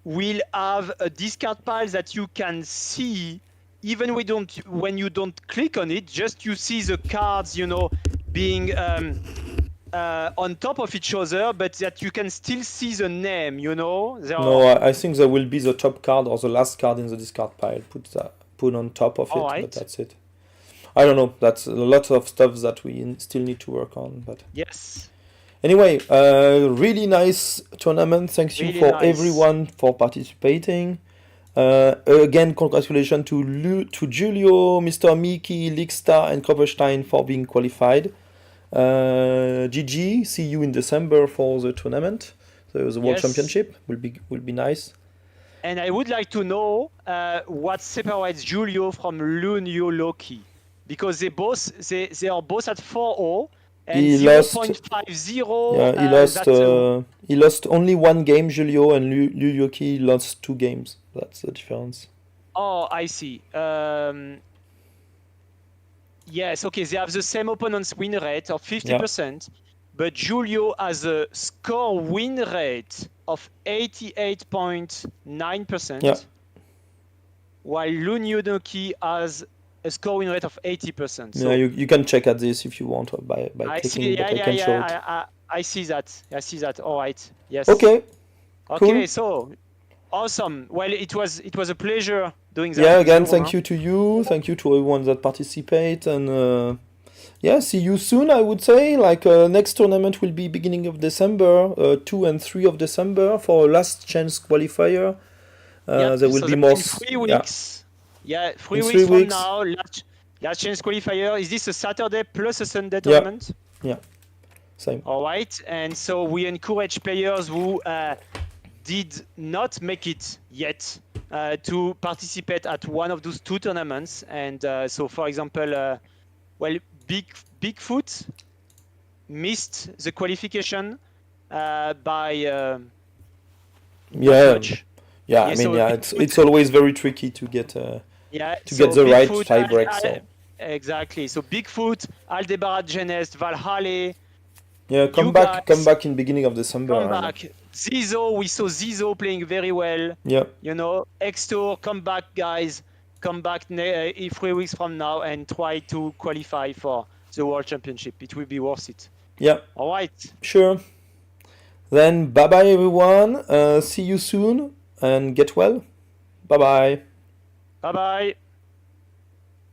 will have a discard pile that you can see, even when you don't click on it? Just you see the cards, you know, being on top of each other, but that you can still see the name, you know? I think there will be the top card or the last card in the discard pile. Put on top of it, but that's it. I don't know. That's a lot of stuff that we still need to work on. But yes. Anyway, really nice tournament. Thank you for everyone for participating. Again, congratulations to Julio, Mr. Mickey, Lickstar, and Kopperstein for being qualified. GG, see you in December for the tournament. So the World Championship will be nice. And I would like to know what separates Julio from Lunyo Loki, because they are both at 4-0 and 0.50. Yeah, he lost only one game, Julio, and Lunyoki lost 2 games. That's the difference. Oh, I see. Yes, okay, they have the same opponent's win rate of 50%, but Julio has a score win rate of 88.9%, while Lunyoki has a score win rate of 80%. So you can check at this if you want by clicking, but I can show it. I see that. All right. Yes. Okay. Okay, so awesome. Well, it was a pleasure doing that. Yeah, again, thank you to you. Thank you to everyone that participate. And see you soon, I would say. Next tournament will be beginning of December, 2 and 3 of December for last chance qualifier. There will be more. 3 weeks. Yeah, 3 weeks from now, last chance qualifier. Is this a Saturday plus a Sunday tournament? Yeah. Same. All right. And so we encourage players who did not make it yet to participate at one of those 2 tournaments. And so, for example, Bigfoot missed the qualification by much. Yeah, I mean, it's always very tricky to get the right tie break. Exactly. So Bigfoot, Aldebaran Genest, Valhalla. Yeah, come back in beginning of December. Come back. Zizo, we saw Zizo playing very well. Yeah. You know, X-Tour, come back, guys. Come back 3 weeks from now and try to qualify for the World Championship. It will be worth it. Yeah. All right. Sure. Then bye-bye, everyone. See you soon and get well. Bye-bye. Bye-bye.